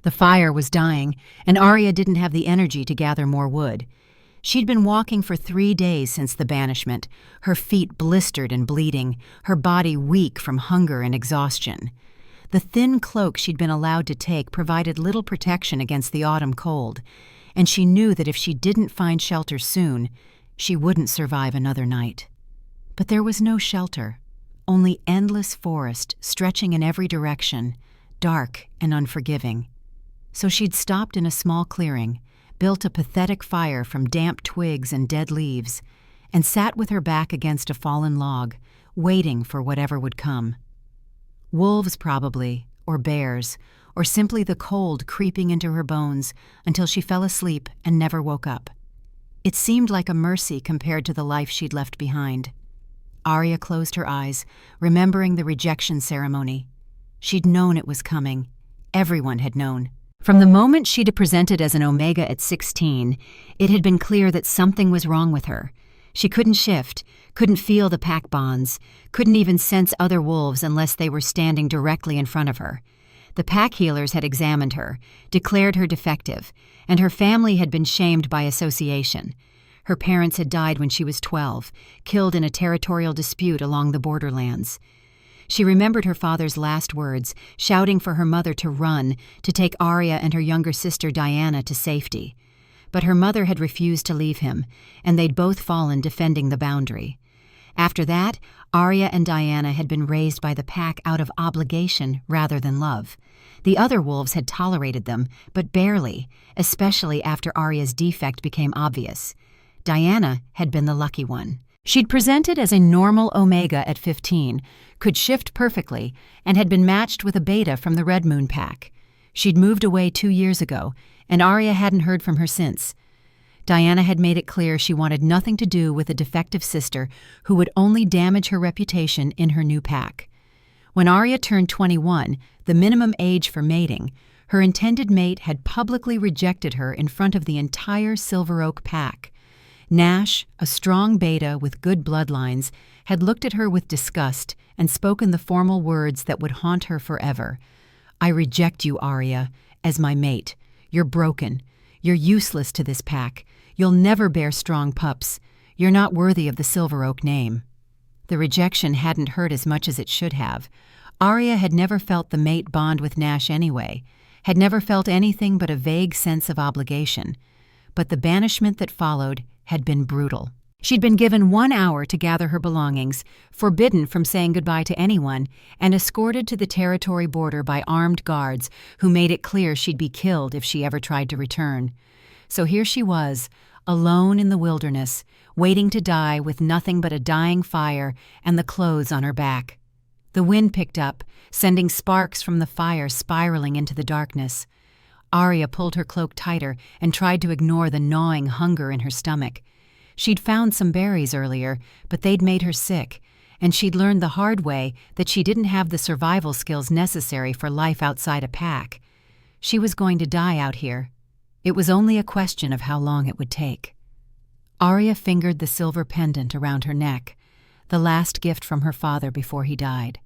The fire was dying, and Arya didn't have the energy to gather more wood. She'd been walking for 3 days since the banishment, her feet blistered and bleeding, her body weak from hunger and exhaustion. The thin cloak she'd been allowed to take provided little protection against the autumn cold, and she knew that if she didn't find shelter soon, she wouldn't survive another night. But there was no shelter, only endless forest stretching in every direction, dark and unforgiving. So she'd stopped in a small clearing, built a pathetic fire from damp twigs and dead leaves, and sat with her back against a fallen log, waiting for whatever would come. Wolves probably, or bears, or simply the cold creeping into her bones until she fell asleep and never woke up. It seemed like a mercy compared to the life she'd left behind. Arya closed her eyes, remembering the rejection ceremony. She'd known it was coming. Everyone had known. From the moment she'd presented as an Omega at 16, it had been clear that something was wrong with her. She couldn't shift, couldn't feel the pack bonds, couldn't even sense other wolves unless they were standing directly in front of her. The pack healers had examined her, declared her defective, and her family had been shamed by association. Her parents had died when she was 12, killed in a territorial dispute along the borderlands. She remembered her father's last words, shouting for her mother to run, to take Arya and her younger sister Diana to safety. But her mother had refused to leave him, and they'd both fallen defending the boundary. After that, Arya and Diana had been raised by the pack out of obligation rather than love. The other wolves had tolerated them, but barely, especially after Arya's defect became obvious. Diana had been the lucky one. She'd presented as a normal Omega at 15, could shift perfectly, and had been matched with a Beta from the Red Moon pack. She'd moved away 2 years ago, and Arya hadn't heard from her since. Diana had made it clear she wanted nothing to do with a defective sister who would only damage her reputation in her new pack. When Arya turned 21, the minimum age for mating, her intended mate had publicly rejected her in front of the entire Silver Oak pack. Nash, a strong Beta with good bloodlines, had looked at her with disgust and spoken the formal words that would haunt her forever. "I reject you, Arya, as my mate. You're broken. You're useless to this pack. You'll never bear strong pups. You're not worthy of the Silver Oak name." The rejection hadn't hurt as much as it should have. Arya had never felt the mate bond with Nash anyway, had never felt anything but a vague sense of obligation. But the banishment that followed had been brutal. She'd been given 1 hour to gather her belongings, forbidden from saying goodbye to anyone, and escorted to the territory border by armed guards who made it clear she'd be killed if she ever tried to return. So here she was, alone in the wilderness, waiting to die with nothing but a dying fire and the clothes on her back. The wind picked up, sending sparks from the fire spiraling into the darkness. Arya pulled her cloak tighter and tried to ignore the gnawing hunger in her stomach. She'd found some berries earlier, but they'd made her sick, and she'd learned the hard way that she didn't have the survival skills necessary for life outside a pack. She was going to die out here. It was only a question of how long it would take. Arya fingered the silver pendant around her neck, the last gift from her father before he died.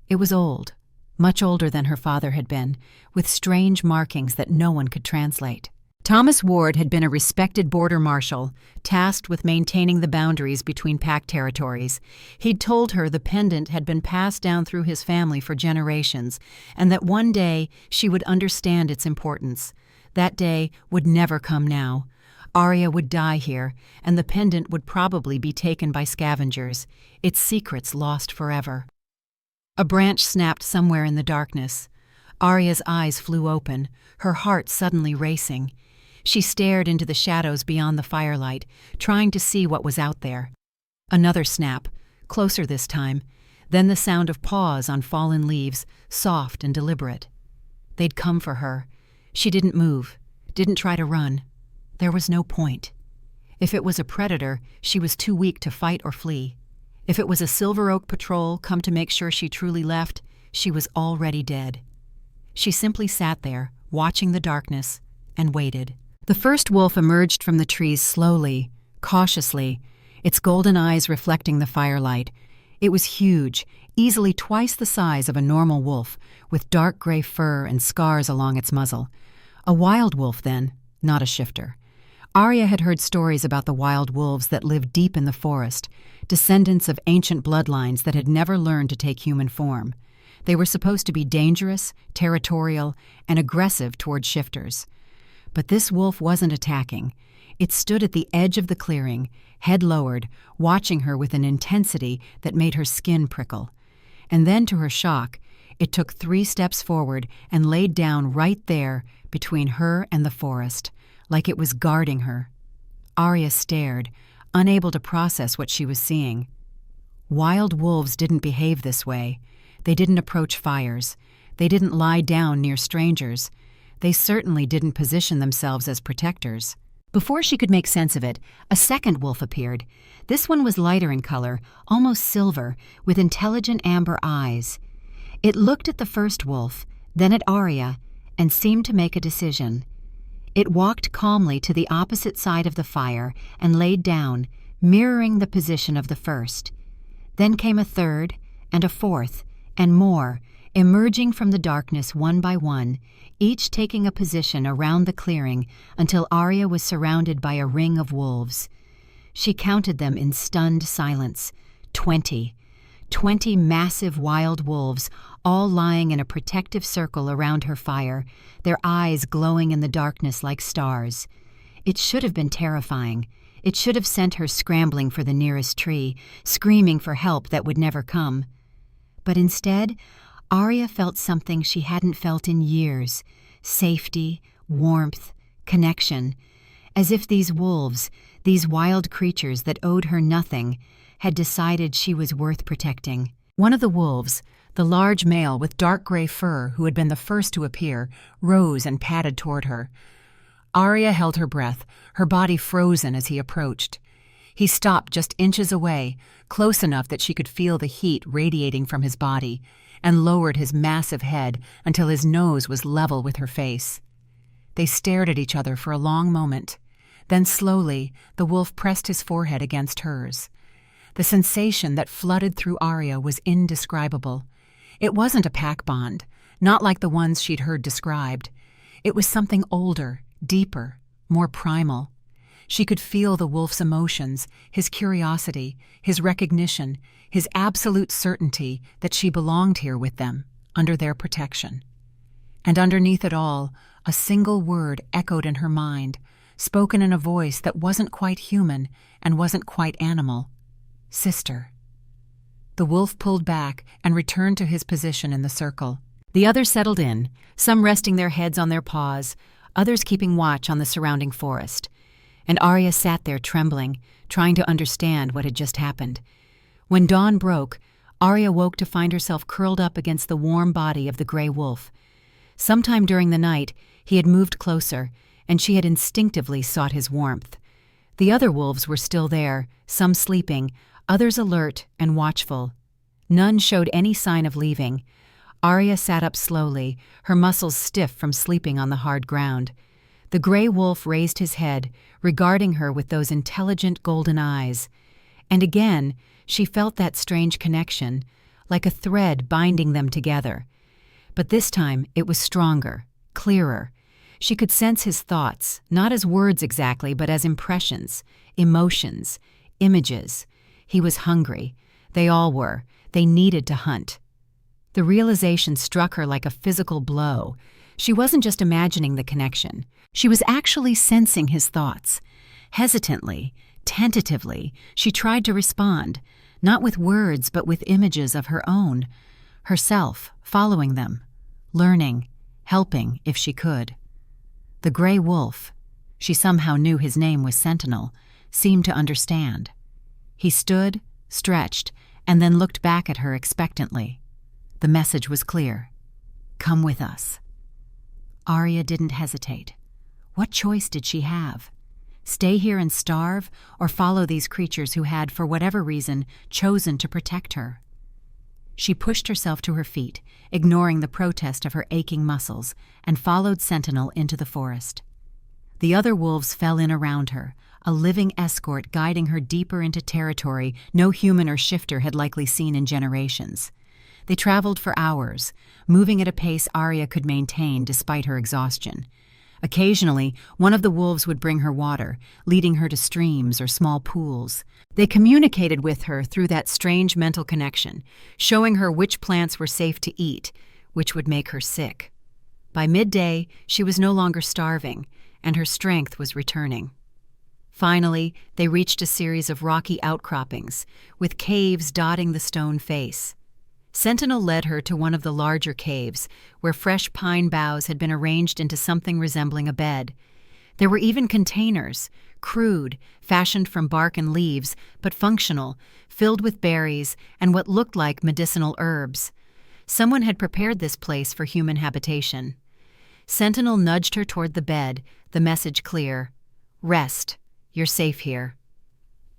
It was old, much older than her father had been, with strange markings that no one could translate. Thomas Ward had been a respected border marshal, tasked with maintaining the boundaries between pack territories. He'd told her the pendant had been passed down through his family for generations, and that one day she would understand its importance. That day would never come now. Arya would die here, and the pendant would probably be taken by scavengers, its secrets lost forever. A branch snapped somewhere in the darkness. Arya's eyes flew open, her heart suddenly racing. She stared into the shadows beyond the firelight, trying to see what was out there. Another snap, closer this time, then the sound of paws on fallen leaves, soft and deliberate. They'd come for her. She didn't move, didn't try to run. There was no point. If it was a predator, she was too weak to fight or flee. If it was a Silver Oak patrol come to make sure she truly left, she was already dead. She simply sat there, watching the darkness, and waited. The first wolf emerged from the trees slowly, cautiously, its golden eyes reflecting the firelight. It was huge, easily twice the size of a normal wolf, with dark gray fur and scars along its muzzle. A wild wolf, then, not a shifter. Arya had heard stories about the wild wolves that lived deep in the forest, descendants of ancient bloodlines that had never learned to take human form. They were supposed to be dangerous, territorial, and aggressive toward shifters. But this wolf wasn't attacking. It stood at the edge of the clearing, head lowered, watching her with an intensity that made her skin prickle. And then, to her shock, it took 3 steps forward and laid down right there between her and the forest, like it was guarding her. Arya stared, unable to process what she was seeing. Wild wolves didn't behave this way. They didn't approach fires. They didn't lie down near strangers. They certainly didn't position themselves as protectors. Before she could make sense of it, a second wolf appeared. This one was lighter in color, almost silver, with intelligent amber eyes. It looked at the first wolf, then at Arya, and seemed to make a decision. It walked calmly to the opposite side of the fire and laid down, mirroring the position of the first. Then came a third, and a fourth, and more, emerging from the darkness one by one, each taking a position around the clearing until Arya was surrounded by a ring of wolves. She counted them in stunned silence. 20. 20 massive wild wolves, all lying in a protective circle around her fire, their eyes glowing in the darkness like stars. It should have been terrifying. It should have sent her scrambling for the nearest tree, screaming for help that would never come. But instead, Arya felt something she hadn't felt in years: safety, warmth, connection, as if these wolves, these wild creatures that owed her nothing, had decided she was worth protecting. One of the wolves, the large male with dark gray fur who had been the first to appear, rose and padded toward her. Arya held her breath, her body frozen as he approached. He stopped just inches away, close enough that she could feel the heat radiating from his body, and lowered his massive head until his nose was level with her face. They stared at each other for a long moment. Then slowly, the wolf pressed his forehead against hers. The sensation that flooded through Arya was indescribable. It wasn't a pack bond, not like the ones she'd heard described. It was something older, deeper, more primal. She could feel the wolf's emotions, his curiosity, his recognition, his absolute certainty that she belonged here with them, under their protection. And underneath it all, a single word echoed in her mind, spoken in a voice that wasn't quite human and wasn't quite animal. Sister. The wolf pulled back and returned to his position in the circle. The others settled in, some resting their heads on their paws, others keeping watch on the surrounding forest. And Arya sat there trembling, trying to understand what had just happened. When dawn broke, Arya woke to find herself curled up against the warm body of the gray wolf. Sometime during the night, he had moved closer, and she had instinctively sought his warmth. The other wolves were still there, some sleeping, others alert and watchful. None showed any sign of leaving. Arya sat up slowly, her muscles stiff from sleeping on the hard ground. The gray wolf raised his head, regarding her with those intelligent golden eyes. And again, she felt that strange connection, like a thread binding them together. But this time it was stronger, clearer. She could sense his thoughts, not as words exactly, but as impressions, emotions, images. He was hungry. They all were. They needed to hunt. The realization struck her like a physical blow. She wasn't just imagining the connection. She was actually sensing his thoughts. Hesitantly, tentatively, she tried to respond, not with words but with images of her own, herself, following them, learning, helping if she could. The gray wolf, she somehow knew his name was Sentinel, seemed to understand. He stood, stretched, and then looked back at her expectantly. The message was clear. Come with us. Arya didn't hesitate. What choice did she have? Stay here and starve, or follow these creatures who had, for whatever reason, chosen to protect her? She pushed herself to her feet, ignoring the protest of her aching muscles, and followed Sentinel into the forest. The other wolves fell in around her, a living escort guiding her deeper into territory no human or shifter had likely seen in generations. They traveled for hours, moving at a pace Arya could maintain despite her exhaustion. Occasionally, one of the wolves would bring her water, leading her to streams or small pools. They communicated with her through that strange mental connection, showing her which plants were safe to eat, which would make her sick. By midday, she was no longer starving, and her strength was returning. Finally, they reached a series of rocky outcroppings, with caves dotting the stone face. Sentinel led her to one of the larger caves, where fresh pine boughs had been arranged into something resembling a bed. There were even containers, crude, fashioned from bark and leaves, but functional, filled with berries and what looked like medicinal herbs. Someone had prepared this place for human habitation. Sentinel nudged her toward the bed, the message clear. "Rest. You're safe here."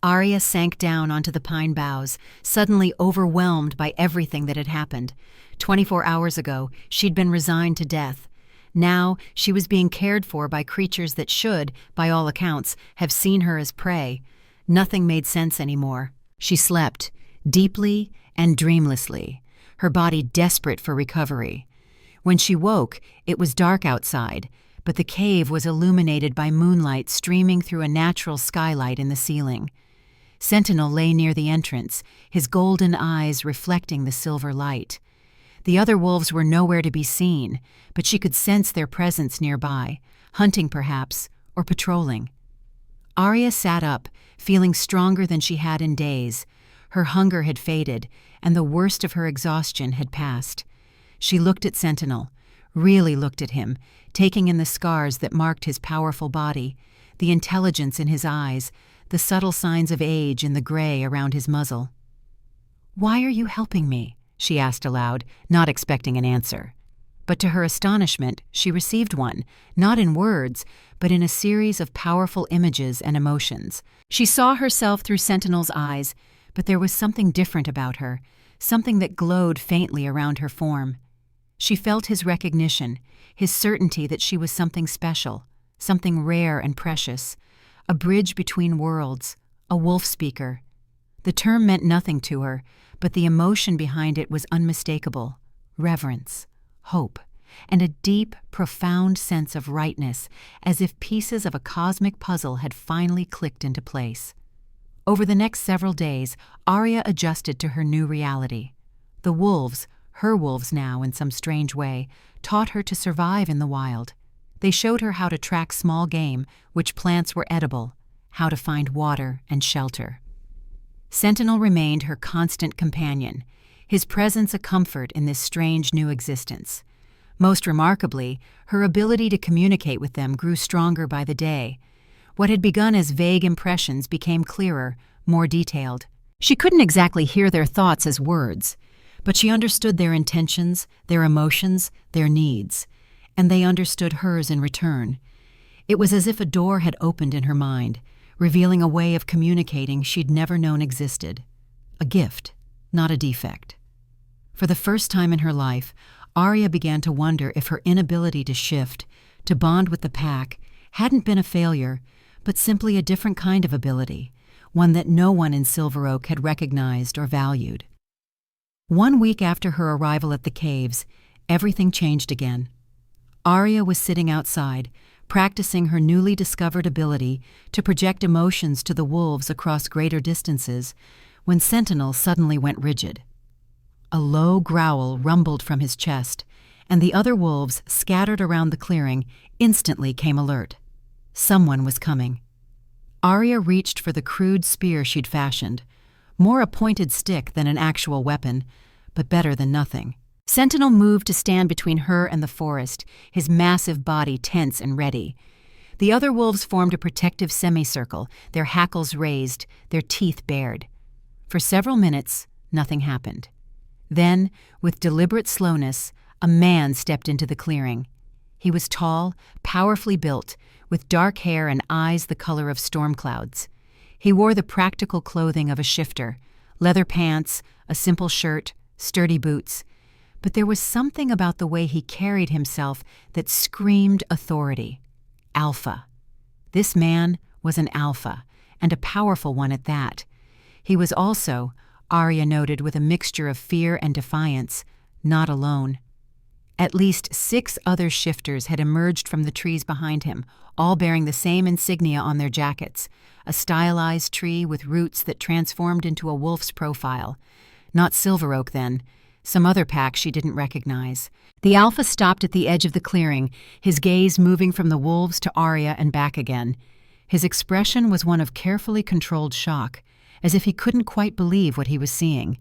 Arya sank down onto the pine boughs, suddenly overwhelmed by everything that had happened. 24 hours ago, she'd been resigned to death. Now, she was being cared for by creatures that should, by all accounts, have seen her as prey. Nothing made sense anymore. She slept, deeply and dreamlessly, her body desperate for recovery. When she woke, it was dark outside, but the cave was illuminated by moonlight streaming through a natural skylight in the ceiling. Sentinel lay near the entrance, his golden eyes reflecting the silver light. The other wolves were nowhere to be seen, but she could sense their presence nearby, hunting perhaps, or patrolling. Arya sat up, feeling stronger than she had in days. Her hunger had faded, and the worst of her exhaustion had passed. She looked at Sentinel, really looked at him, taking in the scars that marked his powerful body, the intelligence in his eyes, the subtle signs of age in the gray around his muzzle. "Why are you helping me?" she asked aloud, not expecting an answer. But to her astonishment, she received one, not in words, but in a series of powerful images and emotions. She saw herself through Sentinel's eyes, but there was something different about her, something that glowed faintly around her form. She felt his recognition, his certainty that she was something special, something rare and precious, a bridge between worlds, a wolf speaker. The term meant nothing to her, but the emotion behind it was unmistakable: reverence, hope, and a deep, profound sense of rightness, as if pieces of a cosmic puzzle had finally clicked into place. Over the next several days, Arya adjusted to her new reality. The wolves, her wolves now in some strange way, taught her to survive in the wild. They showed her how to track small game, which plants were edible, how to find water and shelter. Sentinel remained her constant companion, his presence a comfort in this strange new existence. Most remarkably, her ability to communicate with them grew stronger by the day. What had begun as vague impressions became clearer, more detailed. She couldn't exactly hear their thoughts as words, but she understood their intentions, their emotions, their needs, and they understood hers in return. It was as if a door had opened in her mind, revealing a way of communicating she'd never known existed. A gift, not a defect. For the first time in her life, Arya began to wonder if her inability to shift, to bond with the pack, hadn't been a failure, but simply a different kind of ability, one that no one in Silver Oak had recognized or valued. 1 week after her arrival at the caves, everything changed again. Arya was sitting outside, practicing her newly discovered ability to project emotions to the wolves across greater distances, when Sentinel suddenly went rigid. A low growl rumbled from his chest, and the other wolves scattered around the clearing instantly came alert. Someone was coming. Arya reached for the crude spear she'd fashioned, more a pointed stick than an actual weapon, but better than nothing. Sentinel moved to stand between her and the forest, his massive body tense and ready. The other wolves formed a protective semicircle, their hackles raised, their teeth bared. For several minutes, nothing happened. Then, with deliberate slowness, a man stepped into the clearing. He was tall, powerfully built, with dark hair and eyes the color of storm clouds. He wore the practical clothing of a shifter: leather pants, a simple shirt, sturdy boots. But there was something about the way he carried himself that screamed authority. Alpha. This man was an alpha, and a powerful one at that. He was also, Arya noted with a mixture of fear and defiance. Not alone. At least 6 other shifters had emerged from the trees behind him, all bearing the same insignia on their jackets, a stylized tree with roots that transformed into a wolf's profile. Not silver oak, then. Some other pack she didn't recognize. The Alpha stopped at the edge of the clearing, his gaze moving from the wolves to Arya and back again. His expression was one of carefully controlled shock, as if he couldn't quite believe what he was seeing.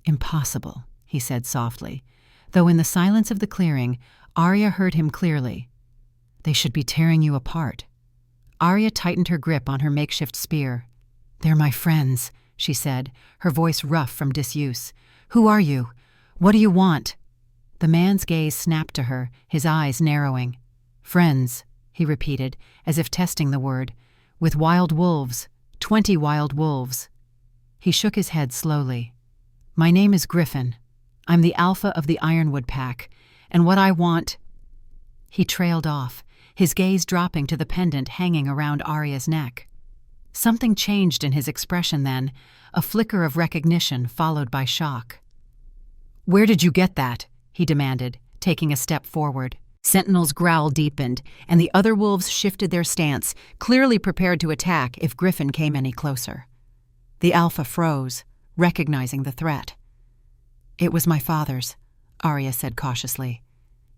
"Impossible," he said softly, though in the silence of the clearing, Arya heard him clearly. "They should be tearing you apart." Arya tightened her grip on her makeshift spear. "They're my friends," she said, her voice rough from disuse. "Who are you? What do you want?" The man's gaze snapped to her, his eyes narrowing. "Friends," he repeated, as if testing the word. "With wild wolves. 20 wild wolves." He shook his head slowly. "My name is Griffin. I'm the Alpha of the Ironwood Pack, and what I want—" He trailed off, his gaze dropping to the pendant hanging around Arya's neck. Something changed in his expression then, a flicker of recognition followed by shock. "Where did you get that?" he demanded, taking a step forward. Sentinel's growl deepened, and the other wolves shifted their stance, clearly prepared to attack if Griffin came any closer. The Alpha froze, recognizing the threat. "It was my father's," Arya said cautiously.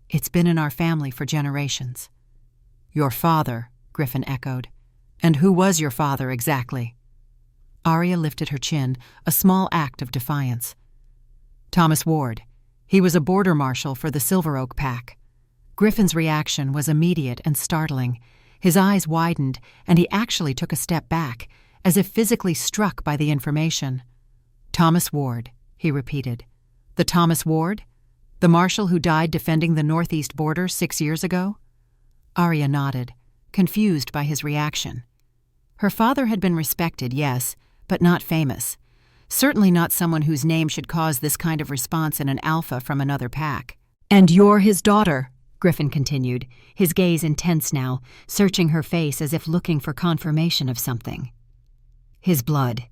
"It's been in our family for generations." "Your father," Griffin echoed. "And who was your father exactly?" Arya lifted her chin, a small act of defiance. "Thomas Ward. He was a border marshal for the Silver Oak Pack." Griffin's reaction was immediate and startling. His eyes widened, and he actually took a step back, as if physically struck by the information. "Thomas Ward," he repeated. "The Thomas Ward? The marshal who died defending the northeast border 6 years ago?" Arya nodded, confused by his reaction. Her father had been respected, yes, but not famous. Certainly not someone whose name should cause this kind of response in an Alpha from another pack. "And you're his daughter," Griffin continued, his gaze intense now, searching her face as if looking for confirmation of something. "His blood,"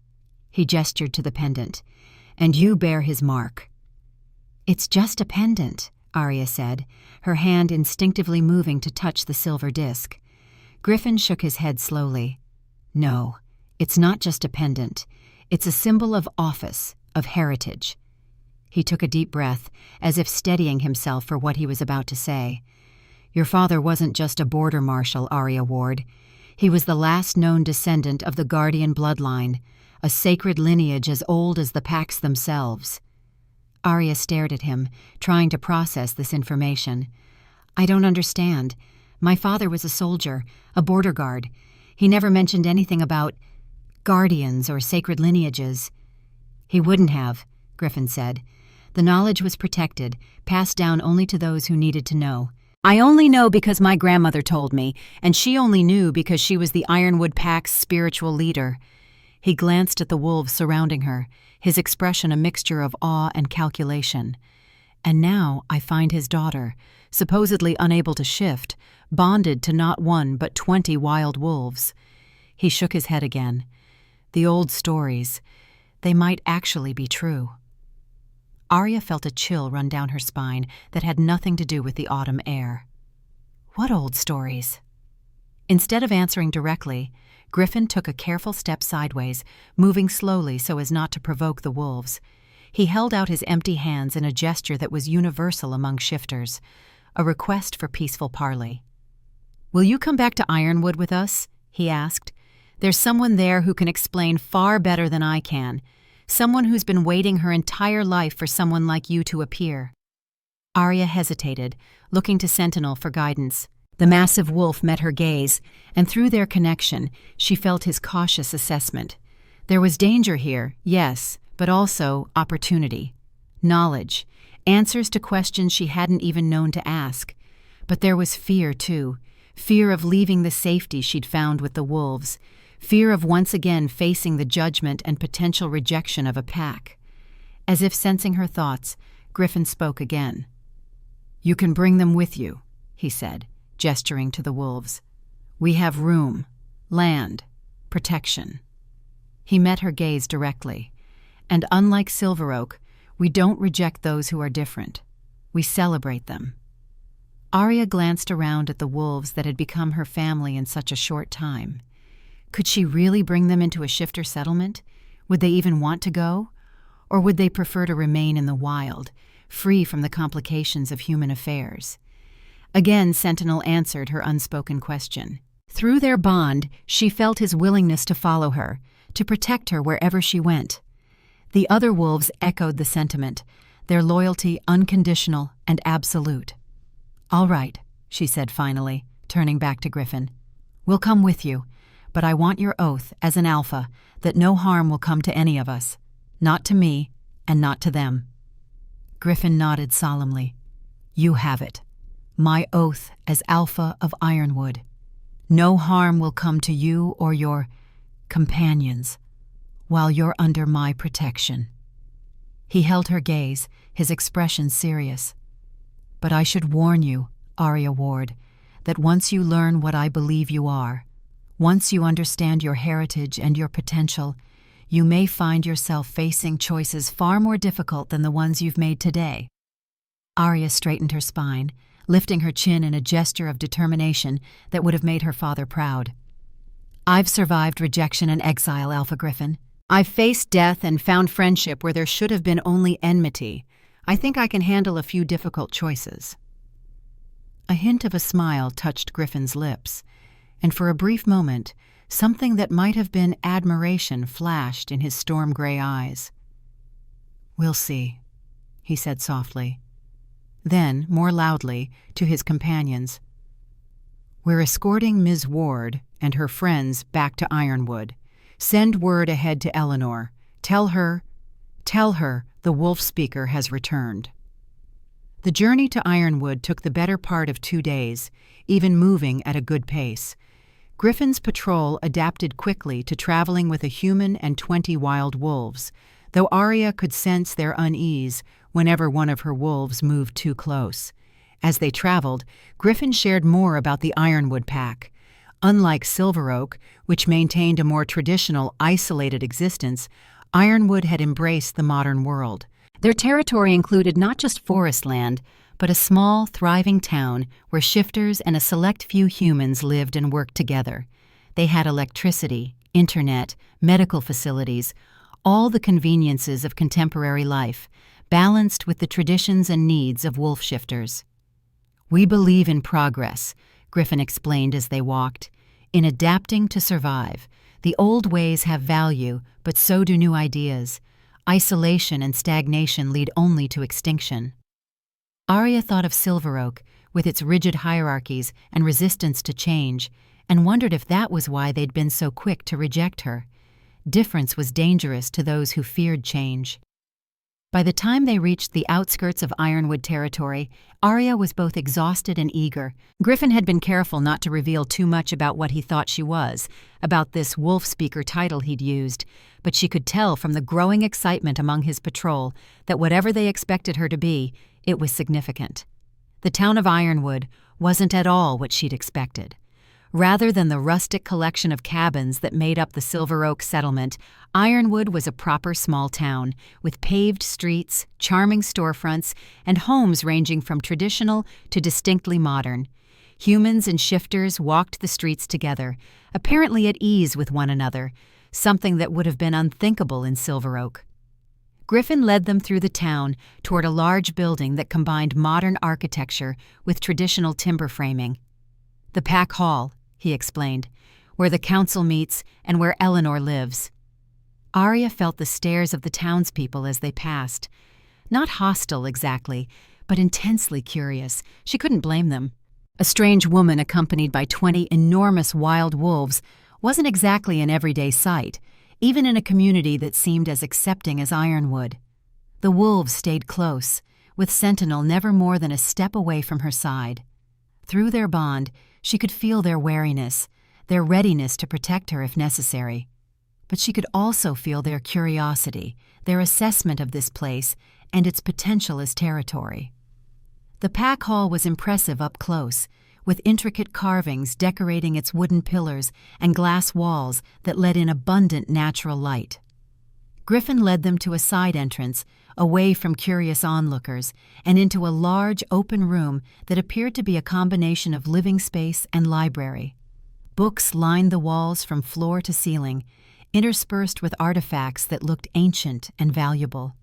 he gestured to the pendant, "and you bear his mark." "It's just a pendant," Arya said, her hand instinctively moving to touch the silver disc. Griffin shook his head slowly. "No, it's not just a pendant. It's a symbol of office, of heritage." He took a deep breath, as if steadying himself for what he was about to say. "Your father wasn't just a border marshal, Arya Ward. He was the last known descendant of the Guardian bloodline, a sacred lineage as old as the packs themselves." Arya stared at him, trying to process this information. "I don't understand. My father was a soldier, a border guard. He never mentioned anything about guardians or sacred lineages." "He wouldn't have," Griffin said. "The knowledge was protected, passed down only to those who needed to know. I only know because my grandmother told me, and she only knew because she was the Ironwood Pack's spiritual leader." He glanced at the wolves surrounding her, his expression a mixture of awe and calculation. "And now I find his daughter, supposedly unable to shift, bonded to not 1 but 20 wild wolves." He shook his head again. The old stories, they might actually be true. Arya felt a chill run down her spine that had nothing to do with the autumn air. "What old stories?" Instead of answering directly, Griffin took a careful step sideways, moving slowly so as not to provoke the wolves. He held out his empty hands in a gesture that was universal among shifters, a request for peaceful parley. "Will you come back to Ironwood with us?" he asked. "There's someone there who can explain far better than I can. Someone who's been waiting her entire life for someone like you to appear." Arya hesitated, looking to Sentinel for guidance. The massive wolf met her gaze, and through their connection, she felt his cautious assessment. There was danger here, yes, but also opportunity, knowledge, answers to questions she hadn't even known to ask. But there was fear, too, fear of leaving the safety she'd found with the wolves, fear of once again facing the judgment and potential rejection of a pack. As if sensing her thoughts, Griffin spoke again. "You can bring them with you," he said, gesturing to the wolves. "We have room, land, protection." He met her gaze directly, And unlike Silver Oak, we don't reject those who are different. We celebrate them. Arya glanced around at the wolves that had become her family in such a short time. Could she really bring them into a shifter settlement? Would they even want to go? Or would they prefer to remain in the wild, free from the complications of human affairs? Again, Sentinel answered her unspoken question. Through their bond, she felt his willingness to follow her, to protect her wherever she went. The other wolves echoed the sentiment, their loyalty unconditional and absolute. "All right," she said finally, turning back to Griffin. "We'll come with you, but I want your oath, as an alpha, that no harm will come to any of us. Not to me, and not to them." Griffin nodded solemnly. "You have it. My oath as Alpha of Ironwood. No harm will come to you or your companions while you're under my protection." He held her gaze, his expression serious. "But I should warn you, Arya Ward, that once you learn what I believe you are, once you understand your heritage and your potential, you may find yourself facing choices far more difficult than the ones you've made today." Arya straightened her spine, lifting her chin in a gesture of determination that would have made her father proud. "I've survived rejection and exile, Alpha Griffin. I've faced death and found friendship where there should have been only enmity. I think I can handle a few difficult choices." A hint of a smile touched Griffin's lips, and for a brief moment, something that might have been admiration flashed in his storm-gray eyes. "We'll see," he said softly. Then, more loudly, to his companions, "We're escorting Ms. Ward and her friends back to Ironwood. Send word ahead to Eleanor. Tell her the wolf speaker has returned." The journey to Ironwood took the better part of 2 days, even moving at a good pace. Griffin's patrol adapted quickly to traveling with a human and 20 wild wolves, though Arya could sense their unease whenever one of her wolves moved too close. As they traveled, Griffin shared more about the Ironwood Pack. Unlike Silver Oak, which maintained a more traditional, isolated existence, Ironwood had embraced the modern world. Their territory included not just forest land, but a small, thriving town where shifters and a select few humans lived and worked together. They had electricity, internet, medical facilities, all the conveniences of contemporary life, balanced with the traditions and needs of wolf shifters. "We believe in progress," Griffin explained as they walked. "In adapting to survive. The old ways have value, but so do new ideas. Isolation and stagnation lead only to extinction." Arya thought of Silver Oak, with its rigid hierarchies and resistance to change, and wondered if that was why they'd been so quick to reject her. Difference was dangerous to those who feared change. By the time they reached the outskirts of Ironwood territory, Arya was both exhausted and eager. Griffin had been careful not to reveal too much about what he thought she was, about this wolf speaker title he'd used, but she could tell from the growing excitement among his patrol that whatever they expected her to be, it was significant. The town of Ironwood wasn't at all what she'd expected. Rather than the rustic collection of cabins that made up the Silver Oak settlement, Ironwood was a proper small town, with paved streets, charming storefronts, and homes ranging from traditional to distinctly modern. Humans and shifters walked the streets together, apparently at ease with one another, something that would have been unthinkable in Silver Oak. Griffin led them through the town toward a large building that combined modern architecture with traditional timber framing. "The Pack Hall," he explained, "where the council meets and where Eleanor lives." Arya felt the stares of the townspeople as they passed. Not hostile exactly, but intensely curious. She couldn't blame them. A strange woman accompanied by 20 enormous wild wolves wasn't exactly an everyday sight, even in a community that seemed as accepting as Ironwood. The wolves stayed close, with Sentinel never more than a step away from her side. Through their bond, she could feel their wariness, their readiness to protect her if necessary. But she could also feel their curiosity, their assessment of this place and its potential as territory. The pack hall was impressive up close, with intricate carvings decorating its wooden pillars and glass walls that let in abundant natural light. Griffin led them to a side entrance, away from curious onlookers, and into a large open room that appeared to be a combination of living space and library. Books lined the walls from floor to ceiling, interspersed with artifacts that looked ancient and valuable.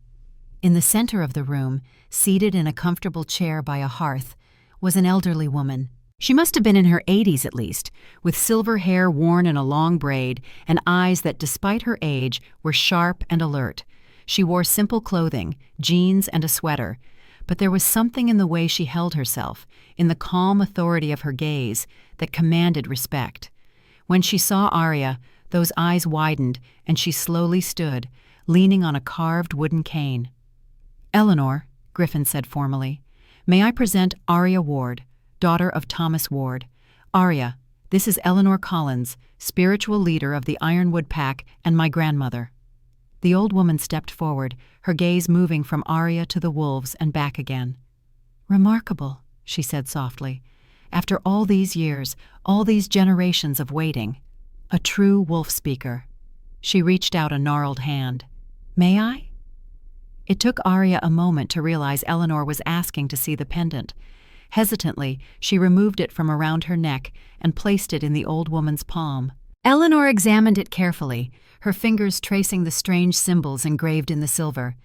In the center of the room, seated in a comfortable chair by a hearth, was an elderly woman. She must have been in her 80s at least, with silver hair worn in a long braid and eyes that, despite her age, were sharp and alert. She wore simple clothing, jeans and a sweater, but there was something in the way she held herself, in the calm authority of her gaze, that commanded respect. When she saw Arya, those eyes widened and she slowly stood, leaning on a carved wooden cane. "Eleanor," Griffin said formally, "may I present Arya Ward, daughter of Thomas Ward. Arya, this is Eleanor Collins, spiritual leader of the Ironwood Pack and my grandmother." The old woman stepped forward, her gaze moving from Arya to the wolves and back again. "Remarkable," she said softly. "After all these years, all these generations of waiting. A true wolf speaker." She reached out a gnarled hand. "May I?" It took Arya a moment to realize Eleanor was asking to see the pendant. Hesitantly, she removed it from around her neck and placed it in the old woman's palm. Eleanor examined it carefully, her fingers tracing the strange symbols engraved in the silver.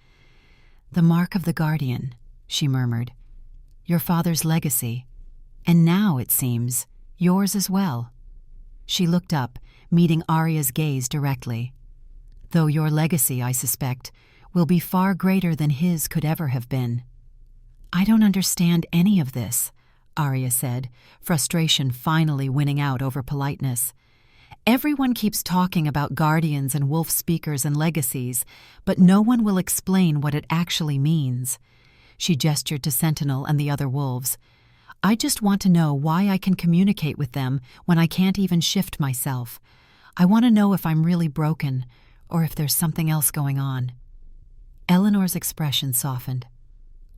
"The mark of the guardian," she murmured. "Your father's legacy. And now, it seems, yours as well." She looked up, meeting Arya's gaze directly. "Though your legacy, I suspect, will be far greater than his could ever have been." "I don't understand any of this," Arya said, frustration finally winning out over politeness. "Everyone keeps talking about guardians and wolf speakers and legacies, but no one will explain what it actually means." She gestured to Sentinel and the other wolves. "I just want to know why I can communicate with them when I can't even shift myself. I want to know if I'm really broken, or if there's something else going on." Eleanor's expression softened.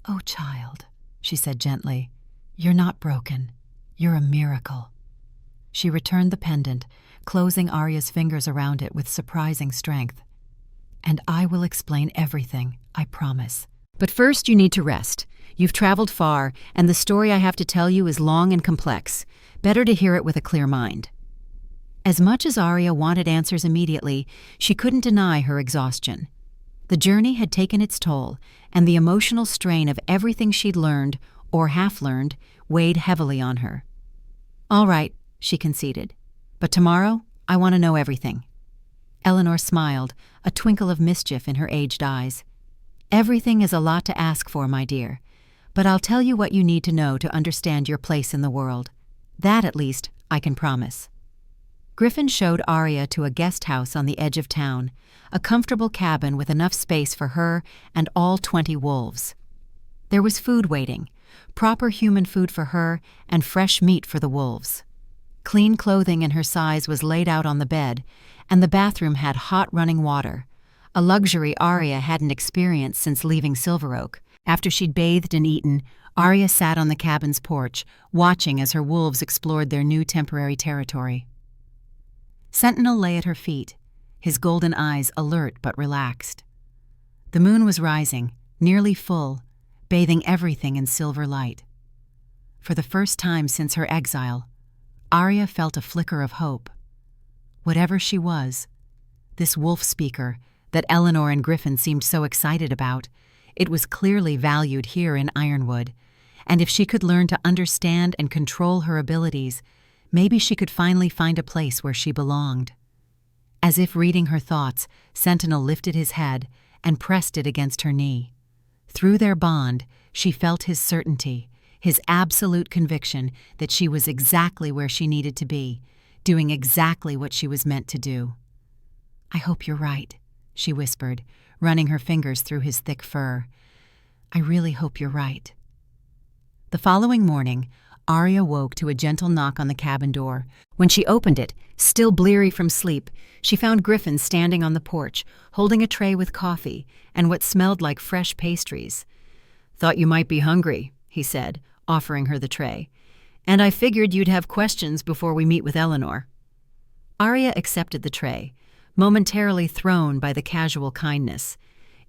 "Oh, child," she said gently, "you're not broken. You're a miracle." She returned the pendant, closing Arya's fingers around it with surprising strength. "And I will explain everything, I promise. But first you need to rest. You've traveled far, and the story I have to tell you is long and complex. Better to hear it with a clear mind." As much as Arya wanted answers immediately, she couldn't deny her exhaustion. The journey had taken its toll, and the emotional strain of everything she'd learned, or half-learned, weighed heavily on her. "All right," she conceded. "But tomorrow, I want to know everything." Eleanor smiled, a twinkle of mischief in her aged eyes. "Everything is a lot to ask for, my dear. But I'll tell you what you need to know to understand your place in the world. That, at least, I can promise." Griffin showed Arya to a guest house on the edge of town, a comfortable cabin with enough space for her and all 20 wolves. There was food waiting, proper human food for her and fresh meat for the wolves. Clean clothing in her size was laid out on the bed, and the bathroom had hot running water, a luxury Arya hadn't experienced since leaving Silver Oak. After she'd bathed and eaten, Arya sat on the cabin's porch, watching as her wolves explored their new temporary territory. Sentinel lay at her feet, his golden eyes alert but relaxed. The moon was rising, nearly full, bathing everything in silver light. For the first time since her exile, Arya felt a flicker of hope. Whatever she was, this wolf speaker that Eleanor and Griffin seemed so excited about, it was clearly valued here in Ironwood, and if she could learn to understand and control her abilities, maybe she could finally find a place where she belonged. As if reading her thoughts, Sentinel lifted his head and pressed it against her knee. Through their bond, she felt his certainty, his absolute conviction that she was exactly where she needed to be, doing exactly what she was meant to do. "I hope you're right," she whispered, running her fingers through his thick fur. "I really hope you're right." The following morning, Arya woke to a gentle knock on the cabin door. When she opened it, still bleary from sleep, she found Griffin standing on the porch, holding a tray with coffee and what smelled like fresh pastries. "Thought you might be hungry," he said, offering her the tray. "And I figured you'd have questions before we meet with Eleanor." Arya accepted the tray, momentarily thrown by the casual kindness.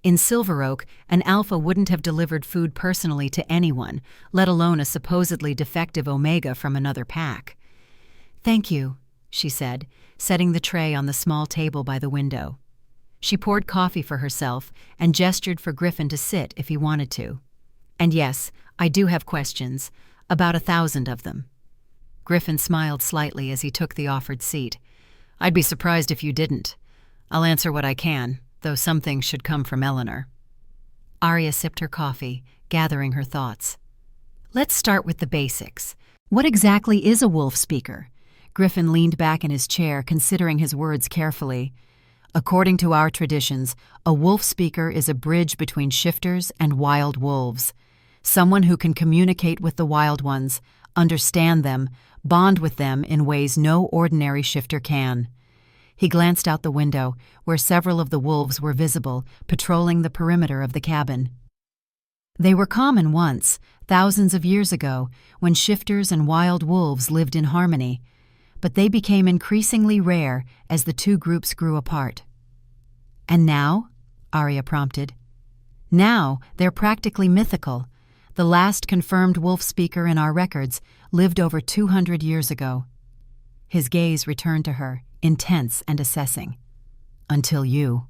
In Silver Oak, an alpha wouldn't have delivered food personally to anyone, let alone a supposedly defective Omega from another pack. "Thank you," she said, setting the tray on the small table by the window. She poured coffee for herself and gestured for Griffin to sit if he wanted to. "And yes, I do have questions, about 1,000 of them." Griffin smiled slightly as he took the offered seat. "I'd be surprised if you didn't. I'll answer what I can, though some things should come from Eleanor." Arya sipped her coffee, gathering her thoughts. "Let's start with the basics. What exactly is a wolf speaker?" Griffin leaned back in his chair, considering his words carefully. "According to our traditions, a wolf speaker is a bridge between shifters and wild wolves. Someone who can communicate with the wild ones, understand them, bond with them in ways no ordinary shifter can." He glanced out the window, where several of the wolves were visible, patrolling the perimeter of the cabin. They were common once, thousands of years ago, when shifters and wild wolves lived in harmony, but they became increasingly rare as the two groups grew apart. "And now?" Arya prompted. "Now they're practically mythical. The last confirmed wolf speaker in our records lived over 200 years ago." His gaze returned to her, intense and assessing. "Until you."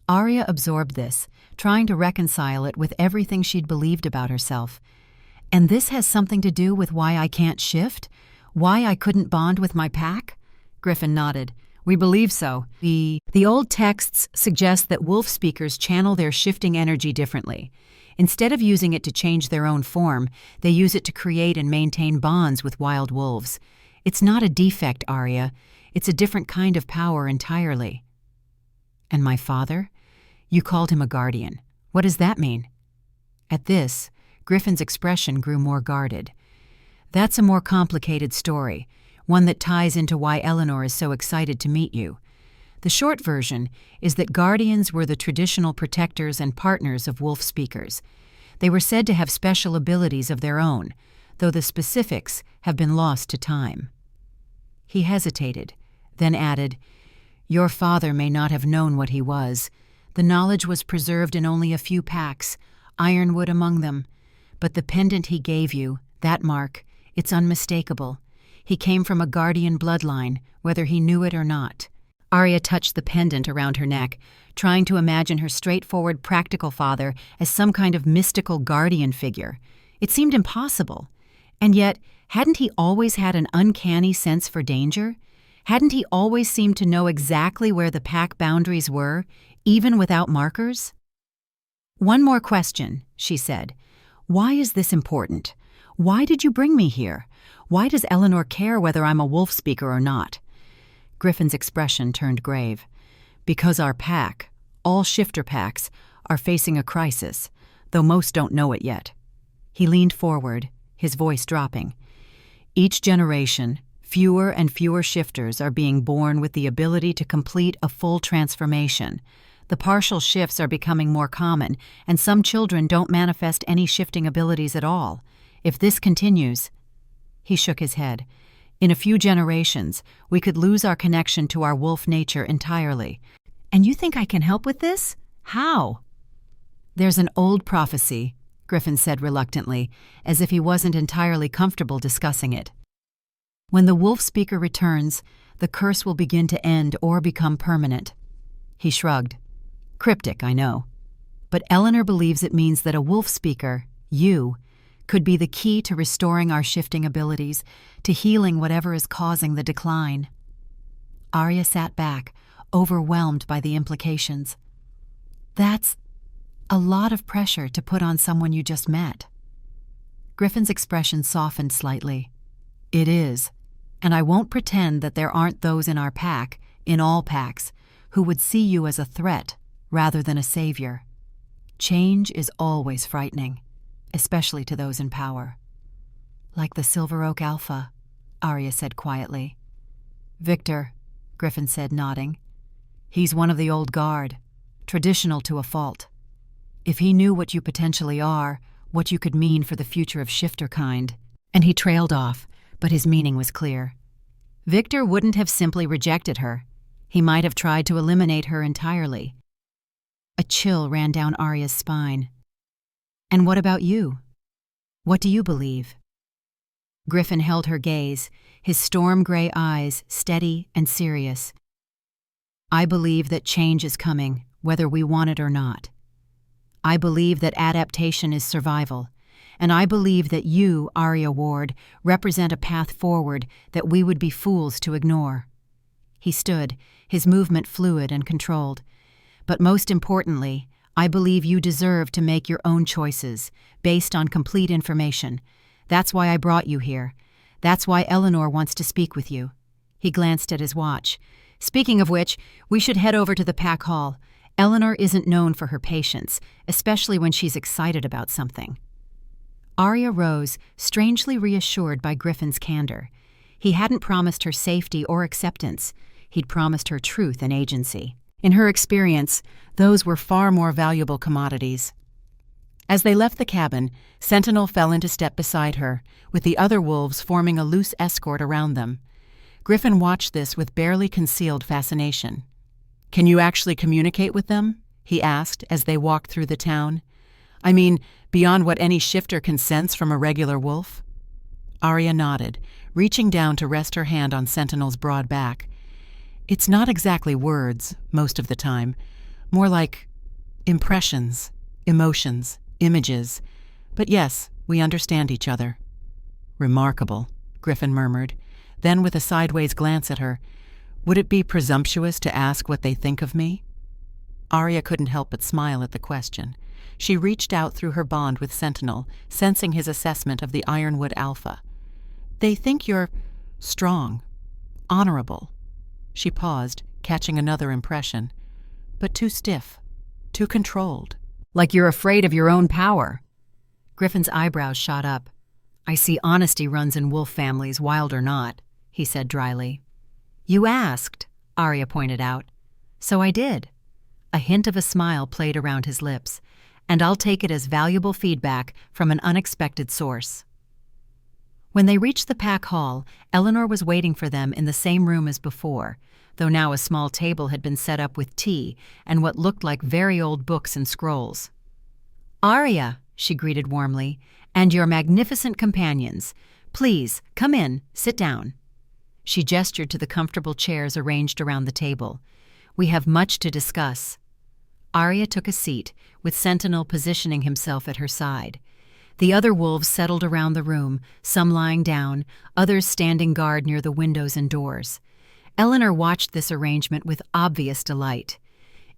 Arya absorbed this, trying to reconcile it with everything she'd believed about herself. "And this has something to do with why I can't shift? Why I couldn't bond with my pack?" Griffin nodded. "We believe so. The old texts suggest that wolf speakers channel their shifting energy differently. Instead of using it to change their own form, they use it to create and maintain bonds with wild wolves. It's not a defect, Arya. It's a different kind of power entirely." "And my father? You called him a guardian. What does that mean?" At this, Griffin's expression grew more guarded. "That's a more complicated story, one that ties into why Eleanor is so excited to meet you. The short version is that guardians were the traditional protectors and partners of wolf speakers. They were said to have special abilities of their own, though the specifics have been lost to time." He hesitated, then added, "Your father may not have known what he was. The knowledge was preserved in only a few packs, ironwood among them. But the pendant he gave you, that mark, it's unmistakable. He came from a guardian bloodline, whether he knew it or not." Arya touched the pendant around her neck, trying to imagine her straightforward, practical father as some kind of mystical guardian figure. It seemed impossible. And yet, hadn't he always had an uncanny sense for danger? Hadn't he always seemed to know exactly where the pack boundaries were, even without markers? "One more question," she said. "Why is this important? Why did you bring me here? Why does Eleanor care whether I'm a wolf speaker or not?" Griffin's expression turned grave. "Because our pack, all shifter packs, are facing a crisis, though most don't know it yet." He leaned forward, his voice dropping. "Each generation, fewer and fewer shifters are being born with the ability to complete a full transformation. The partial shifts are becoming more common, and some children don't manifest any shifting abilities at all. If this continues—" He shook his head. "In a few generations, we could lose our connection to our wolf nature entirely. And you think I can help with this? How?" "There's an old prophecy," Griffin said reluctantly, as if he wasn't entirely comfortable discussing it. "When the wolf speaker returns, the curse will begin to end or become permanent." He shrugged. "Cryptic, I know. But Eleanor believes it means that a wolf speaker, you, could be the key to restoring our shifting abilities, to healing whatever is causing the decline." Arya sat back, overwhelmed by the implications. "That's a lot of pressure to put on someone you just met." Griffin's expression softened slightly. "It is, and I won't pretend that there aren't those in our pack, in all packs, who would see you as a threat rather than a savior. Change is always frightening, especially to those in power." "Like the Silver Oak Alpha," Arya said quietly. "Victor," Griffin said, nodding. "He's one of the old guard, traditional to a fault. If he knew what you potentially are, what you could mean for the future of shifter kind." And he trailed off, but his meaning was clear. Victor wouldn't have simply rejected her. He might have tried to eliminate her entirely. A chill ran down Arya's spine. And what about you? What do you believe? Griffin held her gaze, his storm-gray eyes steady and serious. I believe that change is coming, whether we want it or not. I believe that adaptation is survival, and I believe that you, Arya Ward, represent a path forward that we would be fools to ignore. He stood, his movement fluid and controlled. But most importantly, I believe you deserve to make your own choices, based on complete information. That's why I brought you here. That's why Eleanor wants to speak with you. He glanced at his watch. Speaking of which, we should head over to the pack hall. Eleanor isn't known for her patience, especially when she's excited about something. Arya rose, strangely reassured by Griffin's candor. He hadn't promised her safety or acceptance. He'd promised her truth and agency. In her experience, those were far more valuable commodities. As they left the cabin, Sentinel fell into step beside her, with the other wolves forming a loose escort around them. Griffin watched this with barely concealed fascination. "Can you actually communicate with them?" he asked as they walked through the town. "I mean, beyond what any shifter can sense from a regular wolf?" Arya nodded, reaching down to rest her hand on Sentinel's broad back. "It's not exactly words, most of the time. More like impressions, emotions, images. But yes, we understand each other." "Remarkable," Griffin murmured. Then, with a sideways glance at her, "Would it be presumptuous to ask what they think of me?" Arya couldn't help but smile at the question. She reached out through her bond with Sentinel, sensing his assessment of the Ironwood Alpha. "They think you're strong, honorable." She paused, catching another impression. "But too stiff, too controlled." "Like you're afraid of your own power." Griffin's eyebrows shot up. "I see honesty runs in wolf families, wild or not," he said dryly. "You asked," Arya pointed out. "So I did." A hint of a smile played around his lips, "and I'll take it as valuable feedback from an unexpected source." When they reached the pack hall, Eleanor was waiting for them in the same room as before, though now a small table had been set up with tea and what looked like very old books and scrolls. "Arya," she greeted warmly, "and your magnificent companions. Please, come in, sit down." She gestured to the comfortable chairs arranged around the table. "We have much to discuss." Arya took a seat, with Sentinel positioning himself at her side. The other wolves settled around the room, some lying down, others standing guard near the windows and doors. Eleanor watched this arrangement with obvious delight.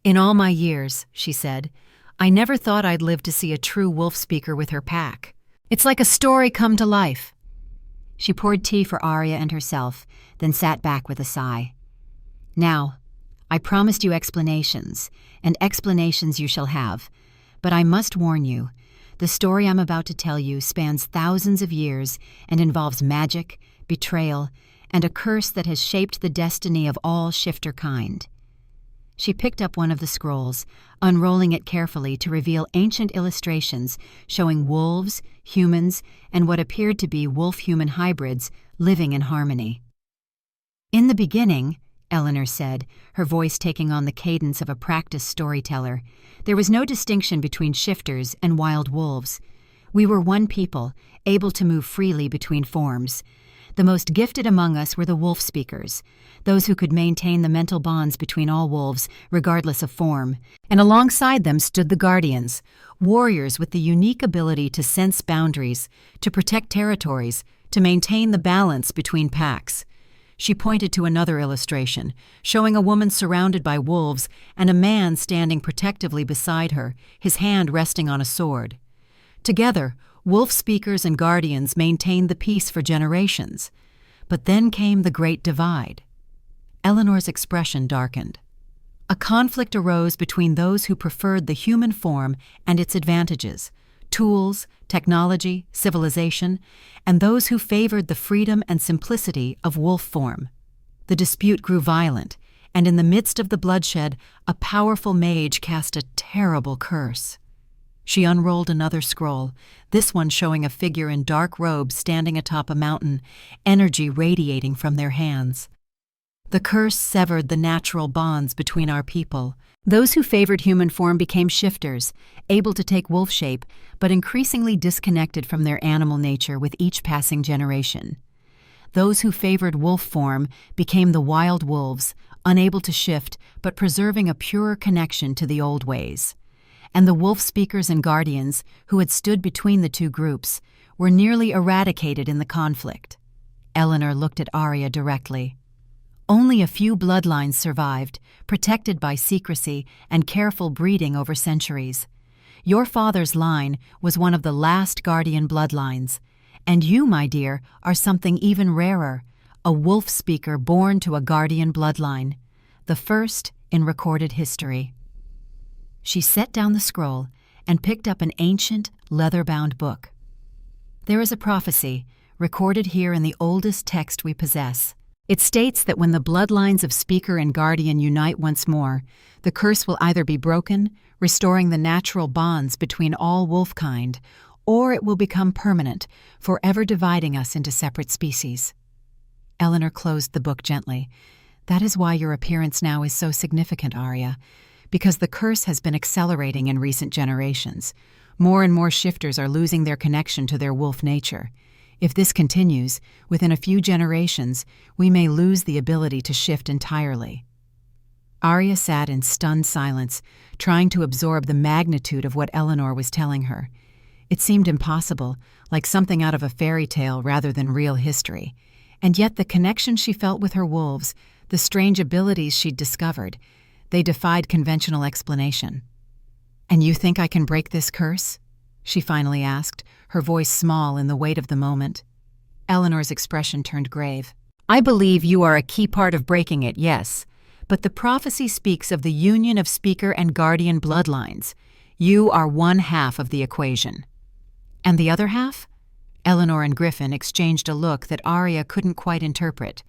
"In all my years," she said, "I never thought I'd live to see a true wolf speaker with her pack. It's like a story come to life." She poured tea for Arya and herself, then sat back with a sigh. "Now, I promised you explanations, and explanations you shall have. But I must warn you, the story I'm about to tell you spans thousands of years and involves magic, betrayal, and a curse that has shaped the destiny of all shifter kind." She picked up one of the scrolls, unrolling it carefully to reveal ancient illustrations showing wolves, humans, and what appeared to be wolf-human hybrids living in harmony. "In the beginning," Eleanor said, her voice taking on the cadence of a practiced storyteller, "there was no distinction between shifters and wild wolves. We were one people, able to move freely between forms. The most gifted among us were the wolf speakers, those who could maintain the mental bonds between all wolves, regardless of form. And alongside them stood the guardians, warriors with the unique ability to sense boundaries, to protect territories, to maintain the balance between packs." She pointed to another illustration, showing a woman surrounded by wolves and a man standing protectively beside her, his hand resting on a sword. Together, wolf speakers and guardians maintained the peace for generations. But then came the Great Divide. Eleanor's expression darkened. A conflict arose between those who preferred the human form and its advantages, tools, technology, civilization, and those who favored the freedom and simplicity of wolf form. The dispute grew violent, and in the midst of the bloodshed, a powerful mage cast a terrible curse. She unrolled another scroll, this one showing a figure in dark robes standing atop a mountain, energy radiating from their hands. The curse severed the natural bonds between our people. Those who favored human form became shifters, able to take wolf shape, but increasingly disconnected from their animal nature with each passing generation. Those who favored wolf form became the wild wolves, unable to shift but preserving a purer connection to the old ways. And the wolf speakers and guardians, who had stood between the two groups, were nearly eradicated in the conflict. Eleanor looked at Arya directly. Only a few bloodlines survived, protected by secrecy and careful breeding over centuries. Your father's line was one of the last guardian bloodlines, and you, my dear, are something even rarer, a wolf speaker born to a guardian bloodline, the first in recorded history. She set down the scroll and picked up an ancient, leather-bound book. There is a prophecy, recorded here in the oldest text we possess. It states that when the bloodlines of speaker and guardian unite once more, the curse will either be broken, restoring the natural bonds between all wolf kind, or it will become permanent, forever dividing us into separate species. Eleanor closed the book gently. That is why your appearance now is so significant, Arya, because the curse has been accelerating in recent generations. More and more shifters are losing their connection to their wolf nature. If this continues, within a few generations, we may lose the ability to shift entirely. Arya sat in stunned silence, trying to absorb the magnitude of what Eleanor was telling her. It seemed impossible, like something out of a fairy tale rather than real history. And yet the connection she felt with her wolves, the strange abilities she'd discovered, they defied conventional explanation. "And you think I can break this curse?" she finally asked, her voice small in the weight of the moment. Eleanor's expression turned grave. "I believe you are a key part of breaking it, yes. But the prophecy speaks of the union of speaker and guardian bloodlines. You are one half of the equation." "And the other half?" Eleanor and Griffin exchanged a look that Arya couldn't quite interpret.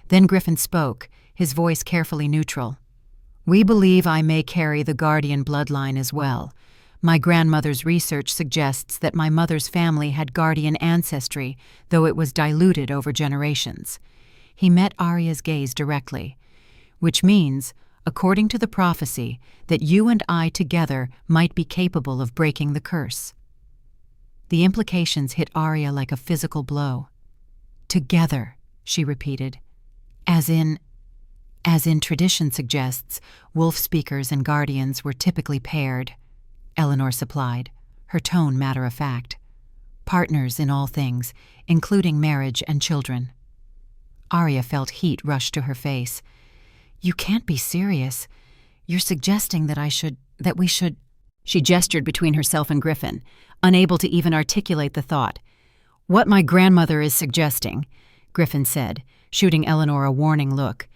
Then Griffin spoke, his voice carefully neutral. "We believe I may carry the guardian bloodline as well. My grandmother's research suggests that my mother's family had guardian ancestry, though it was diluted over generations." He met Arya's gaze directly. "Which means, according to the prophecy, that you and I together might be capable of breaking the curse." The implications hit Arya like a physical blow. "Together," she repeated. As in tradition suggests, wolf speakers and guardians were typically paired," Eleanor supplied, her tone matter-of-fact. "Partners in all things, including marriage and children." Arya felt heat rush to her face. "You can't be serious. You're suggesting that we should... She gestured between herself and Griffin, unable to even articulate the thought. "What my grandmother is suggesting," Griffin said, shooting Eleanor a warning look,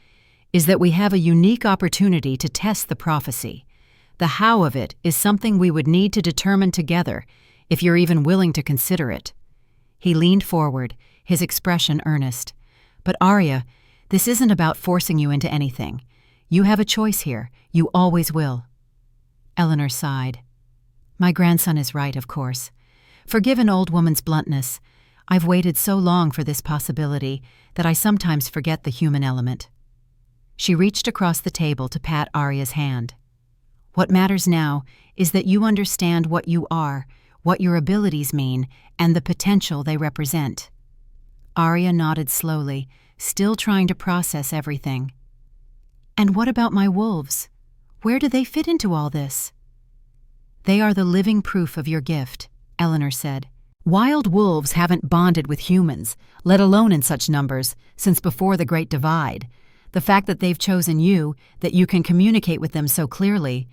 "is that we have a unique opportunity to test the prophecy. The how of it is something we would need to determine together, if you're even willing to consider it." He leaned forward, his expression earnest. "But Arya, this isn't about forcing you into anything. You have a choice here. You always will." Eleanor sighed. "My grandson is right, of course. Forgive an old woman's bluntness. I've waited so long for this possibility that I sometimes forget the human element." She reached across the table to pat Arya's hand. "What matters now is that you understand what you are, what your abilities mean, and the potential they represent." Arya nodded slowly, still trying to process everything. "And what about my wolves? Where do they fit into all this?" "They are the living proof of your gift," Eleanor said. "Wild wolves haven't bonded with humans, let alone in such numbers, since before the Great Divide. The fact that they've chosen you, that you can communicate with them so clearly,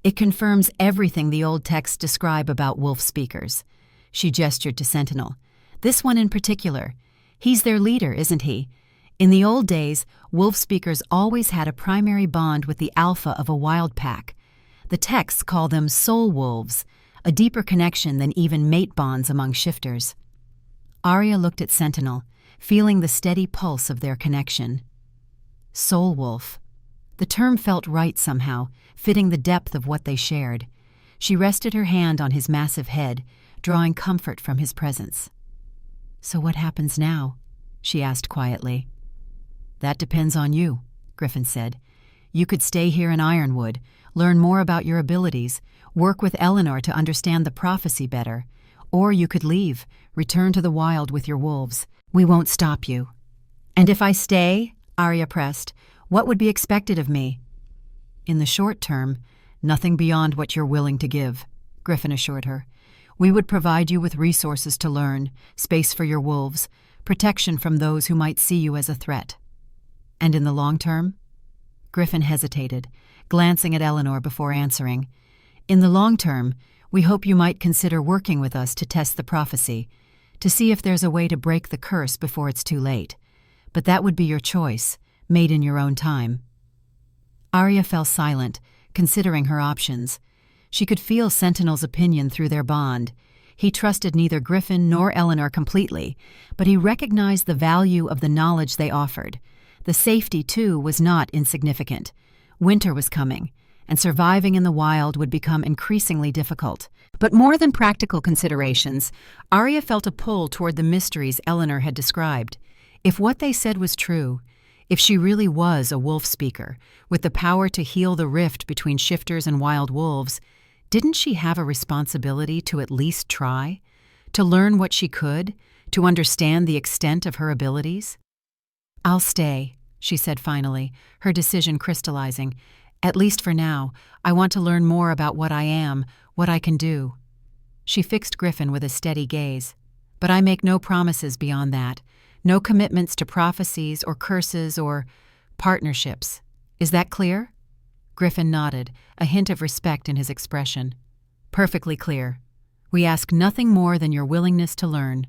it confirms everything the old texts describe about wolf speakers." She gestured to Sentinel. "This one in particular. He's their leader, isn't he? In the old days, wolf speakers always had a primary bond with the alpha of a wild pack. The texts call them soul wolves, a deeper connection than even mate bonds among shifters." Arya looked at Sentinel, feeling the steady pulse of their connection. Soul wolf. The term felt right somehow, fitting the depth of what they shared. She rested her hand on his massive head, drawing comfort from his presence. "So what happens now?" she asked quietly. "That depends on you," Griffin said. "You could stay here in Ironwood, learn more about your abilities, work with Eleanor to understand the prophecy better. Or you could leave, return to the wild with your wolves. We won't stop you." "And if I stay," Arya pressed, "what would be expected of me?" "In the short term, nothing beyond what you're willing to give," Griffin assured her. "We would provide you with resources to learn, space for your wolves, protection from those who might see you as a threat." "And in the long term?" Griffin hesitated, glancing at Eleanor before answering. "In the long term, we hope you might consider working with us to test the prophecy, to see if there's a way to break the curse before it's too late. But that would be your choice, made in your own time." Arya fell silent, considering her options. She could feel Sentinel's opinion through their bond. He trusted neither Griffin nor Eleanor completely, but he recognized the value of the knowledge they offered. The safety, too, was not insignificant. Winter was coming, and surviving in the wild would become increasingly difficult. But more than practical considerations, Arya felt a pull toward the mysteries Eleanor had described. If what they said was true, if she really was a wolf speaker, with the power to heal the rift between shifters and wild wolves, didn't she have a responsibility to at least try? To learn what she could? To understand the extent of her abilities? "I'll stay," she said finally, her decision crystallizing. "At least for now, I want to learn more about what I am, what I can do." She fixed Griffin with a steady gaze. "But I make no promises beyond that. No commitments to prophecies or curses or partnerships. Is that clear?" Griffin nodded, a hint of respect in his expression. "Perfectly clear. We ask nothing more than your willingness to learn."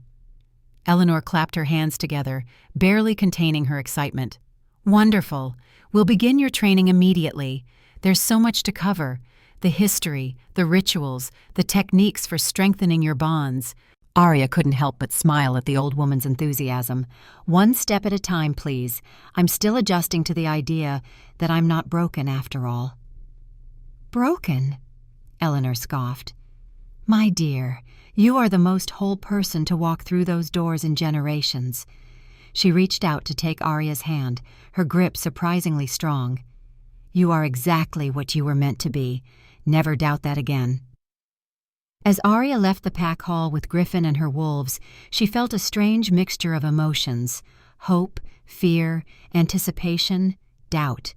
Eleanor clapped her hands together, barely containing her excitement. "Wonderful. We'll begin your training immediately. There's so much to cover. The history, the rituals, the techniques for strengthening your bonds." Arya couldn't help but smile at the old woman's enthusiasm. "One step at a time, please. I'm still adjusting to the idea that I'm not broken after all." "Broken?" Eleanor scoffed. "My dear, you are the most whole person to walk through those doors in generations." She reached out to take Arya's hand, her grip surprisingly strong. "You are exactly what you were meant to be. Never doubt that again." As Arya left the pack hall with Griffin and her wolves, she felt a strange mixture of emotions: hope, fear, anticipation, doubt.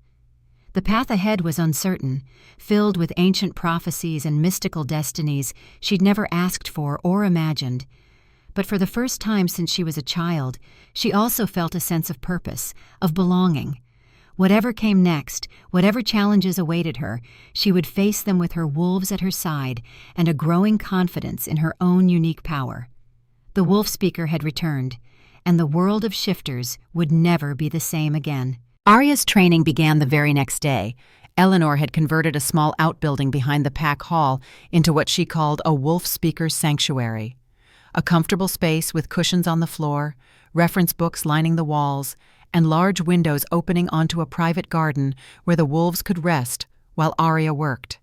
The path ahead was uncertain, filled with ancient prophecies and mystical destinies she'd never asked for or imagined. But for the first time since she was a child, she also felt a sense of purpose, of belonging. Whatever came next, whatever challenges awaited her, she would face them with her wolves at her side and a growing confidence in her own unique power. The wolf speaker had returned, and the world of shifters would never be the same again. Arya's training began the very next day. Eleanor had converted a small outbuilding behind the pack hall into what she called a wolf speaker's sanctuary. A comfortable space with cushions on the floor, reference books lining the walls, and large windows opening onto a private garden where the wolves could rest while Arya worked.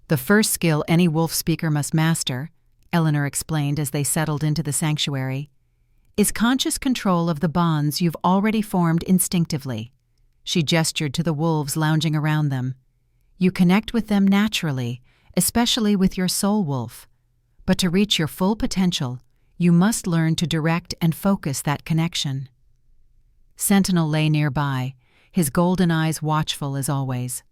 "The first skill any wolf speaker must master," Eleanor explained as they settled into the sanctuary, "is conscious control of the bonds you've already formed instinctively." She gestured to the wolves lounging around them. "You connect with them naturally, especially with your soul wolf. But to reach your full potential, you must learn to direct and focus that connection." Sentinel lay nearby, his golden eyes watchful as always.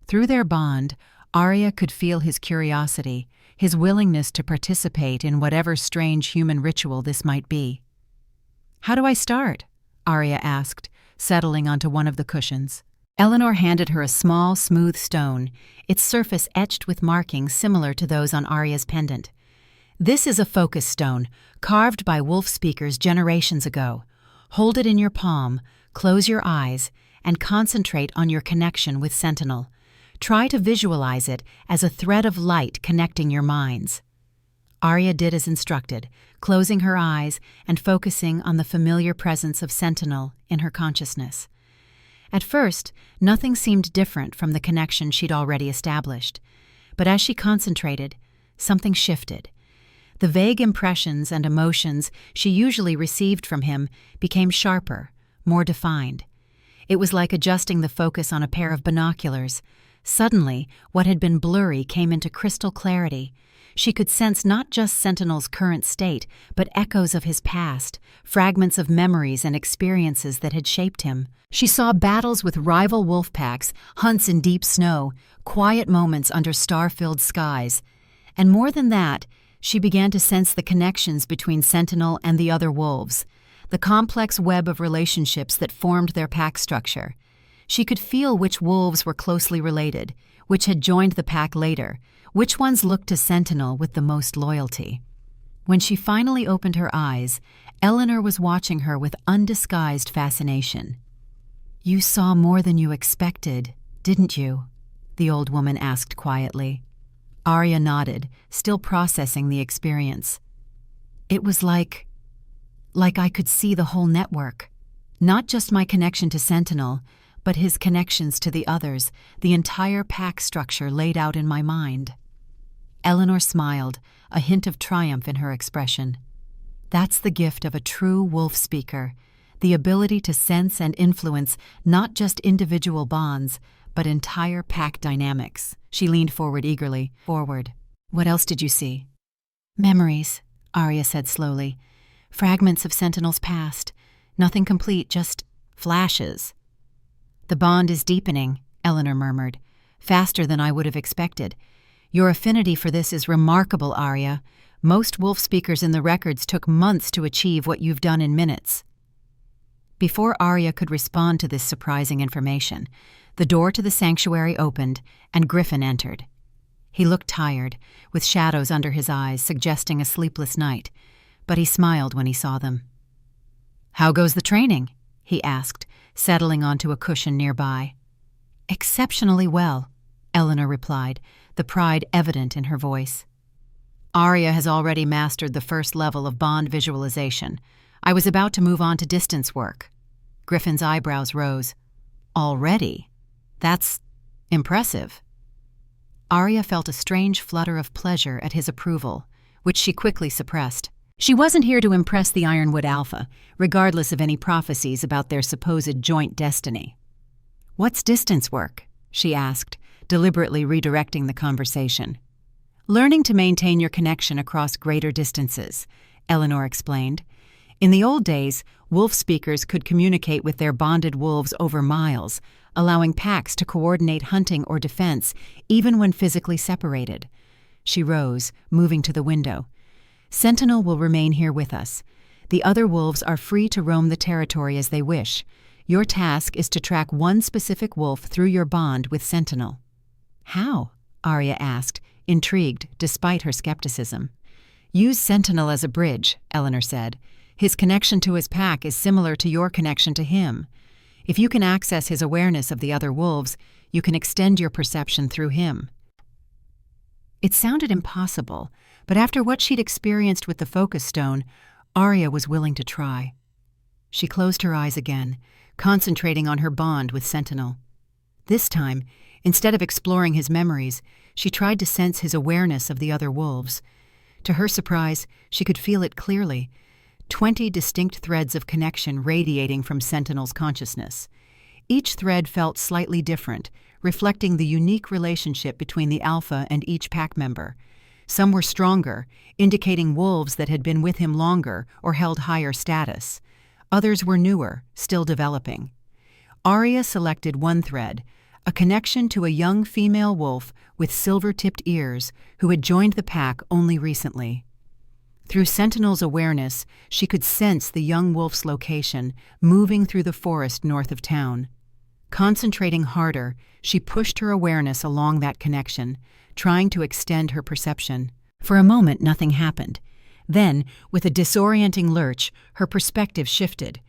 Through their bond, Arya could feel his curiosity, his willingness to participate in whatever strange human ritual this might be. "How do I start?" Arya asked, settling onto one of the cushions. Eleanor handed her a small, smooth stone, its surface etched with markings similar to those on Arya's pendant. "This is a focus stone, carved by wolf speakers generations ago. Hold it in your palm, close your eyes, and concentrate on your connection with Sentinel. Try to visualize it as a thread of light connecting your minds." Arya did as instructed, closing her eyes and focusing on the familiar presence of Sentinel in her consciousness. At first, nothing seemed different from the connection she'd already established. But as she concentrated, something shifted. The vague impressions and emotions she usually received from him became sharper, more defined. It was like adjusting the focus on a pair of binoculars. Suddenly, what had been blurry came into crystal clarity. She could sense not just Sentinel's current state, but echoes of his past, fragments of memories and experiences that had shaped him. She saw battles with rival wolf packs, hunts in deep snow, quiet moments under star-filled skies. And more than that, she began to sense the connections between Sentinel and the other wolves, the complex web of relationships that formed their pack structure. She could feel which wolves were closely related, which had joined the pack later, which ones looked to Sentinel with the most loyalty. When she finally opened her eyes, Eleanor was watching her with undisguised fascination. "You saw more than you expected, didn't you?" the old woman asked quietly. Arya nodded, still processing the experience. "It was like I could see the whole network. Not just my connection to Sentinel, but his connections to the others, the entire pack structure laid out in my mind." Eleanor smiled, a hint of triumph in her expression. That's the gift of a true wolf speaker, the ability to sense and influence not just individual bonds, but entire pack dynamics. She leaned forward eagerly. "What else did you see?" "Memories," Arya said slowly. "Fragments of Sentinel's past. Nothing complete, just flashes." "The bond is deepening," Eleanor murmured. "Faster than I would have expected. Your affinity for this is remarkable, Arya. Most wolf speakers in the records took months to achieve what you've done in minutes." Before Arya could respond to this surprising information, the door to the sanctuary opened and Griffin entered. He looked tired, with shadows under his eyes suggesting a sleepless night, but he smiled when he saw them. "How goes the training?" he asked, settling onto a cushion nearby. "Exceptionally well," Eleanor replied, the pride evident in her voice. "Arya has already mastered the first level of bond visualization. I was about to move on to distance work." Griffin's eyebrows rose. "Already? That's impressive." Arya felt a strange flutter of pleasure at his approval, which she quickly suppressed. She wasn't here to impress the Ironwood Alpha, regardless of any prophecies about their supposed joint destiny. "What's distance work?" she asked, deliberately redirecting the conversation. "Learning to maintain your connection across greater distances," Eleanor explained. In the old days, wolf speakers could communicate with their bonded wolves over miles, allowing packs to coordinate hunting or defense, even when physically separated. She rose, moving to the window. "Sentinel will remain here with us. The other wolves are free to roam the territory as they wish. Your task is to track one specific wolf through your bond with Sentinel." "How?" Arya asked, intrigued despite her skepticism. "Use Sentinel as a bridge," Eleanor said. "His connection to his pack is similar to your connection to him. If you can access his awareness of the other wolves, you can extend your perception through him." It sounded impossible, but after what she'd experienced with the focus stone, Arya was willing to try. She closed her eyes again, concentrating on her bond with Sentinel. This time, instead of exploring his memories, she tried to sense his awareness of the other wolves. To her surprise, she could feel it clearly. 20 distinct threads of connection radiating from Sentinel's consciousness. Each thread felt slightly different, reflecting the unique relationship between the alpha and each pack member. Some were stronger, indicating wolves that had been with him longer or held higher status. Others were newer, still developing. Arya selected one thread, a connection to a young female wolf with silver-tipped ears who had joined the pack only recently. Through Sentinel's awareness, she could sense the young wolf's location, moving through the forest north of town. Concentrating harder, she pushed her awareness along that connection, trying to extend her perception. For a moment, nothing happened. Then, with a disorienting lurch, her perspective shifted.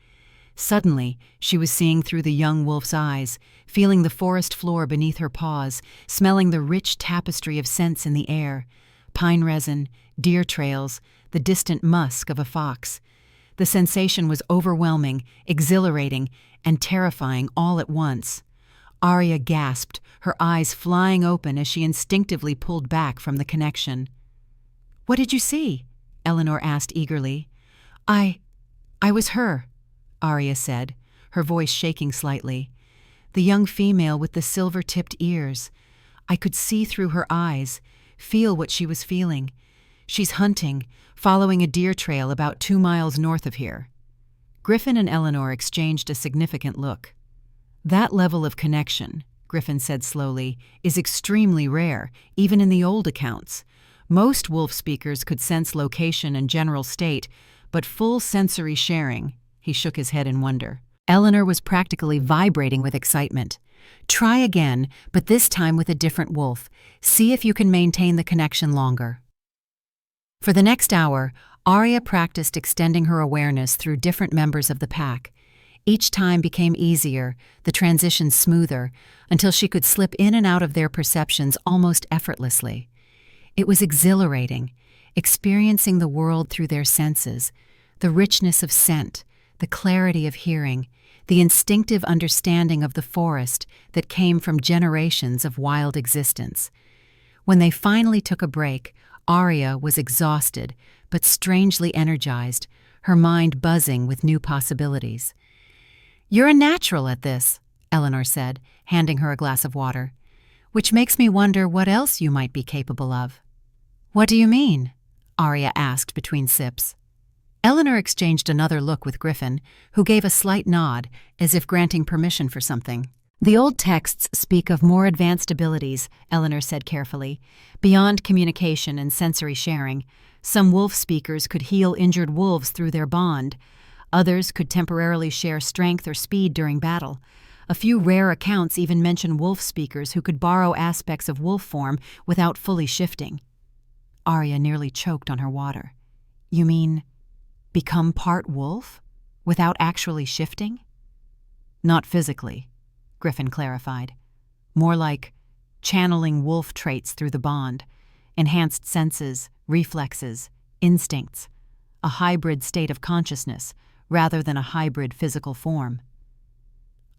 Suddenly, she was seeing through the young wolf's eyes, feeling the forest floor beneath her paws, smelling the rich tapestry of scents in the air. Pine resin, deer trails, the distant musk of a fox. The sensation was overwhelming, exhilarating, and terrifying all at once. Arya gasped, her eyes flying open as she instinctively pulled back from the connection. "What did you see?" Eleanor asked eagerly. I was her," Arya said, her voice shaking slightly. The young female with the silver-tipped ears. I could see through her eyes, feel what she was feeling. She's hunting, following a deer trail about 2 miles north of here. Griffin and Eleanor exchanged a significant look. That level of connection, Griffin said slowly, is extremely rare, even in the old accounts. Most wolf speakers could sense location and general state, but full sensory sharing, he shook his head in wonder. Eleanor was practically vibrating with excitement. Try again, but this time with a different wolf. See if you can maintain the connection longer. For the next hour, Arya practiced extending her awareness through different members of the pack. Each time became easier, the transition smoother, until she could slip in and out of their perceptions almost effortlessly. It was exhilarating, experiencing the world through their senses, the richness of scent, the clarity of hearing, the instinctive understanding of the forest that came from generations of wild existence. When they finally took a break, Arya was exhausted, but strangely energized, her mind buzzing with new possibilities. "You're a natural at this," Eleanor said, handing her a glass of water, "which makes me wonder what else you might be capable of." "What do you mean?" Arya asked between sips. Eleanor exchanged another look with Griffin, who gave a slight nod, as if granting permission for something. "The old texts speak of more advanced abilities," Eleanor said carefully. "Beyond communication and sensory sharing, some wolf speakers could heal injured wolves through their bond. Others could temporarily share strength or speed during battle. A few rare accounts even mention wolf speakers who could borrow aspects of wolf form without fully shifting." Arya nearly choked on her water. "You mean become part wolf without actually shifting?" "Not physically," Griffin clarified. "More like channeling wolf traits through the bond, enhanced senses, reflexes, instincts, a hybrid state of consciousness rather than a hybrid physical form."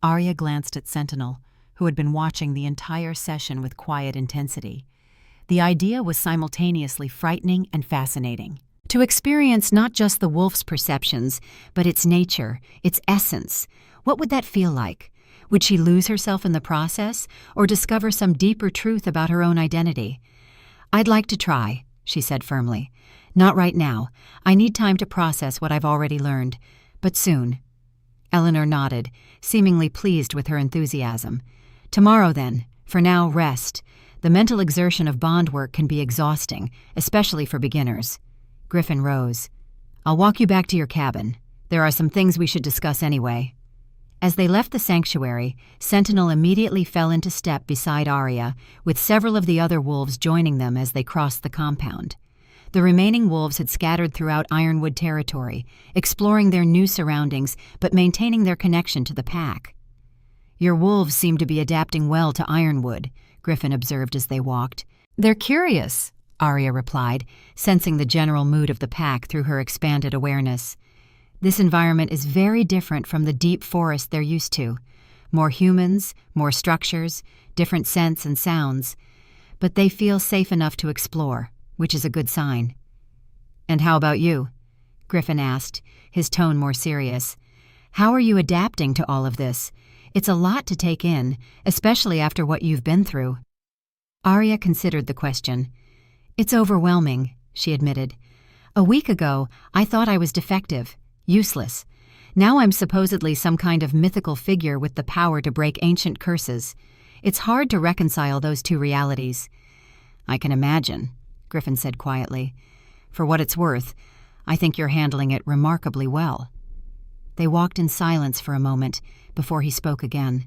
Arya glanced at Sentinel, who had been watching the entire session with quiet intensity. The idea was simultaneously frightening and fascinating. To experience not just the wolf's perceptions, but its nature, its essence, what would that feel like? Would she lose herself in the process, or discover some deeper truth about her own identity? "I'd like to try," she said firmly. "Not right now. I need time to process what I've already learned. But soon." Eleanor nodded, seemingly pleased with her enthusiasm. "Tomorrow, then. For now, rest. The mental exertion of bond work can be exhausting, especially for beginners." Griffin rose. "I'll walk you back to your cabin. There are some things we should discuss anyway." As they left the sanctuary, Sentinel immediately fell into step beside Arya, with several of the other wolves joining them as they crossed the compound. The remaining wolves had scattered throughout Ironwood territory, exploring their new surroundings but maintaining their connection to the pack. "Your wolves seem to be adapting well to Ironwood," Griffin observed as they walked. "They're curious," Arya replied, sensing the general mood of the pack through her expanded awareness. "This environment is very different from the deep forest they're used to. More humans, more structures, different scents and sounds. But they feel safe enough to explore, which is a good sign." "And how about you?" Griffin asked, his tone more serious. "How are you adapting to all of this? It's a lot to take in, especially after what you've been through." Arya considered the question. "It's overwhelming," she admitted. "A week ago, I thought I was defective, useless. Now I'm supposedly some kind of mythical figure with the power to break ancient curses. It's hard to reconcile those two realities." "I can imagine," Griffin said quietly. "For what it's worth, I think you're handling it remarkably well." They walked in silence for a moment before he spoke again.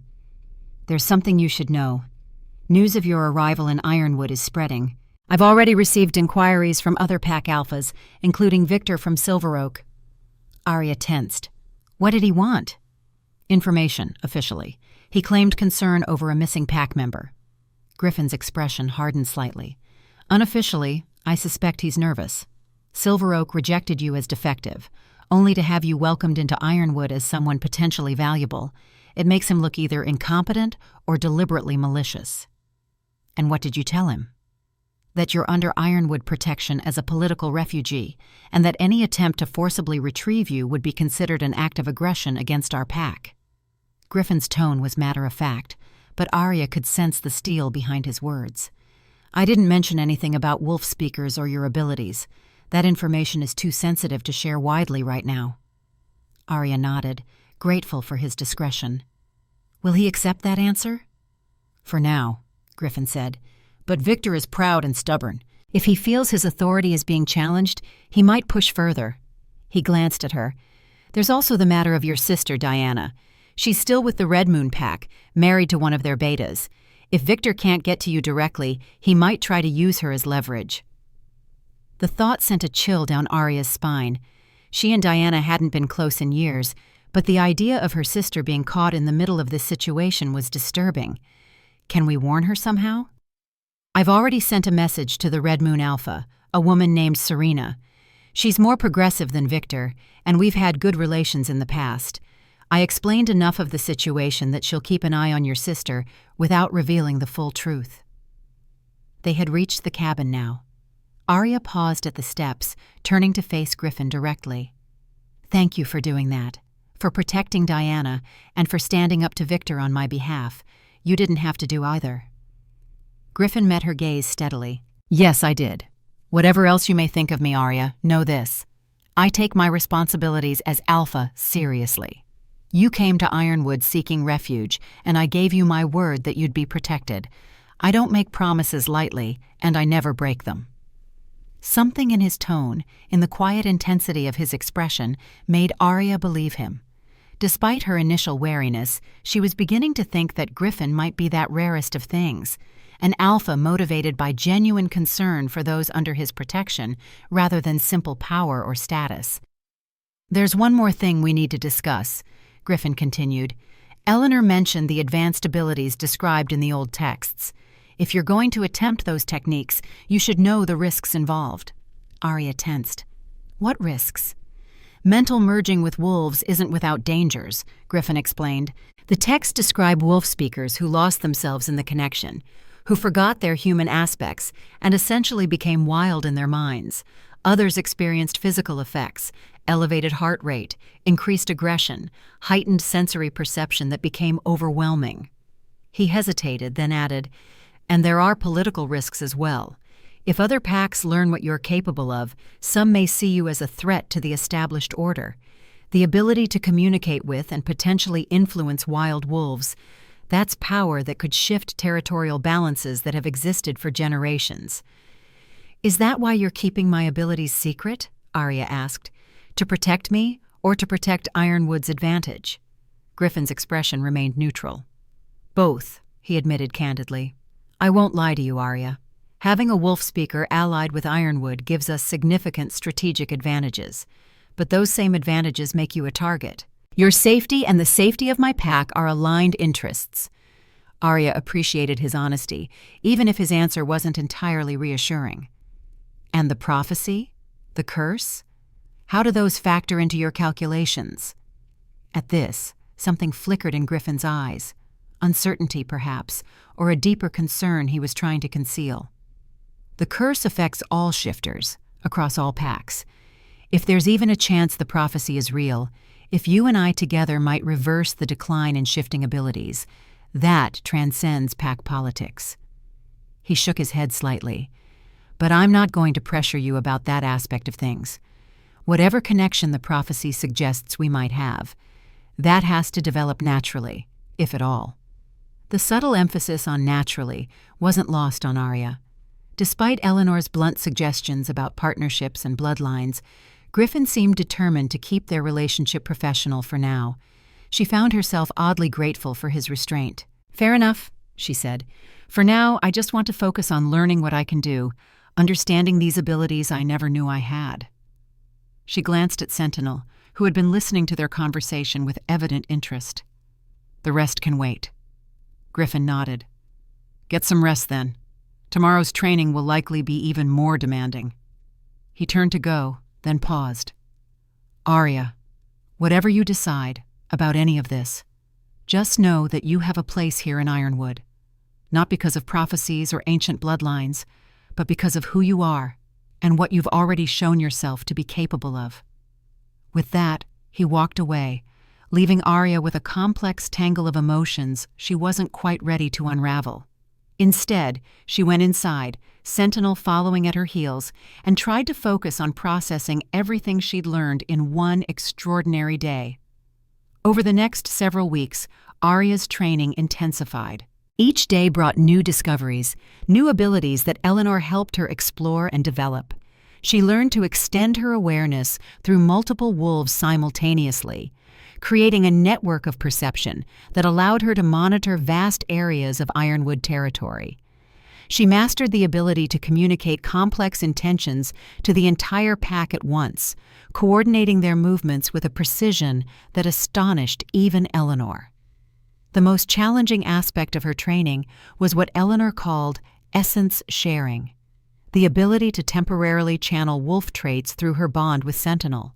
"There's something you should know. News of your arrival in Ironwood is spreading. I've already received inquiries from other pack alphas, including Victor from Silver Oak." Arya tensed. What did he want? "Information, officially. He claimed concern over a missing pack member." Griffin's expression hardened slightly. "Unofficially, I suspect he's nervous. Silver Oak rejected you as defective, only to have you welcomed into Ironwood as someone potentially valuable. It makes him look either incompetent or deliberately malicious." "And what did you tell him?" "That you're under Ironwood protection as a political refugee, and that any attempt to forcibly retrieve you would be considered an act of aggression against our pack." Griffin's tone was matter-of-fact, but Arya could sense the steel behind his words. "I didn't mention anything about wolf speakers or your abilities. That information is too sensitive to share widely right now." Arya nodded, grateful for his discretion. "Will he accept that answer?" "For now," Griffin said. "But Victor is proud and stubborn. If he feels his authority is being challenged, he might push further." He glanced at her. "There's also the matter of your sister, Diana. She's still with the Red Moon Pack, married to one of their betas. If Victor can't get to you directly, he might try to use her as leverage." The thought sent a chill down Arya's spine. She and Diana hadn't been close in years, but the idea of her sister being caught in the middle of this situation was disturbing. "Can we warn her somehow?" "I've already sent a message to the Red Moon Alpha, a woman named Serena. She's more progressive than Victor, and we've had good relations in the past. I explained enough of the situation that she'll keep an eye on your sister without revealing the full truth." They had reached the cabin now. Arya paused at the steps, turning to face Griffin directly. "Thank you for doing that, for protecting Diana, and for standing up to Victor on my behalf. You didn't have to do either." Griffin met her gaze steadily. "Yes, I did. Whatever else you may think of me, Arya, know this. I take my responsibilities as Alpha seriously. You came to Ironwood seeking refuge, and I gave you my word that you'd be protected. I don't make promises lightly, and I never break them." Something in his tone, in the quiet intensity of his expression, made Arya believe him. Despite her initial wariness, she was beginning to think that Griffin might be that rarest of things, an alpha motivated by genuine concern for those under his protection rather than simple power or status. "There's one more thing we need to discuss," Griffin continued. "Eleanor mentioned the advanced abilities described in the old texts. If you're going to attempt those techniques, you should know the risks involved." Arya tensed. "What risks?" "Mental merging with wolves isn't without dangers," Griffin explained. "The texts describe wolf speakers who lost themselves in the connection, who forgot their human aspects and essentially became wild in their minds. Others experienced physical effects, elevated heart rate, increased aggression, heightened sensory perception that became overwhelming." He hesitated, then added, "And there are political risks as well. If other packs learn what you're capable of, some may see you as a threat to the established order. The ability to communicate with and potentially influence wild wolves, that's power that could shift territorial balances that have existed for generations." "Is that why you're keeping my abilities secret?" Arya asked. "To protect me, or to protect Ironwood's advantage?" Griffin's expression remained neutral. "Both," he admitted candidly. "I won't lie to you, Arya. Having a wolf speaker allied with Ironwood gives us significant strategic advantages, but those same advantages make you a target. Your safety and the safety of my pack are aligned interests." Arya appreciated his honesty, even if his answer wasn't entirely reassuring. "And the prophecy? The curse? How do those factor into your calculations?" At this, something flickered in Griffin's eyes. Uncertainty, perhaps, or a deeper concern he was trying to conceal. "The curse affects all shifters, across all packs. If there's even a chance the prophecy is real, if you and I together might reverse the decline in shifting abilities, that transcends pack politics." He shook his head slightly. "But I'm not going to pressure you about that aspect of things. Whatever connection the prophecy suggests we might have, that has to develop naturally, if at all." The subtle emphasis on naturally wasn't lost on Arya. Despite Eleanor's blunt suggestions about partnerships and bloodlines, Griffin seemed determined to keep their relationship professional for now. She found herself oddly grateful for his restraint. "Fair enough," she said. "For now, I just want to focus on learning what I can do, understanding these abilities I never knew I had." She glanced at Sentinel, who had been listening to their conversation with evident interest. "The rest can wait." Griffin nodded. "Get some rest then. Tomorrow's training will likely be even more demanding." He turned to go, then paused. "Arya, whatever you decide about any of this, just know that you have a place here in Ironwood, not because of prophecies or ancient bloodlines, but because of who you are and what you've already shown yourself to be capable of." With that, he walked away, leaving Arya with a complex tangle of emotions she wasn't quite ready to unravel. Instead, she went inside, Sentinel following at her heels, and tried to focus on processing everything she'd learned in one extraordinary day. Over the next several weeks, Arya's training intensified. Each day brought new discoveries, new abilities that Eleanor helped her explore and develop. She learned to extend her awareness through multiple wolves simultaneously, creating a network of perception that allowed her to monitor vast areas of Ironwood territory. She mastered the ability to communicate complex intentions to the entire pack at once, coordinating their movements with a precision that astonished even Eleanor. The most challenging aspect of her training was what Eleanor called essence sharing, the ability to temporarily channel wolf traits through her bond with Sentinel.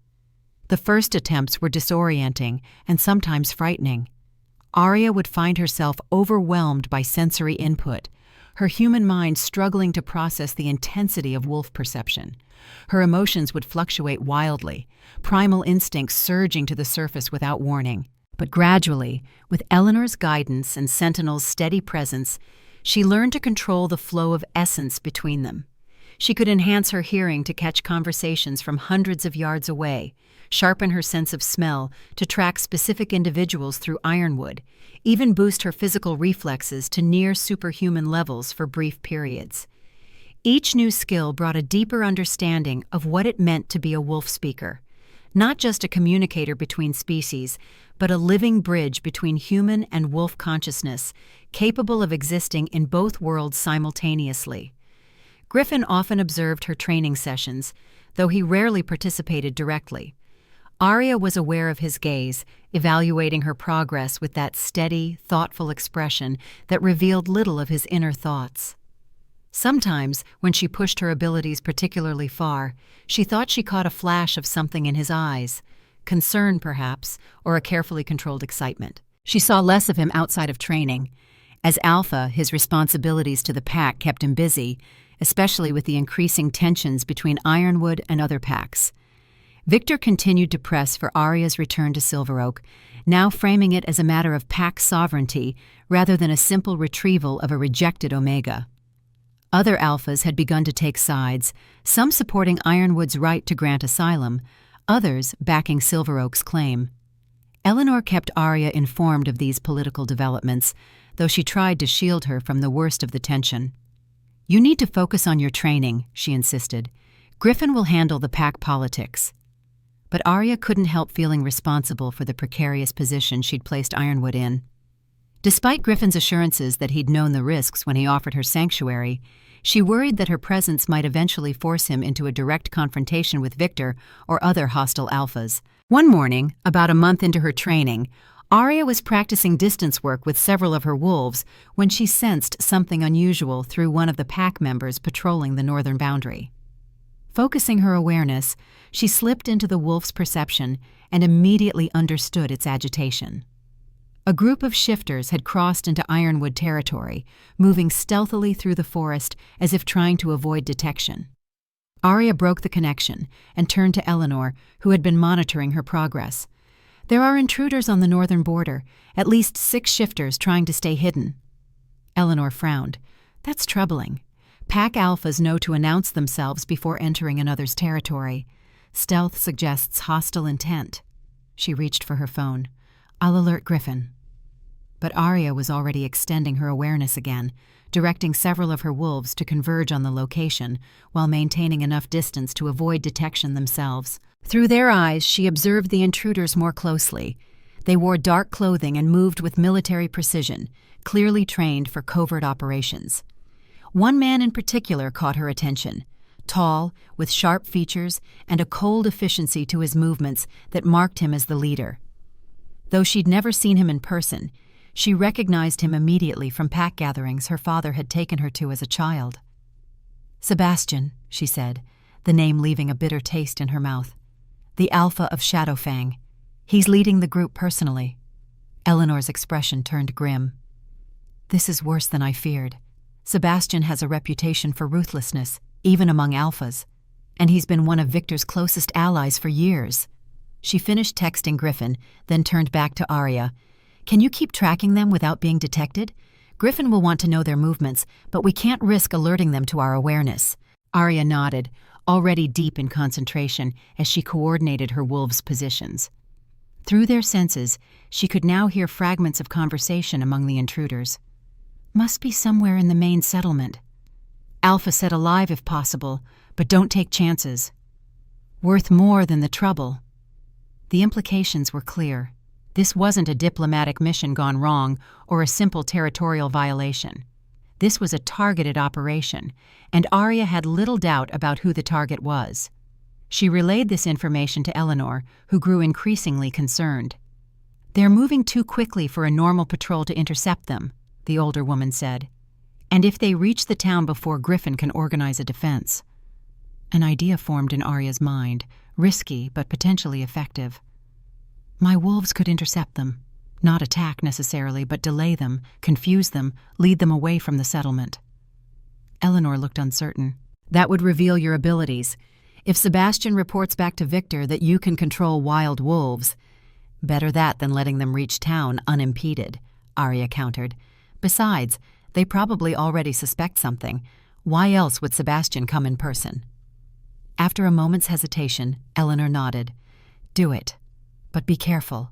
The first attempts were disorienting and sometimes frightening. Arya would find herself overwhelmed by sensory input, her human mind struggling to process the intensity of wolf perception. Her emotions would fluctuate wildly, primal instincts surging to the surface without warning. But gradually, with Eleanor's guidance and Sentinel's steady presence, she learned to control the flow of essence between them. She could enhance her hearing to catch conversations from hundreds of yards away, sharpen her sense of smell to track specific individuals through Ironwood, even boost her physical reflexes to near superhuman levels for brief periods. Each new skill brought a deeper understanding of what it meant to be a wolf speaker, not just a communicator between species, but a living bridge between human and wolf consciousness, capable of existing in both worlds simultaneously. Griffin often observed her training sessions, though he rarely participated directly. Arya was aware of his gaze, evaluating her progress with that steady, thoughtful expression that revealed little of his inner thoughts. Sometimes, when she pushed her abilities particularly far, she thought she caught a flash of something in his eyes, concern perhaps, or a carefully controlled excitement. She saw less of him outside of training. As Alpha, his responsibilities to the pack kept him busy, especially with the increasing tensions between Ironwood and other packs. Victor continued to press for Arya's return to Silver Oak, now framing it as a matter of pack sovereignty rather than a simple retrieval of a rejected Omega. Other alphas had begun to take sides, some supporting Ironwood's right to grant asylum, others backing Silver Oak's claim. Eleanor kept Arya informed of these political developments, though she tried to shield her from the worst of the tension. "You need to focus on your training," she insisted. "Griffin will handle the pack politics." But Arya couldn't help feeling responsible for the precarious position she'd placed Ironwood in. Despite Griffin's assurances that he'd known the risks when he offered her sanctuary, she worried that her presence might eventually force him into a direct confrontation with Victor or other hostile alphas. One morning, about a month into her training, Arya was practicing distance work with several of her wolves when she sensed something unusual through one of the pack members patrolling the northern boundary. Focusing her awareness, she slipped into the wolf's perception and immediately understood its agitation. A group of shifters had crossed into Ironwood territory, moving stealthily through the forest as if trying to avoid detection. Arya broke the connection and turned to Eleanor, who had been monitoring her progress. "There are intruders on the northern border, at least 6 shifters trying to stay hidden." Eleanor frowned. "That's troubling. Pack alphas know to announce themselves before entering another's territory. Stealth suggests hostile intent." She reached for her phone. "I'll alert Griffin." But Arya was already extending her awareness again, directing several of her wolves to converge on the location while maintaining enough distance to avoid detection themselves. Through their eyes, she observed the intruders more closely. They wore dark clothing and moved with military precision, clearly trained for covert operations. One man in particular caught her attention, tall, with sharp features and a cold efficiency to his movements that marked him as the leader. Though she'd never seen him in person, she recognized him immediately from pack gatherings her father had taken her to as a child. "Sebastian," she said, the name leaving a bitter taste in her mouth. "The Alpha of Shadowfang. He's leading the group personally." Eleanor's expression turned grim. "This is worse than I feared. Sebastian has a reputation for ruthlessness, even among alphas, and he's been one of Victor's closest allies for years." She finished texting Griffin, then turned back to Arya. "Can you keep tracking them without being detected? Griffin will want to know their movements, but we can't risk alerting them to our awareness." Arya nodded, already deep in concentration as she coordinated her wolves' positions. Through their senses, she could now hear fragments of conversation among the intruders. "Must be somewhere in the main settlement. Alpha said alive if possible, but don't take chances. Worth more than the trouble." The implications were clear. This wasn't a diplomatic mission gone wrong or a simple territorial violation. This was a targeted operation, and Arya had little doubt about who the target was. She relayed this information to Eleanor, who grew increasingly concerned. "They're moving too quickly for a normal patrol to intercept them," the older woman said. "And if they reach the town before Griffin can organize a defense." An idea formed in Arya's mind, risky but potentially effective. "My wolves could intercept them. Not attack necessarily, but delay them, confuse them, lead them away from the settlement." Eleanor looked uncertain. "That would reveal your abilities. If Sebastian reports back to Victor that you can control wild wolves—" "Better that than letting them reach town unimpeded," Arya countered. "Besides, they probably already suspect something. Why else would Sebastian come in person?" After a moment's hesitation, Eleanor nodded. "Do it. But be careful.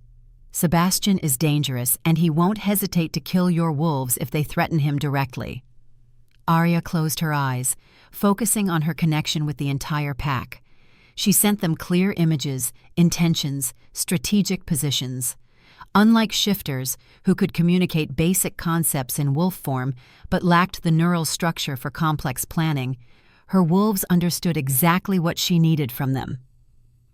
Sebastian is dangerous, and he won't hesitate to kill your wolves if they threaten him directly." Arya closed her eyes, focusing on her connection with the entire pack. She sent them clear images, intentions, strategic positions. Unlike shifters, who could communicate basic concepts in wolf form but lacked the neural structure for complex planning, her wolves understood exactly what she needed from them.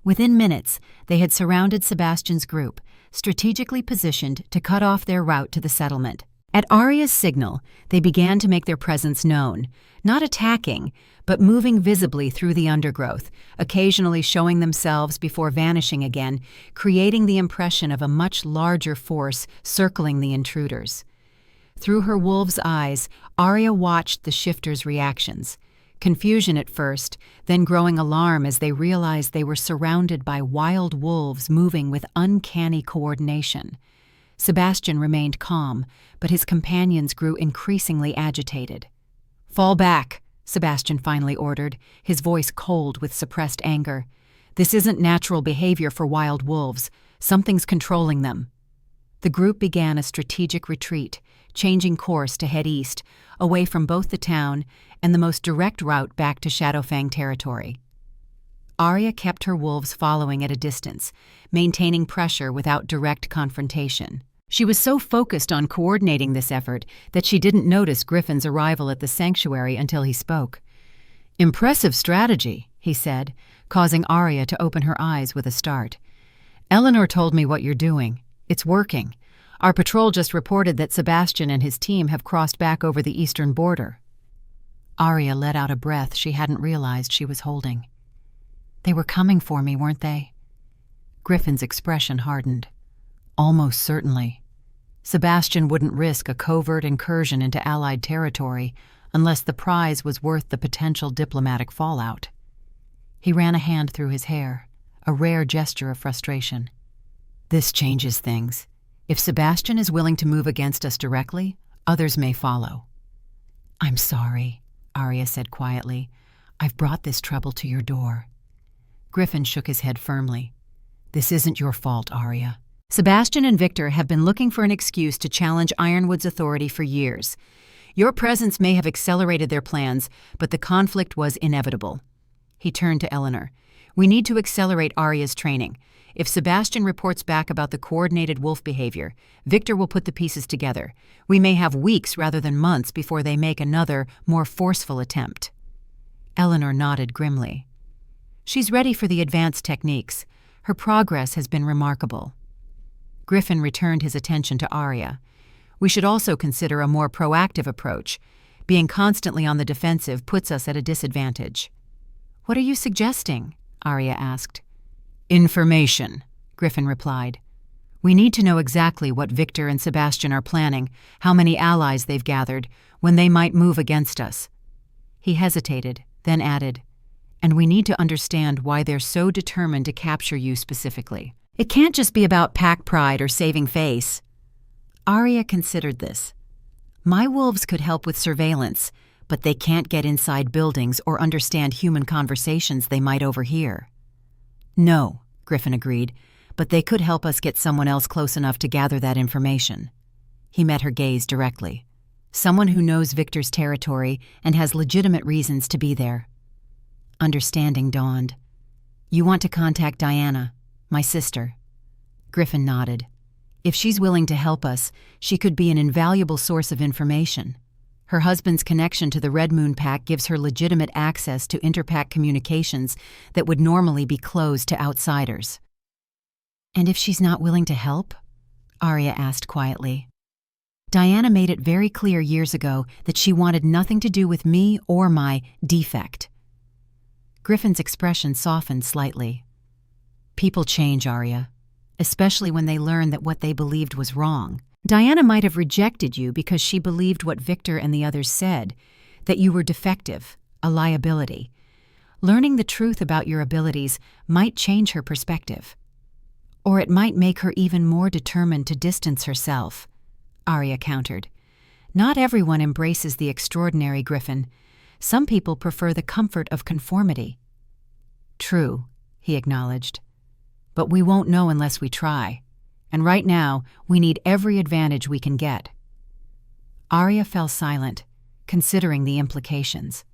Within minutes, they had surrounded Sebastian's group, strategically positioned to cut off their route to the settlement. At Arya's signal, they began to make their presence known, not attacking, but moving visibly through the undergrowth, occasionally showing themselves before vanishing again, creating the impression of a much larger force circling the intruders. Through her wolves' eyes, Arya watched the shifters' reactions. Confusion at first, then growing alarm as they realized they were surrounded by wild wolves moving with uncanny coordination. Sebastian remained calm, but his companions grew increasingly agitated. "Fall back," Sebastian finally ordered, his voice cold with suppressed anger. "This isn't natural behavior for wild wolves. Something's controlling them." The group began a strategic retreat, changing course to head east, away from both the town and the most direct route back to Shadowfang territory. Arya kept her wolves following at a distance, maintaining pressure without direct confrontation. She was so focused on coordinating this effort that she didn't notice Griffin's arrival at the sanctuary until he spoke. "Impressive strategy," he said, causing Arya to open her eyes with a start. "Eleanor told me what you're doing. It's working. Our patrol just reported that Sebastian and his team have crossed back over the eastern border." Arya let out a breath she hadn't realized she was holding. "They were coming for me, weren't they?" Griffin's expression hardened. "Almost certainly. Sebastian wouldn't risk a covert incursion into Allied territory unless the prize was worth the potential diplomatic fallout." He ran a hand through his hair, a rare gesture of frustration. "This changes things. If Sebastian is willing to move against us directly, others may follow." "I'm sorry," Arya said quietly. "I've brought this trouble to your door." Griffin shook his head firmly. "This isn't your fault, Arya. Sebastian and Victor have been looking for an excuse to challenge Ironwood's authority for years. Your presence may have accelerated their plans, but the conflict was inevitable." He turned to Eleanor. "We need to accelerate Arya's training. If Sebastian reports back about the coordinated wolf behavior, Victor will put the pieces together. We may have weeks rather than months before they make another, more forceful attempt." Eleanor nodded grimly. "She's ready for the advanced techniques. Her progress has been remarkable." Griffin returned his attention to Arya. "We should also consider a more proactive approach. Being constantly on the defensive puts us at a disadvantage." "What are you suggesting?" Arya asked. "Information," Griffin replied. "We need to know exactly what Victor and Sebastian are planning, how many allies they've gathered, when they might move against us." He hesitated, then added, and we need to understand why they're so determined to capture you specifically. It can't just be about pack pride or saving face. Arya considered this. My wolves could help with surveillance, but they can't get inside buildings or understand human conversations they might overhear. No, Griffin agreed, but they could help us get someone else close enough to gather that information. He met her gaze directly. Someone who knows Victor's territory and has legitimate reasons to be there. Understanding dawned. You want to contact Diana, my sister. Griffin nodded. If she's willing to help us, she could be an invaluable source of information. Her husband's connection to the Red Moon Pack gives her legitimate access to interpack communications that would normally be closed to outsiders. And if she's not willing to help? Arya asked quietly. Diana made it very clear years ago that she wanted nothing to do with me or my defect. Griffin's expression softened slightly. People change, Arya, especially when they learn that what they believed was wrong. Diana might have rejected you because she believed what Victor and the others said, that you were defective, a liability. Learning the truth about your abilities might change her perspective. Or it might make her even more determined to distance herself, Arya countered. Not everyone embraces the extraordinary, Griffin. Some people prefer the comfort of conformity. True, he acknowledged. But we won't know unless we try. And right now, we need every advantage we can get. Arya fell silent, considering the implications.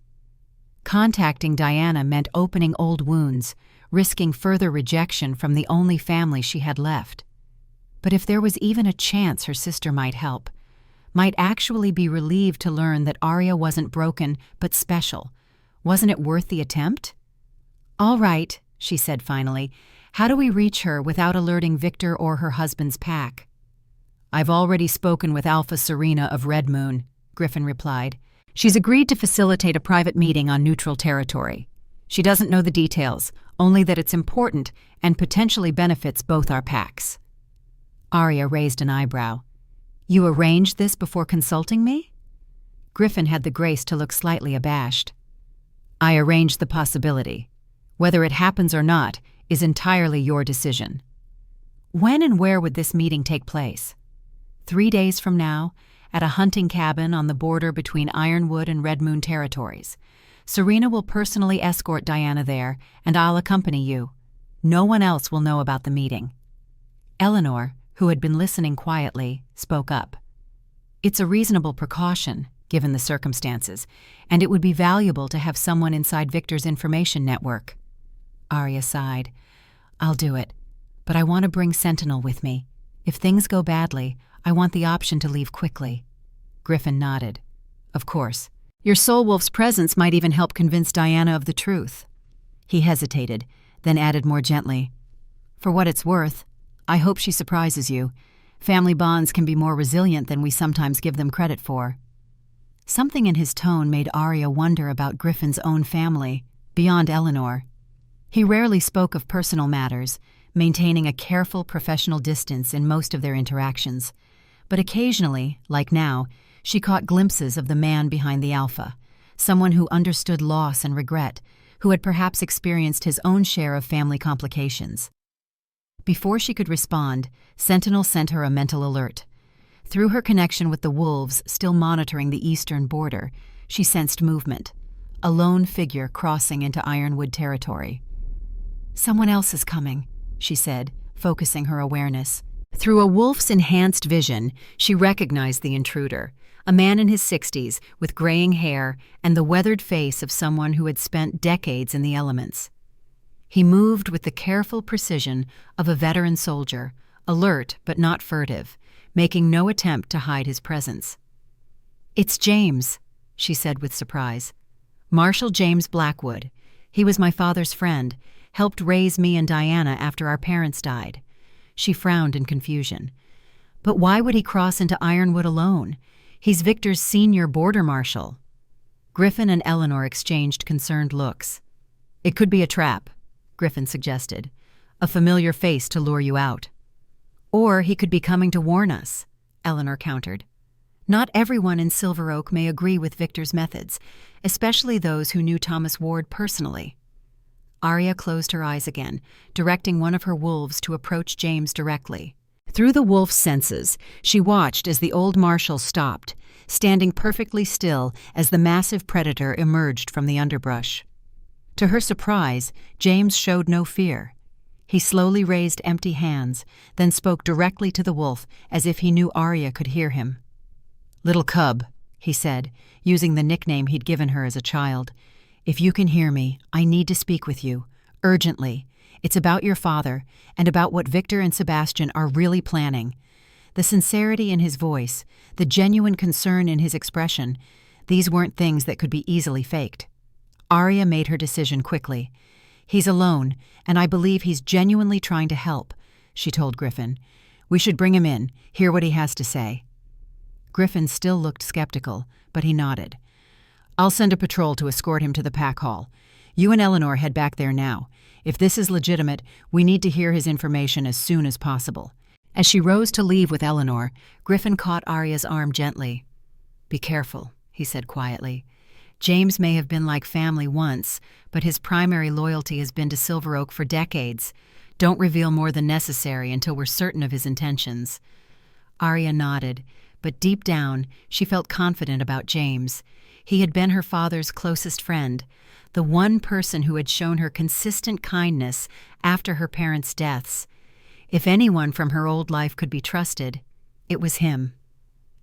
Contacting Diana meant opening old wounds, risking further rejection from the only family she had left. But if there was even a chance her sister might help, might actually be relieved to learn that Arya wasn't broken but special, wasn't it worth the attempt? All right, she said finally. How do we reach her without alerting Victor or her husband's pack? I've already spoken with Alpha Serena of Red Moon, Griffin replied. She's agreed to facilitate a private meeting on neutral territory. She doesn't know the details, only that it's important and potentially benefits both our packs. Arya raised an eyebrow. You arranged this before consulting me? Griffin had the grace to look slightly abashed. I arranged the possibility. Whether it happens or not is entirely your decision. When and where would this meeting take place? 3 days from now, at a hunting cabin on the border between Ironwood and Red Moon territories. Serena will personally escort Diana there, and I'll accompany you. No one else will know about the meeting. Eleanor, who had been listening quietly, spoke up. It's a reasonable precaution, given the circumstances, and it would be valuable to have someone inside Victor's information network. Arya sighed. I'll do it, but I want to bring Sentinel with me. If things go badly, I want the option to leave quickly. Griffin nodded. Of course. Your soul wolf's presence might even help convince Diana of the truth. He hesitated, then added more gently. For what it's worth, I hope she surprises you. Family bonds can be more resilient than we sometimes give them credit for. Something in his tone made Arya wonder about Griffin's own family, beyond Eleanor. He rarely spoke of personal matters, maintaining a careful professional distance in most of their interactions. But occasionally, like now, she caught glimpses of the man behind the Alpha, someone who understood loss and regret, who had perhaps experienced his own share of family complications. Before she could respond, Sentinel sent her a mental alert. Through her connection with the wolves still monitoring the eastern border, she sensed movement, a lone figure crossing into Ironwood territory. Someone else is coming, she said, focusing her awareness. Through a wolf's enhanced vision, she recognized the intruder, a man in his 60s with graying hair and the weathered face of someone who had spent decades in the elements. He moved with the careful precision of a veteran soldier, alert but not furtive, making no attempt to hide his presence. It's James, she said with surprise. Marshal James Blackwood. He was my father's friend, helped raise me and Diana after our parents died. She frowned in confusion. But why would he cross into Ironwood alone? He's Victor's senior border marshal. Griffin and Eleanor exchanged concerned looks. It could be a trap, Griffin suggested. A familiar face to lure you out. Or he could be coming to warn us, Eleanor countered. Not everyone in Silver Oak may agree with Victor's methods, especially those who knew Thomas Ward personally. Arya closed her eyes again, directing one of her wolves to approach James directly. Through the wolf's senses, she watched as the old marshal stopped, standing perfectly still as the massive predator emerged from the underbrush. To her surprise, James showed no fear. He slowly raised empty hands, then spoke directly to the wolf as if he knew Arya could hear him. "Little cub," he said, using the nickname he'd given her as a child, "if you can hear me, I need to speak with you, urgently. It's about your father, and about what Victor and Sebastian are really planning." The sincerity in his voice, the genuine concern in his expression, these weren't things that could be easily faked. Arya made her decision quickly. "He's alone, and I believe he's genuinely trying to help," she told Griffin. "We should bring him in, hear what he has to say." Griffin still looked skeptical, but he nodded. "I'll send a patrol to escort him to the pack hall. You and Eleanor head back there now. If this is legitimate, we need to hear his information as soon as possible." As she rose to leave with Eleanor, Griffin caught Arya's arm gently. "Be careful," he said quietly. "James may have been like family once, but his primary loyalty has been to Silver Oak for decades. Don't reveal more than necessary until we're certain of his intentions." Arya nodded, but deep down, she felt confident about James. He had been her father's closest friend, the one person who had shown her consistent kindness after her parents' deaths. If anyone from her old life could be trusted, it was him.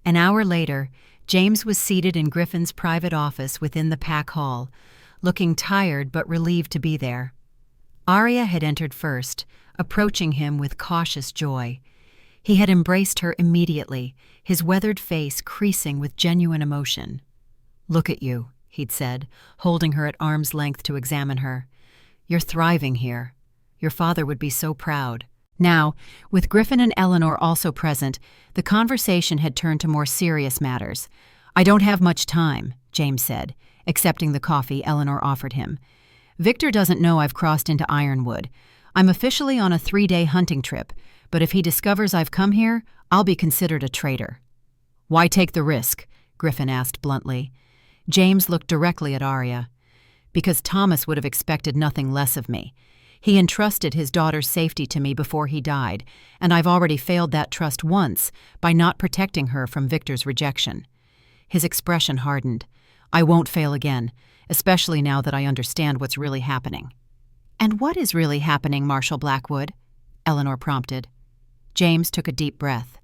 An hour later, James was seated in Griffin's private office within the pack hall, looking tired but relieved to be there. Arya had entered first, approaching him with cautious joy. He had embraced her immediately, his weathered face creasing with genuine emotion. "Look at you," he'd said, holding her at arm's length to examine her. "You're thriving here. Your father would be so proud." Now, with Griffin and Eleanor also present, the conversation had turned to more serious matters. "I don't have much time," James said, accepting the coffee Eleanor offered him. "Victor doesn't know I've crossed into Ironwood. I'm officially on a 3-day hunting trip, but if he discovers I've come here, I'll be considered a traitor." "Why take the risk?" Griffin asked bluntly. James looked directly at Arya. "Because Thomas would have expected nothing less of me. He entrusted his daughter's safety to me before he died, and I've already failed that trust once by not protecting her from Victor's rejection." His expression hardened. "I won't fail again, especially now that I understand what's really happening." "And what is really happening, Marshal Blackwood?" Eleanor prompted. James took a deep breath.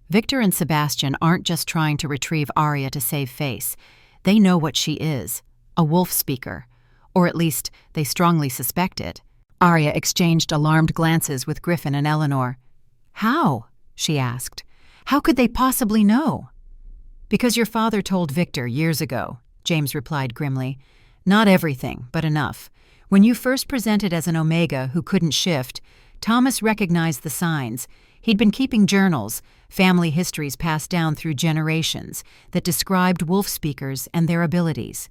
"Victor and Sebastian aren't just trying to retrieve Arya to save face. They know what she is, a wolf speaker, or at least they strongly suspect it." Arya exchanged alarmed glances with Griffin and Eleanor. "How?" she asked. "How could they possibly know?" "Because your father told Victor years ago," James replied grimly. "Not everything, but enough. When you first presented as an Omega who couldn't shift, Thomas recognized the signs. He'd been keeping journals, family histories passed down through generations, that described wolf speakers and their abilities.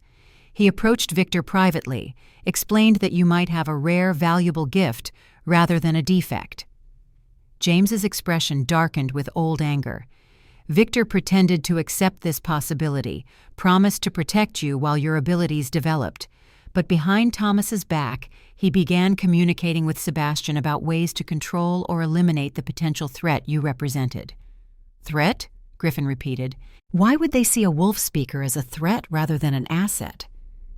He approached Victor privately, explained that you might have a rare, valuable gift rather than a defect." James's expression darkened with old anger. "Victor pretended to accept this possibility, promised to protect you while your abilities developed. But behind Thomas's back, he began communicating with Sebastian about ways to control or eliminate the potential threat you represented." "Threat?" Griffin repeated. "Why would they see a wolf speaker as a threat rather than an asset?"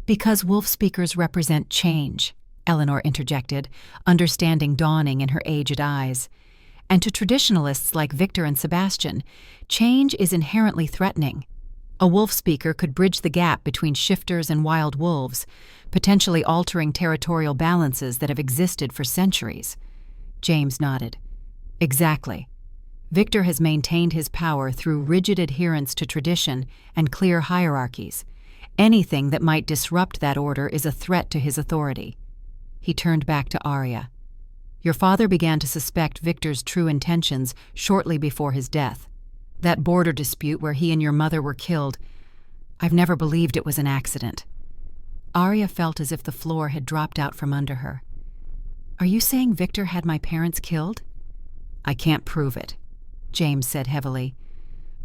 "Because wolf speakers represent change," Eleanor interjected, understanding dawning in her aged eyes. "And to traditionalists like Victor and Sebastian, change is inherently threatening. A wolf speaker could bridge the gap between shifters and wild wolves, potentially altering territorial balances that have existed for centuries." James nodded. "Exactly. Victor has maintained his power through rigid adherence to tradition and clear hierarchies. Anything that might disrupt that order is a threat to his authority." He turned back to Arya. "Your father began to suspect Victor's true intentions shortly before his death. That border dispute where he and your mother were killed, I've never believed it was an accident." Arya felt as if the floor had dropped out from under her. "Are you saying Victor had my parents killed?" "I can't prove it," James said heavily.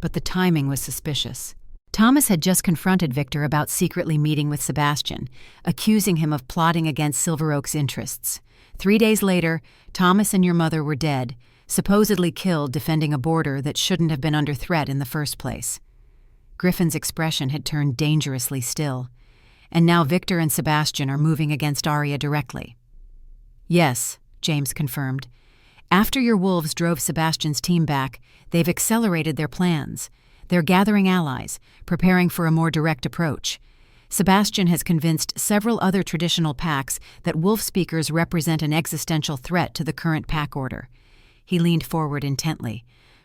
"But the timing was suspicious. Thomas had just confronted Victor about secretly meeting with Sebastian, accusing him of plotting against Silver Oak's interests. 3 days later, Thomas and your mother were dead, supposedly killed defending a border that shouldn't have been under threat in the first place. Griffin's expression had turned dangerously still, and now Victor and Sebastian are moving against Arya directly. Yes, James confirmed. After your wolves drove Sebastian's team back, they've accelerated their plans. They're gathering allies, preparing for a more direct approach. Sebastian has convinced several other traditional packs that wolf speakers represent an existential threat to the current pack order. He leaned forward intently.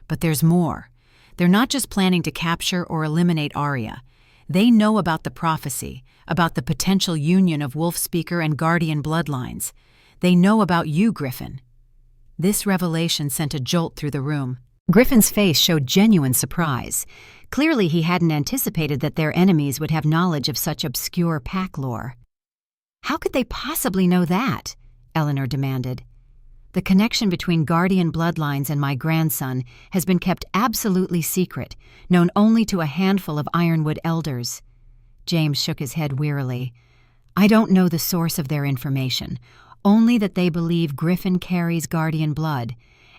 But there's more. They're not just planning to capture or eliminate Arya. They know about the prophecy, about the potential union of wolf speaker and guardian bloodlines. They know about you, Griffin. This revelation sent a jolt through the room. Griffin's face showed genuine surprise. Clearly he hadn't anticipated that their enemies would have knowledge of such obscure pack lore. How could they possibly know that? Eleanor demanded. The connection between guardian bloodlines and my grandson has been kept absolutely secret, known only to a handful of Ironwood elders. James shook his head wearily. I don't know the source of their information, only that they believe Griffin carries guardian blood,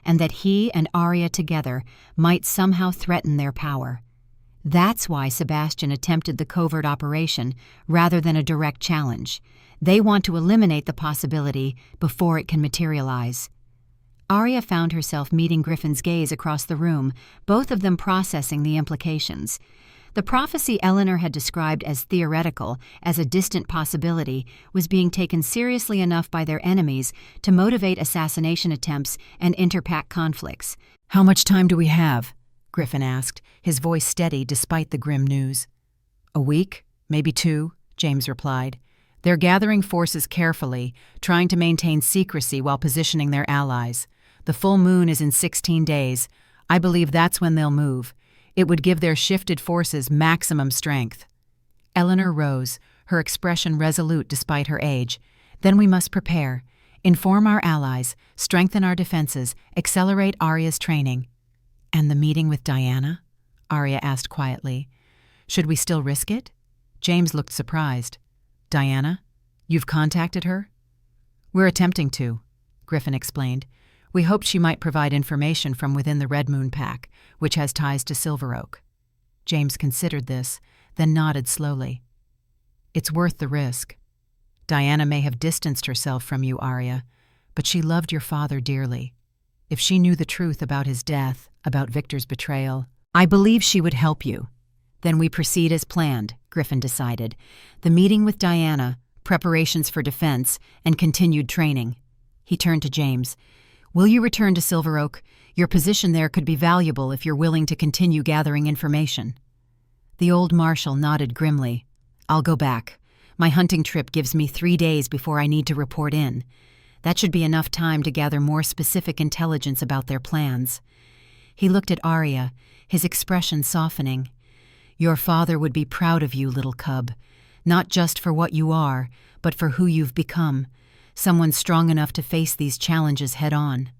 and that he and Arya together might somehow threaten their power. That's why Sebastian attempted the covert operation rather than a direct challenge. They want to eliminate the possibility before it can materialize. Arya found herself meeting Griffin's gaze across the room, both of them processing the implications. The prophecy Eleanor had described as theoretical, as a distant possibility, was being taken seriously enough by their enemies to motivate assassination attempts and interpack conflicts. How much time do we have? Griffin asked, his voice steady despite the grim news. A week, maybe 2, James replied. They're gathering forces carefully, trying to maintain secrecy while positioning their allies. The full moon is in 16 days. I believe that's when they'll move. It would give their shifted forces maximum strength. Eleanor rose, her expression resolute despite her age. Then we must prepare, inform our allies, strengthen our defenses, accelerate Arya's training. And the meeting with Diana? Arya asked quietly. Should we still risk it? James looked surprised. Diana? You've contacted her? We're attempting to, Griffin explained. We hoped she might provide information from within the Red Moon Pack, which has ties to Silver Oak. James considered this, then nodded slowly. It's worth the risk. Diana may have distanced herself from you, Arya, but she loved your father dearly. If she knew the truth about his death, about Victor's betrayal, I believe she would help you. Then we proceed as planned, Griffin decided. The meeting with Diana, preparations for defense, and continued training. He turned to James. Will you return to Silver Oak? Your position there could be valuable if you're willing to continue gathering information. The old marshal nodded grimly. I'll go back. My hunting trip gives me 3 days before I need to report in. That should be enough time to gather more specific intelligence about their plans. He looked at Arya, his expression softening. Your father would be proud of you, little cub, not just for what you are, but for who you've become. Someone strong enough to face these challenges head-on.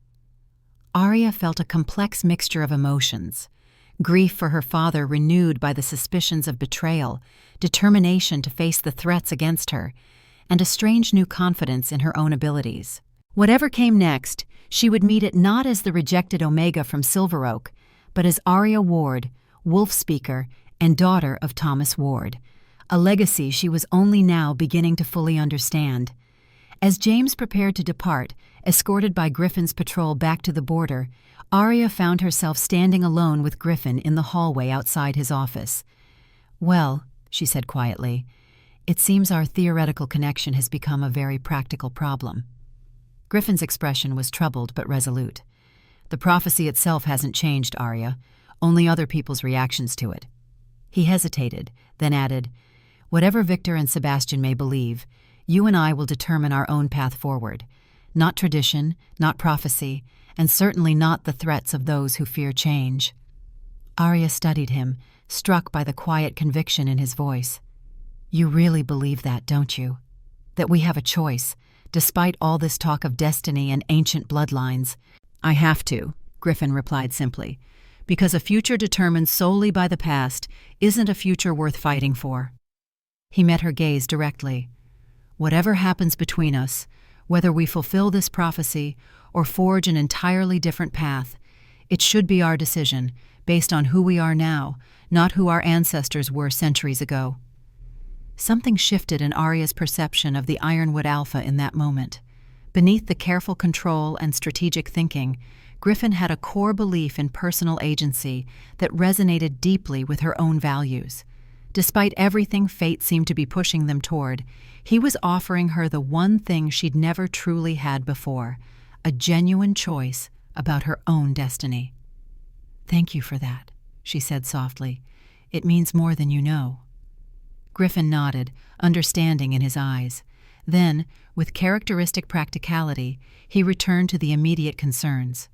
Arya felt a complex mixture of emotions. Grief for her father renewed by the suspicions of betrayal, determination to face the threats against her, and a strange new confidence in her own abilities. Whatever came next, she would meet it not as the rejected Omega from Silver Oak, but as Arya Ward, wolf speaker, and daughter of Thomas Ward, a legacy she was only now beginning to fully understand. As James prepared to depart, escorted by Griffin's patrol back to the border, Arya found herself standing alone with Griffin in the hallway outside his office. Well, she said quietly, it seems our theoretical connection has become a very practical problem. Griffin's expression was troubled but resolute. The prophecy itself hasn't changed, Arya, only other people's reactions to it. He hesitated, then added, whatever Victor and Sebastian may believe, you and I will determine our own path forward. Not tradition, not prophecy, and certainly not the threats of those who fear change. Arya studied him, struck by the quiet conviction in his voice. You really believe that, don't you? That we have a choice, despite all this talk of destiny and ancient bloodlines? I have to, Griffin replied simply. because a future determined solely by the past isn't a future worth fighting for. He met her gaze directly. Whatever happens between us, whether we fulfill this prophecy or forge an entirely different path, it should be our decision, based on who we are now, not who our ancestors were centuries ago. Something shifted in Arya's perception of the Ironwood Alpha in that moment. Beneath the careful control and strategic thinking, Griffin had a core belief in personal agency that resonated deeply with her own values. Despite everything fate seemed to be pushing them toward, he was offering her the one thing she'd never truly had before, a genuine choice about her own destiny. "Thank you for that," she said softly. "It means more than you know." Griffin nodded, understanding in his eyes. Then, with characteristic practicality, he returned to the immediate concerns.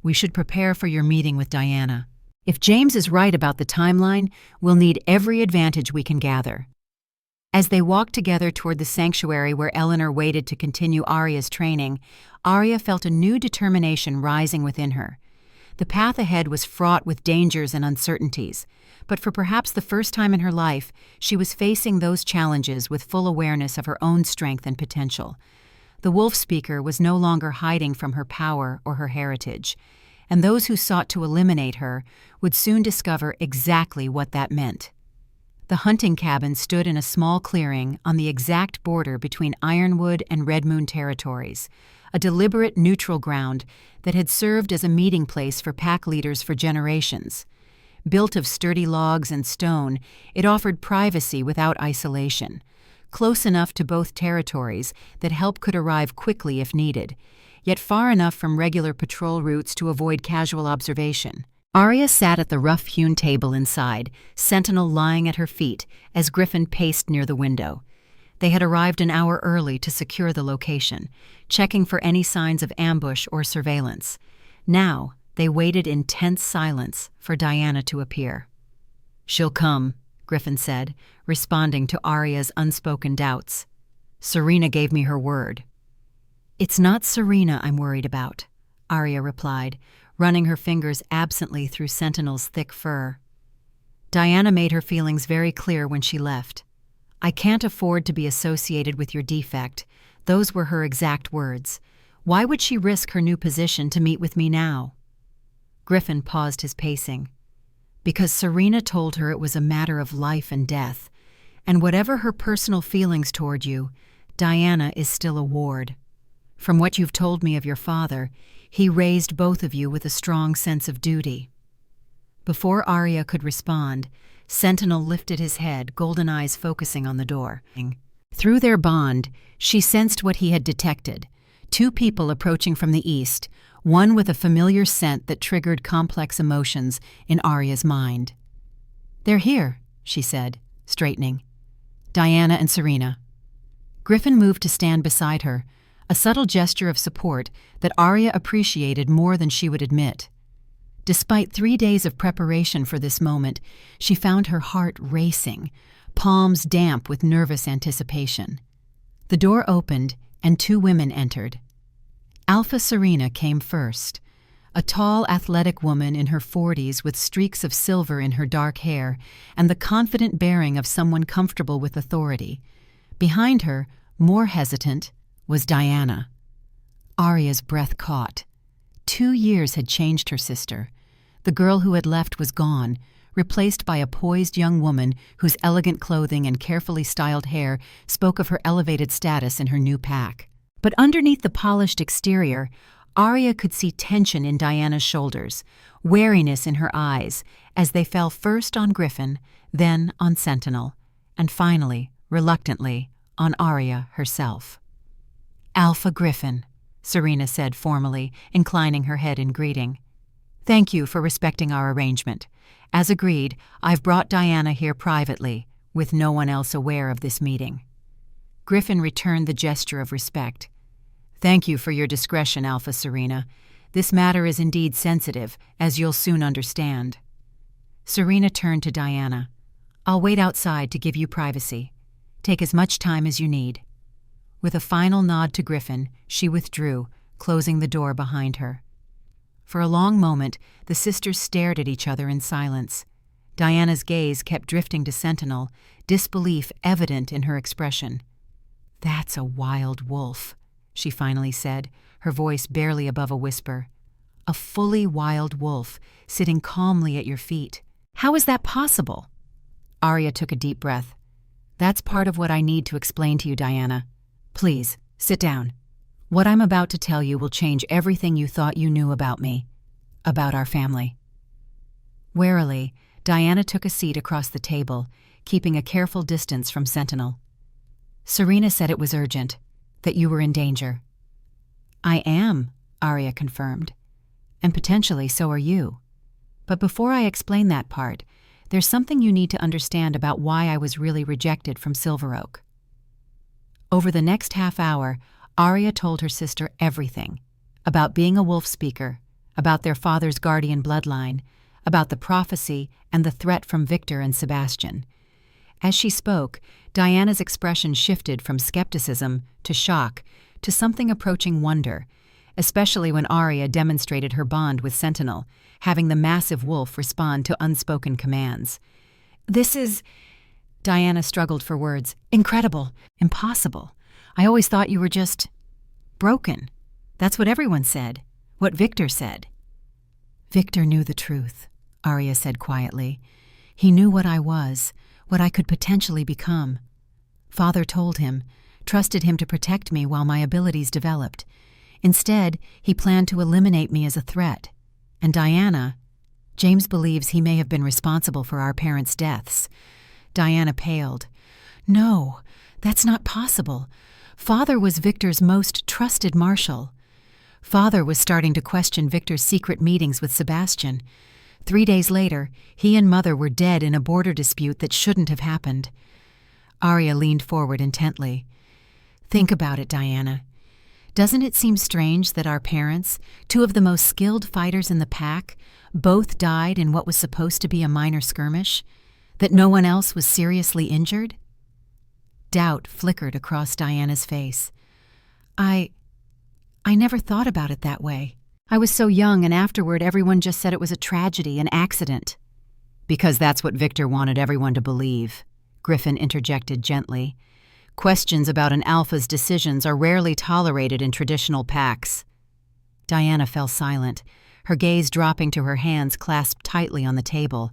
"We should prepare for your meeting with Diana. If James is right about the timeline, we'll need every advantage we can gather." As they walked together toward the sanctuary where Eleanor waited to continue Arya's training, Arya felt a new determination rising within her. The path ahead was fraught with dangers and uncertainties, but for perhaps the first time in her life, she was facing those challenges with full awareness of her own strength and potential. The wolf speaker was no longer hiding from her power or her heritage, and those who sought to eliminate her would soon discover exactly what that meant. The hunting cabin stood in a small clearing on the exact border between Ironwood and Red Moon territories, a deliberate neutral ground that had served as a meeting place for pack leaders for generations. Built of sturdy logs and stone, it offered privacy without isolation, close enough to both territories that help could arrive quickly if needed, yet far enough from regular patrol routes to avoid casual observation. Arya sat at the rough-hewn table inside, Sentinel lying at her feet as Griffin paced near the window. They had arrived an hour early to secure the location, checking for any signs of ambush or surveillance. Now, they waited in tense silence for Diana to appear. "She'll come," Griffin said, responding to Arya's unspoken doubts. "Serena gave me her word." "It's not Serena I'm worried about," Arya replied, running her fingers absently through Sentinel's thick fur. "Diana made her feelings very clear when she left. I can't afford to be associated with your defect." Those were her exact words. Why would she risk her new position to meet with me now? Griffin paused his pacing. "Because Serena told her it was a matter of life and death, and whatever her personal feelings toward you, Diana is still a ward. From what you've told me of your father, he raised both of you with a strong sense of duty." Before Arya could respond, Sentinel lifted his head, golden eyes focusing on the door. Through their bond, she sensed what he had detected: two people approaching from the east, one with a familiar scent that triggered complex emotions in Arya's mind. "They're here," she said, straightening. "Diana and Serena." Griffin moved to stand beside her, a subtle gesture of support that Arya appreciated more than she would admit. Despite 3 days of preparation for this moment, she found her heart racing, palms damp with nervous anticipation. The door opened, and 2 women entered. Alpha Serena came first, a tall, athletic woman in her 40s with streaks of silver in her dark hair and the confident bearing of someone comfortable with authority. Behind her, more hesitant, was Diana. Arya's breath caught. 2 years had changed her sister. The girl who had left was gone, replaced by a poised young woman whose elegant clothing and carefully styled hair spoke of her elevated status in her new pack. But underneath the polished exterior, Arya could see tension in Diana's shoulders, wariness in her eyes, as they fell first on Griffin, then on Sentinel, and finally, reluctantly, on Arya herself. "Alpha Griffin," Serena said formally, inclining her head in greeting. "Thank you for respecting our arrangement. As agreed, I've brought Diana here privately, with no one else aware of this meeting." Griffin returned the gesture of respect. "Thank you for your discretion, Alpha Serena. This matter is indeed sensitive, as you'll soon understand." Serena turned to Diana. "I'll wait outside to give you privacy. Take as much time as you need." With a final nod to Griffin, she withdrew, closing the door behind her. For a long moment, the sisters stared at each other in silence. Diana's gaze kept drifting to Sentinel, disbelief evident in her expression. "That's a wild wolf," she finally said, her voice barely above a whisper. "A fully wild wolf, sitting calmly at your feet. How is that possible?" Arya took a deep breath. "That's part of what I need to explain to you, Diana. Please, sit down. What I'm about to tell you will change everything you thought you knew about me, about our family." Warily, Diana took a seat across the table, keeping a careful distance from Sentinel. "Serena said it was urgent, that you were in danger." "I am," Arya confirmed. "And potentially so are you. But before I explain that part, there's something you need to understand about why I was really rejected from Silver Oak." Over the next half hour, Arya told her sister everything, about being a wolf speaker, about their father's guardian bloodline, about the prophecy and the threat from Victor and Sebastian. As she spoke, Diana's expression shifted from skepticism to shock to something approaching wonder, especially when Arya demonstrated her bond with Sentinel, having the massive wolf respond to unspoken commands. "This is—" Diana struggled for words. "Incredible. Impossible. I always thought you were just broken. That's what everyone said. What Victor said." "Victor knew the truth," Arya said quietly. "He knew what I was, what I could potentially become. Father told him, trusted him to protect me while my abilities developed. Instead, he planned to eliminate me as a threat. And Diana, James believes he may have been responsible for our parents' deaths." Diana paled. "No, that's not possible. Father was Victor's most trusted marshal. Father was starting to question Victor's secret meetings with Sebastian. 3 days later, he and Mother were dead in a border dispute that shouldn't have happened." Arya leaned forward intently. "Think about it, Diana. Doesn't it seem strange that our parents, two of the most skilled fighters in the pack, both died in what was supposed to be a minor skirmish? That no one else was seriously injured?" Doubt flickered across Diana's face. I never thought about it that way. I was so young, and afterward everyone just said it was a tragedy, an accident." "Because that's what Victor wanted everyone to believe," Griffin interjected gently. "Questions about an alpha's decisions are rarely tolerated in traditional packs." Diana fell silent, her gaze dropping to her hands clasped tightly on the table.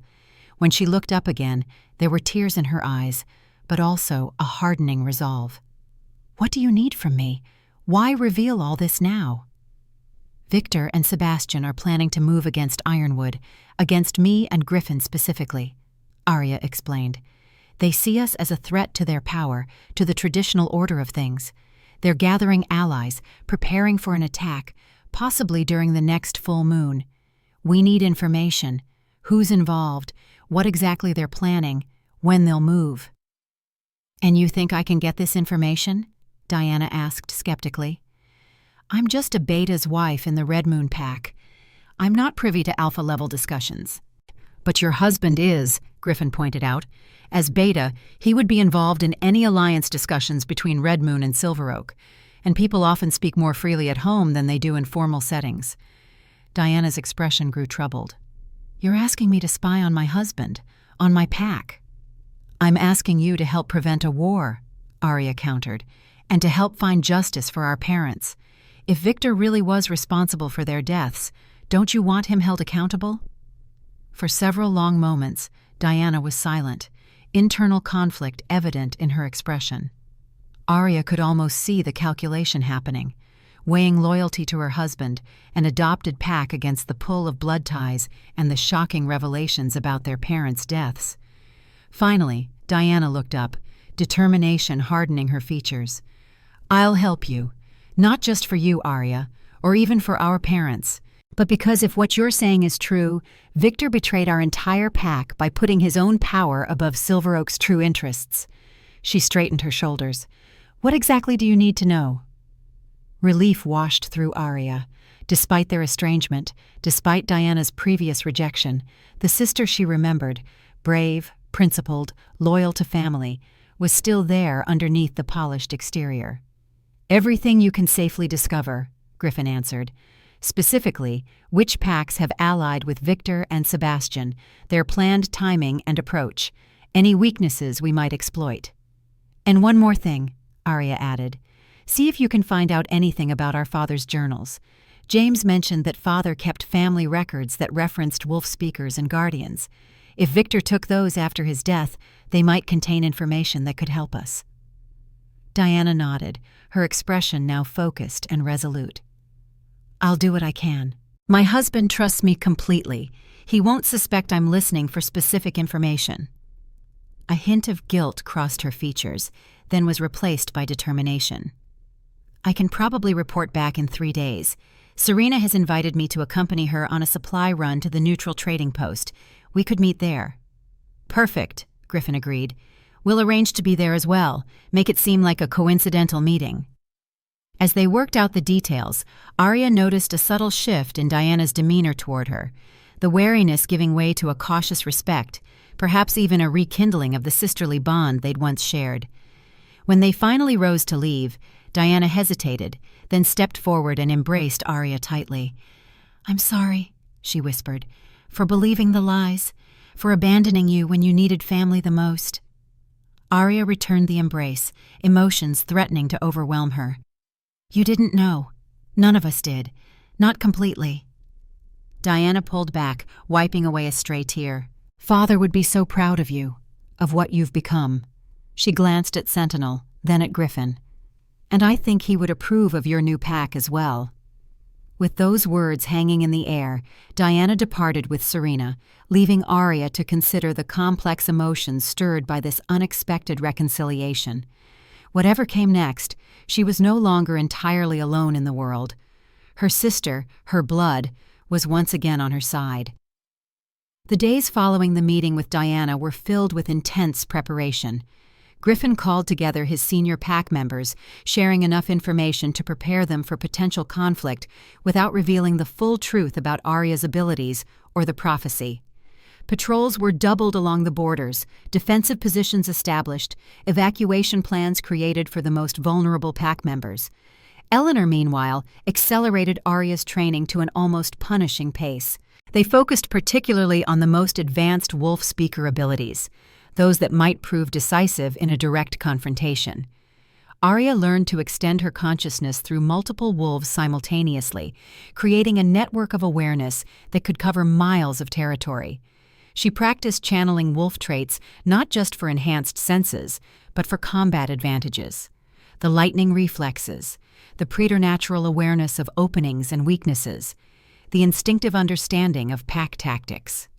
When she looked up again, there were tears in her eyes, but also a hardening resolve. "What do you need from me? Why reveal all this now?" "Victor and Sebastian are planning to move against Ironwood, against me and Griffin specifically," Arya explained. "They see us as a threat to their power, to the traditional order of things. They're gathering allies, preparing for an attack, possibly during the next full moon. We need information. Who's involved, what exactly they're planning, when they'll move." "And you think I can get this information?" Diana asked skeptically. "I'm just a Beta's wife in the Red Moon Pack. I'm not privy to Alpha-level discussions." "But your husband is," Griffin pointed out. "As Beta, he would be involved in any alliance discussions between Red Moon and Silver Oak, and people often speak more freely at home than they do in formal settings." Diana's expression grew troubled. "You're asking me to spy on my husband, on my pack." "I'm asking you to help prevent a war," Arya countered, "and to help find justice for our parents. If Victor really was responsible for their deaths, don't you want him held accountable?" For several long moments, Diana was silent, internal conflict evident in her expression. Arya could almost see the calculation happening, weighing loyalty to her husband, an adopted pack against the pull of blood ties and the shocking revelations about their parents' deaths. Finally, Diana looked up, determination hardening her features. "I'll help you. Not just for you, Arya, or even for our parents, but because if what you're saying is true, Victor betrayed our entire pack by putting his own power above Silver Oak's true interests." She straightened her shoulders. "What exactly do you need to know?" Relief washed through Arya. Despite their estrangement, despite Diana's previous rejection, the sister she remembered, brave, principled, loyal to family, was still there underneath the polished exterior. "Everything you can safely discover," Griffin answered. Specifically, which packs have allied with Victor and Sebastian, their planned timing and approach, any weaknesses we might exploit. And one more thing, Arya added. See if you can find out anything about our father's journals. James mentioned that father kept family records that referenced wolf speakers and guardians. If Victor took those after his death, they might contain information that could help us. Diana nodded, her expression now focused and resolute. I'll do what I can. My husband trusts me completely. He won't suspect I'm listening for specific information. A hint of guilt crossed her features, then was replaced by determination. I can probably report back in 3 days. Serena has invited me to accompany her on a supply run to the neutral trading post. We could meet there. Perfect, Griffin agreed. We'll arrange to be there as well, make it seem like a coincidental meeting. As they worked out the details, Arya noticed a subtle shift in Diana's demeanor toward her, the wariness giving way to a cautious respect, perhaps even a rekindling of the sisterly bond they'd once shared. When they finally rose to leave, Diana hesitated, then stepped forward and embraced Arya tightly. I'm sorry, she whispered, for believing the lies, for abandoning you when you needed family the most. Arya returned the embrace, emotions threatening to overwhelm her. You didn't know. None of us did. Not completely. Diana pulled back, wiping away a stray tear. Father would be so proud of you, of what you've become. She glanced at Sentinel, then at Griffin. And I think he would approve of your new pack as well. With those words hanging in the air, Diana departed with Serena, leaving Arya to consider the complex emotions stirred by this unexpected reconciliation. Whatever came next, she was no longer entirely alone in the world. Her sister, her blood, was once again on her side. The days following the meeting with Diana were filled with intense preparation. Griffin called together his senior pack members, sharing enough information to prepare them for potential conflict without revealing the full truth about Arya's abilities or the prophecy. Patrols were doubled along the borders, defensive positions established, evacuation plans created for the most vulnerable pack members. Eleanor, meanwhile, accelerated Arya's training to an almost punishing pace. They focused particularly on the most advanced wolf speaker abilities, those that might prove decisive in a direct confrontation. Arya learned to extend her consciousness through multiple wolves simultaneously, creating a network of awareness that could cover miles of territory. She practiced channeling wolf traits not just for enhanced senses, but for combat advantages. The lightning reflexes, the preternatural awareness of openings and weaknesses, the instinctive understanding of pack tactics.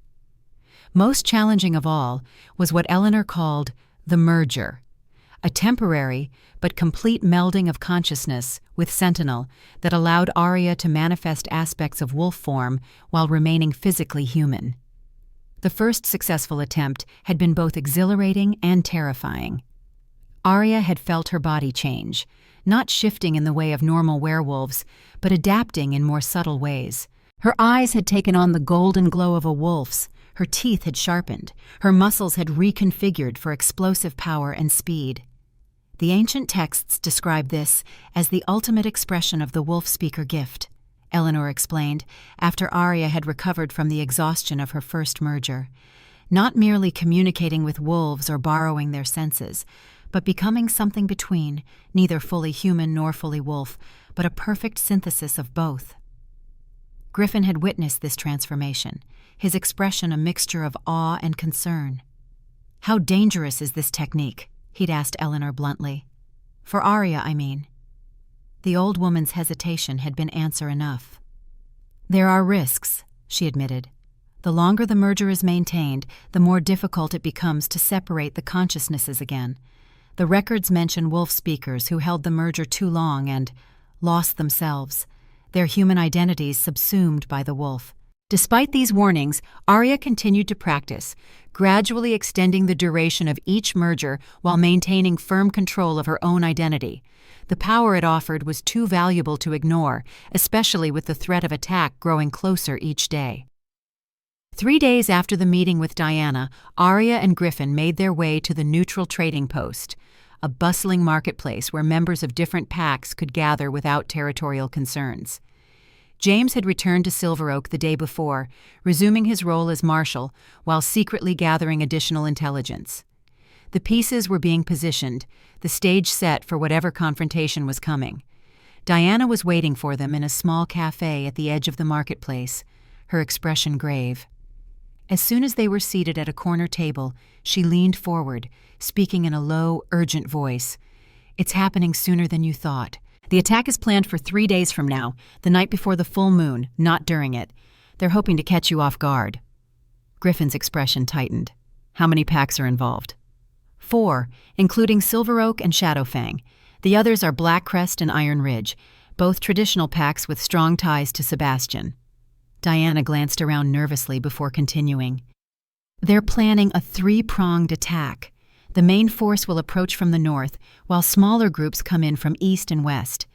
Most challenging of all was what Eleanor called the merger, a temporary but complete melding of consciousness with Sentinel that allowed Arya to manifest aspects of wolf form while remaining physically human. The first successful attempt had been both exhilarating and terrifying. Arya had felt her body change, not shifting in the way of normal werewolves, but adapting in more subtle ways. Her eyes had taken on the golden glow of a wolf's, her teeth had sharpened, her muscles had reconfigured for explosive power and speed. The ancient texts describe this as the ultimate expression of the wolf speaker gift, Eleanor explained, after Arya had recovered from the exhaustion of her first merger. Not merely communicating with wolves or borrowing their senses, but becoming something between, neither fully human nor fully wolf, but a perfect synthesis of both. Griffin had witnessed this transformation, his expression a mixture of awe and concern. How dangerous is this technique? He'd asked Eleanor bluntly. For Arya, I mean. The old woman's hesitation had been answer enough. There are risks, she admitted. The longer the merger is maintained, the more difficult it becomes to separate the consciousnesses again. The records mention wolf speakers who held the merger too long and lost themselves, their human identities subsumed by the wolf. Despite these warnings, Arya continued to practice, gradually extending the duration of each merger while maintaining firm control of her own identity. The power it offered was too valuable to ignore, especially with the threat of attack growing closer each day. 3 days after the meeting with Diana, Arya and Griffin made their way to the neutral trading post, a bustling marketplace where members of different packs could gather without territorial concerns. James had returned to Silver Oak the day before, resuming his role as marshal while secretly gathering additional intelligence. The pieces were being positioned, the stage set for whatever confrontation was coming. Diana was waiting for them in a small cafe at the edge of the marketplace, her expression grave. As soon as they were seated at a corner table, she leaned forward, speaking in a low, urgent voice. "It's happening sooner than you thought. The attack is planned for 3 days from now, the night before the full moon, not during it. They're hoping to catch you off guard." Griffin's expression tightened. "How many packs are involved?" 4, including Silver Oak and Shadowfang. The others are Black Crest and Iron Ridge, both traditional packs with strong ties to Sebastian. Diana glanced around nervously before continuing. "They're planning a 3-pronged attack. The main force will approach from the north, while smaller groups come in from east and west.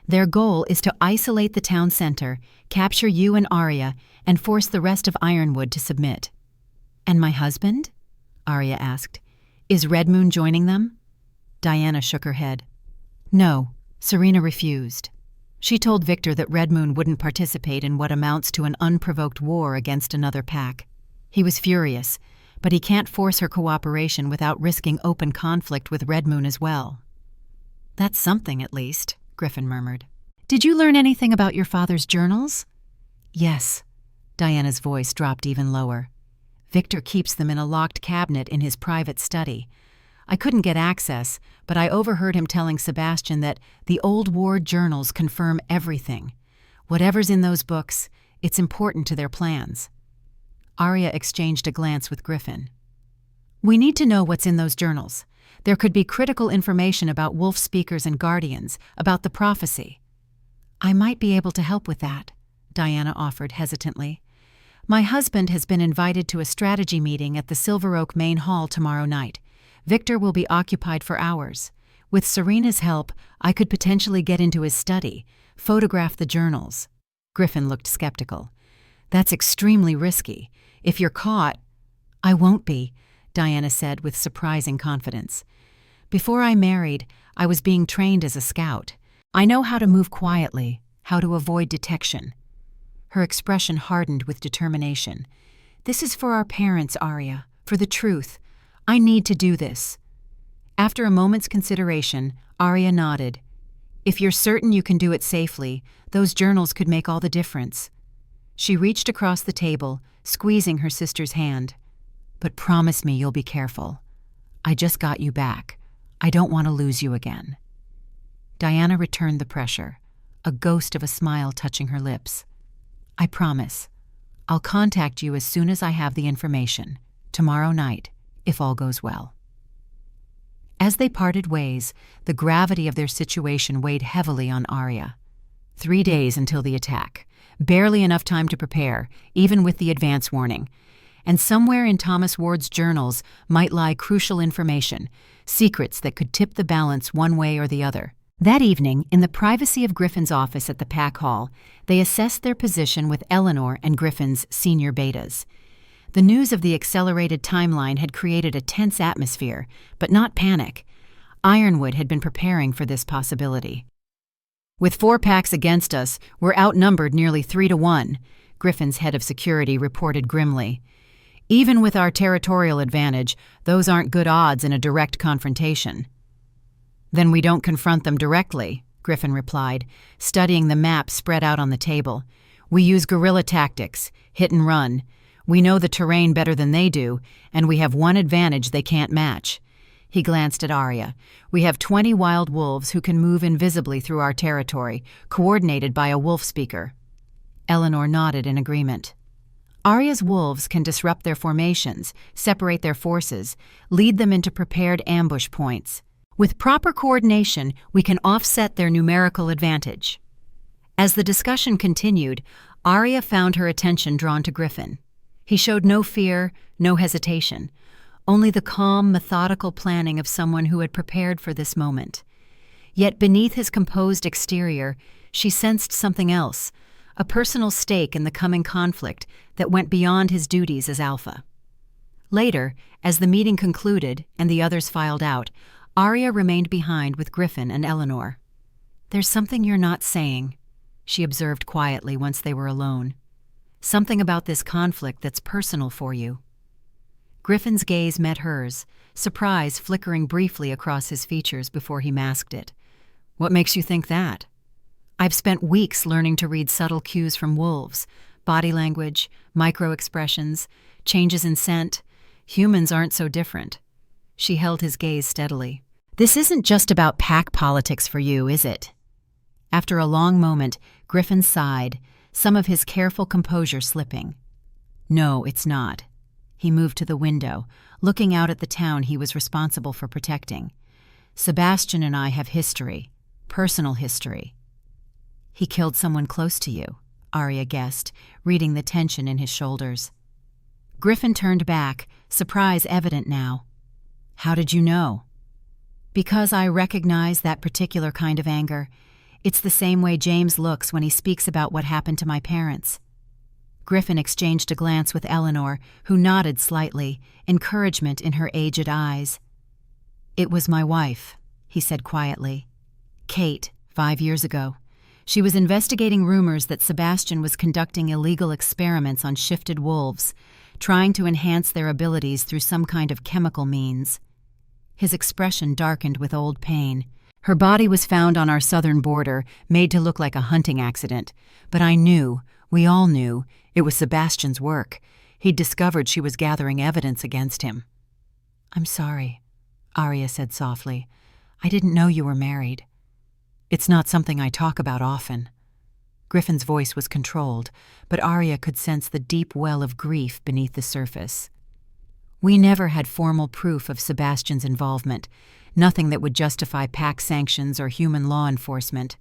Their goal is to isolate the town center, capture you and Arya, and force the rest of Ironwood to submit." "And my husband?" Arya asked. "Is Red Moon joining them?" Diana shook her head. "No," Serena refused. She told Victor that Red Moon wouldn't participate in what amounts to an unprovoked war against another pack. He was furious, but he can't force her cooperation without risking open conflict with Red Moon as well. "That's something, at least," Griffin murmured. "Did you learn anything about your father's journals?" "Yes." Diana's voice dropped even lower. "Victor keeps them in a locked cabinet in his private study. I couldn't get access, but I overheard him telling Sebastian that the old war journals confirm everything. Whatever's in those books, it's important to their plans." Arya exchanged a glance with Griffin. "We need to know what's in those journals. There could be critical information about wolf speakers and guardians, about the prophecy." "I might be able to help with that," Diana offered hesitantly. "My husband has been invited to a strategy meeting at the Silver Oak Main Hall tomorrow night. Victor will be occupied for hours. With Serena's help, I could potentially get into his study, photograph the journals." Griffin looked skeptical. "That's extremely risky. If you're caught—" "I won't be," Diana said with surprising confidence. "Before I married, I was being trained as a scout. I know how to move quietly, how to avoid detection." Her expression hardened with determination. "This is for our parents, Arya, for the truth. I need to do this." After a moment's consideration, Arya nodded. "If you're certain you can do it safely, those journals could make all the difference." She reached across the table, squeezing her sister's hand. "But promise me you'll be careful. I just got you back. I don't want to lose you again." Diana returned the pressure, a ghost of a smile touching her lips. "I promise. I'll contact you as soon as I have the information, tomorrow night, if all goes well." As they parted ways, the gravity of their situation weighed heavily on Arya. 3 days until the attack. Barely enough time to prepare, even with the advance warning. And somewhere in Thomas Ward's journals might lie crucial information, secrets that could tip the balance one way or the other. That evening, in the privacy of Griffin's office at the Pack Hall, they assessed their position with Eleanor and Griffin's senior betas. The news of the accelerated timeline had created a tense atmosphere, but not panic. Ironwood had been preparing for this possibility. "With 4 packs against us, we're outnumbered nearly 3-1, Griffin's head of security reported grimly. "Even with our territorial advantage, those aren't good odds in a direct confrontation." "Then we don't confront them directly," Griffin replied, studying the map spread out on the table. "We use guerrilla tactics, hit and run. We know the terrain better than they do, and we have one advantage they can't match." He glanced at Arya. "We have 20 wild wolves who can move invisibly through our territory, coordinated by a wolf speaker." Eleanor nodded in agreement. "Arya's wolves can disrupt their formations, separate their forces, lead them into prepared ambush points. With proper coordination, we can offset their numerical advantage." As the discussion continued, Arya found her attention drawn to Griffin. He showed no fear, no hesitation, only the calm, methodical planning of someone who had prepared for this moment. Yet beneath his composed exterior, she sensed something else, a personal stake in the coming conflict that went beyond his duties as alpha. Later, as the meeting concluded and the others filed out, Arya remained behind with Griffin and Eleanor. "There's something you're not saying," she observed quietly once they were alone. "Something about this conflict that's personal for you." Griffin's gaze met hers, surprise flickering briefly across his features before he masked it. "What makes you think that?" "I've spent weeks learning to read subtle cues from wolves, body language, micro-expressions, changes in scent. Humans aren't so different." She held his gaze steadily. "This isn't just about pack politics for you, is it?" After a long moment, Griffin sighed, some of his careful composure slipping. "No, it's not." He moved to the window, looking out at the town he was responsible for protecting. "Sebastian and I have history, personal history." "He killed someone close to you," Arya guessed, reading the tension in his shoulders. Griffin turned back, surprise evident now. "How did you know?" "Because I recognize that particular kind of anger. It's the same way James looks when he speaks about what happened to my parents." Griffin exchanged a glance with Eleanor, who nodded slightly, encouragement in her aged eyes. "It was my wife," he said quietly. "Kate, 5 years ago. She was investigating rumors that Sebastian was conducting illegal experiments on shifted wolves, trying to enhance their abilities through some kind of chemical means." His expression darkened with old pain. "Her body was found on our southern border, made to look like a hunting accident. But I knew, we all knew, it was Sebastian's work. He'd discovered she was gathering evidence against him." "I'm sorry," Arya said softly. "I didn't know you were married." "It's not something I talk about often." Griffin's voice was controlled, but Arya could sense the deep well of grief beneath the surface. "We never had formal proof of Sebastian's involvement, nothing that would justify pack sanctions or human law enforcement.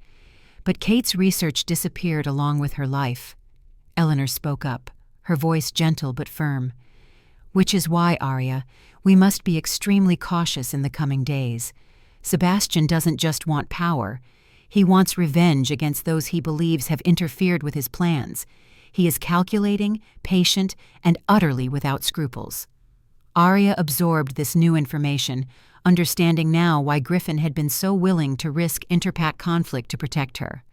But Kate's research disappeared along with her life." Eleanor spoke up, her voice gentle but firm. "Which is why, Arya, we must be extremely cautious in the coming days. Sebastian doesn't just want power. He wants revenge against those he believes have interfered with his plans. He is calculating, patient, and utterly without scruples." Arya absorbed this new information, understanding now why Griffin had been so willing to risk interpack conflict to protect her.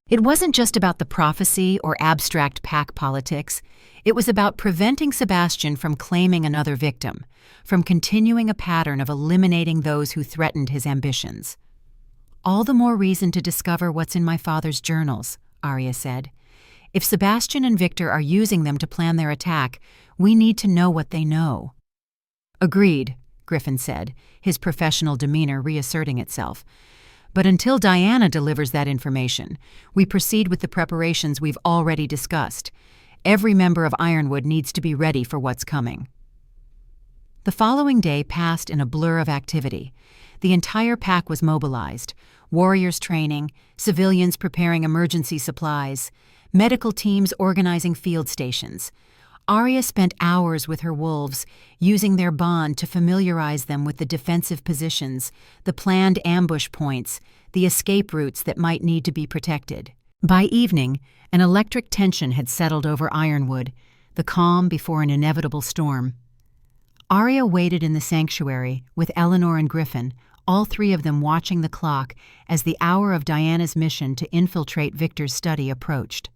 It wasn't just about the prophecy or abstract pack politics. It was about preventing Sebastian from claiming another victim, from continuing a pattern of eliminating those who threatened his ambitions. "All the more reason to discover what's in my father's journals," Arya said. "If Sebastian and Victor are using them to plan their attack, we need to know what they know." "Agreed," Griffin said, his professional demeanor reasserting itself. "But until Diana delivers that information, we proceed with the preparations we've already discussed. Every member of Ironwood needs to be ready for what's coming." The following day passed in a blur of activity. The entire pack was mobilized, warriors training, civilians preparing emergency supplies, medical teams organizing field stations. Arya spent hours with her wolves, using their bond to familiarize them with the defensive positions, the planned ambush points, the escape routes that might need to be protected. By evening, an electric tension had settled over Ironwood, the calm before an inevitable storm. Arya waited in the sanctuary with Eleanor and Griffin, all three of them watching the clock as the hour of Diana's mission to infiltrate Victor's study approached.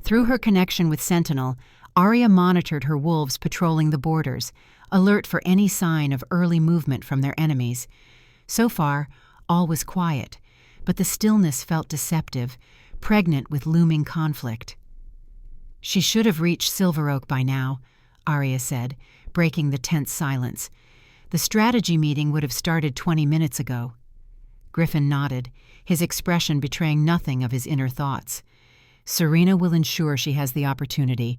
Through her connection with Sentinel, Arya monitored her wolves patrolling the borders, alert for any sign of early movement from their enemies. So far, all was quiet, but the stillness felt deceptive, pregnant with looming conflict. "She should have reached Silver Oak by now," Arya said, breaking the tense silence. "The strategy meeting would have started 20 minutes ago." Griffin nodded, his expression betraying nothing of his inner thoughts. "Serena will ensure she has the opportunity.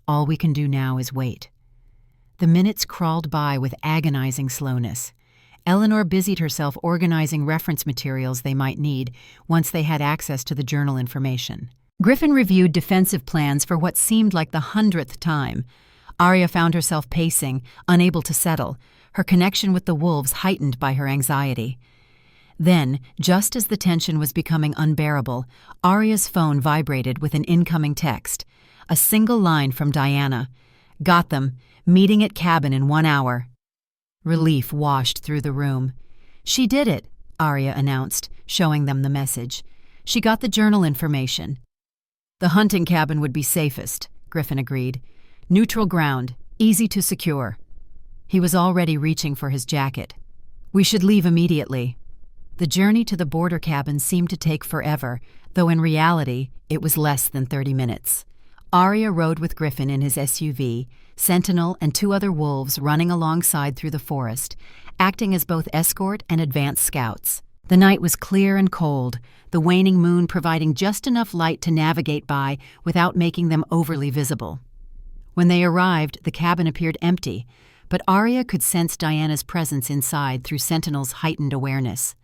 All we can do now is wait." The minutes crawled by with agonizing slowness. Eleanor busied herself organizing reference materials they might need once they had access to the journal information. Griffin reviewed defensive plans for what seemed like the 100th time. Arya found herself pacing, unable to settle, her connection with the wolves heightened by her anxiety. Then, just as the tension was becoming unbearable, Arya's phone vibrated with an incoming text. A single line from Diana. "Got them. Meeting at cabin in 1 hour." Relief washed through the room. "She did it," Arya announced, showing them the message. She got the journal information. The hunting cabin would be safest, Griffin agreed. Neutral ground, easy to secure. He was already reaching for his jacket. We should leave immediately. The journey to the border cabin seemed to take forever, though in reality, it was less than 30 minutes. Arya rode with Griffin in his SUV, Sentinel and 2 other wolves running alongside through the forest, acting as both escort and advance scouts. The night was clear and cold, the waning moon providing just enough light to navigate by without making them overly visible. When they arrived, the cabin appeared empty, but Arya could sense Diana's presence inside through Sentinel's heightened awareness.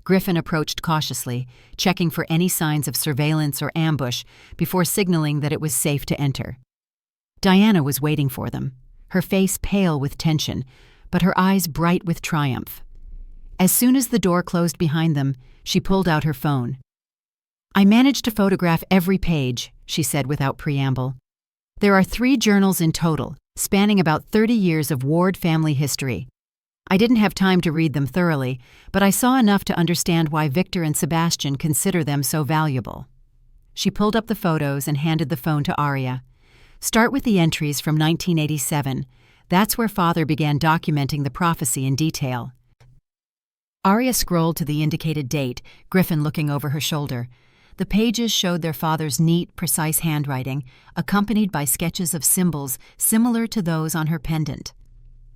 Griffin approached cautiously, checking for any signs of surveillance or ambush before signaling that it was safe to enter. Diana was waiting for them, her face pale with tension, but her eyes bright with triumph. As soon as the door closed behind them, she pulled out her phone. "I managed to photograph every page," she said without preamble. "There are 3 journals in total, spanning about 30 years of Ward family history. I didn't have time to read them thoroughly, but I saw enough to understand why Victor and Sebastian consider them so valuable." She pulled up the photos and handed the phone to Arya. "Start with the entries from 1987. That's where Father began documenting the prophecy in detail." Arya scrolled to the indicated date, Griffin looking over her shoulder. The pages showed their father's neat, precise handwriting, accompanied by sketches of symbols similar to those on her pendant.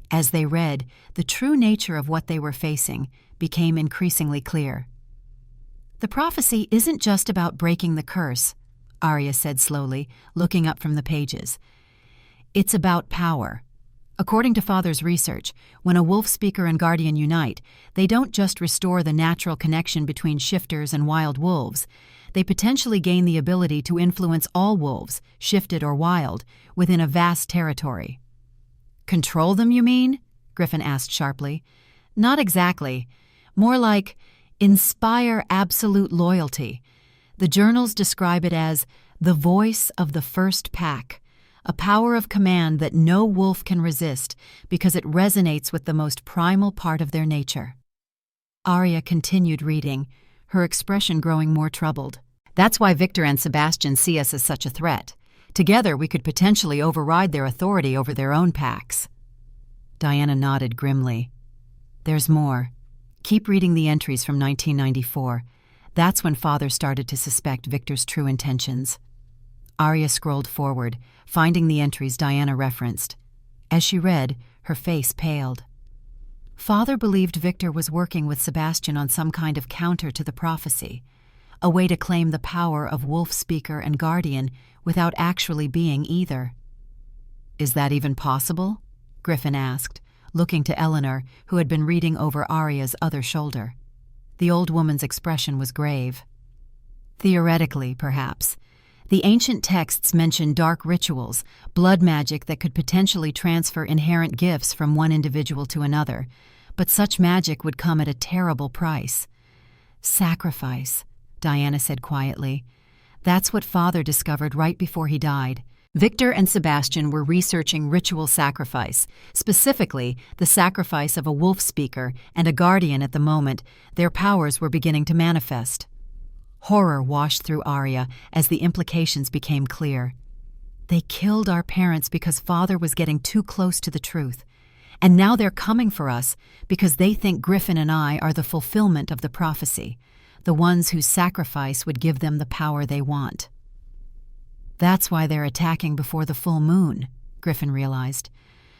As they read, the true nature of what they were facing became increasingly clear. "The prophecy isn't just about breaking the curse," Arya said slowly, looking up from the pages. "It's about power. According to Father's research, when a wolf speaker and guardian unite, they don't just restore the natural connection between shifters and wild wolves. They potentially gain the ability to influence all wolves, shifted or wild, within a vast territory." "Control them, you mean?" Griffin asked sharply. "Not exactly. More like inspire absolute loyalty. The journals describe it as the voice of the first pack, a power of command that no wolf can resist because it resonates with the most primal part of their nature." Arya continued reading, her expression growing more troubled. "That's why Victor and Sebastian see us as such a threat. Together we could potentially override their authority over their own packs." Diana nodded grimly. "There's more. Keep reading the entries from 1994. That's when Father started to suspect Victor's true intentions." Arya scrolled forward, finding the entries Diana referenced. As she read, her face paled. Father believed Victor was working with Sebastian on some kind of counter to the prophecy, a way to claim the power of wolf speaker and guardian without actually being either. "Is that even possible?" Griffin asked, looking to Eleanor, who had been reading over Arya's other shoulder. The old woman's expression was grave. "Theoretically, perhaps. The ancient texts mention dark rituals, blood magic that could potentially transfer inherent gifts from one individual to another, but such magic would come at a terrible price." "Sacrifice," Diana said quietly. "That's what Father discovered right before he died. Victor and Sebastian were researching ritual sacrifice, specifically the sacrifice of a wolf speaker and a guardian at the moment their powers were beginning to manifest." Horror washed through Arya as the implications became clear. "They killed our parents because Father was getting too close to the truth, and now they're coming for us because they think Griffin and I are the fulfillment of the prophecy, the ones whose sacrifice would give them the power they want." "That's why they're attacking before the full moon," Griffin realized.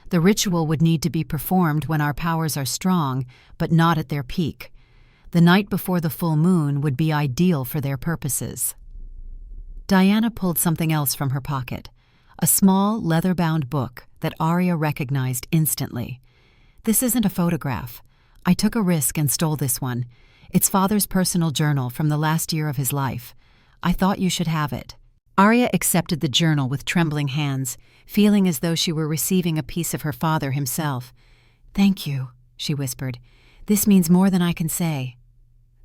"The ritual would need to be performed when our powers are strong, but not at their peak. The night before the full moon would be ideal for their purposes." Diana pulled something else from her pocket, a small, leather-bound book that Arya recognized instantly. "This isn't a photograph. I took a risk and stole this one. It's Father's personal journal from the last year of his life. I thought you should have it." Arya accepted the journal with trembling hands, feeling as though she were receiving a piece of her father himself. "Thank you," she whispered. "This means more than I can say."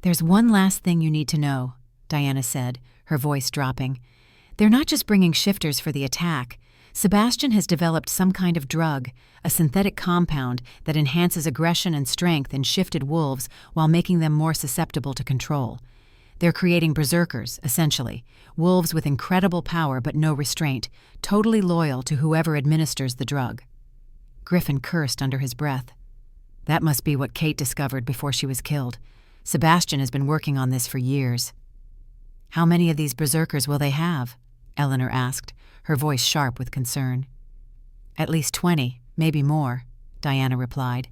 "There's one last thing you need to know," Diana said, her voice dropping. "They're not just bringing shifters for the attack. Sebastian has developed some kind of drug, a synthetic compound that enhances aggression and strength in shifted wolves while making them more susceptible to control. They're creating berserkers, essentially, wolves with incredible power but no restraint, totally loyal to whoever administers the drug. Griffin cursed under his breath. That must be what Kate discovered before she was killed. Sebastian has been working on this for years. How many of these berserkers will they have? Eleanor asked, her voice sharp with concern. At least 20, maybe more, Diana replied.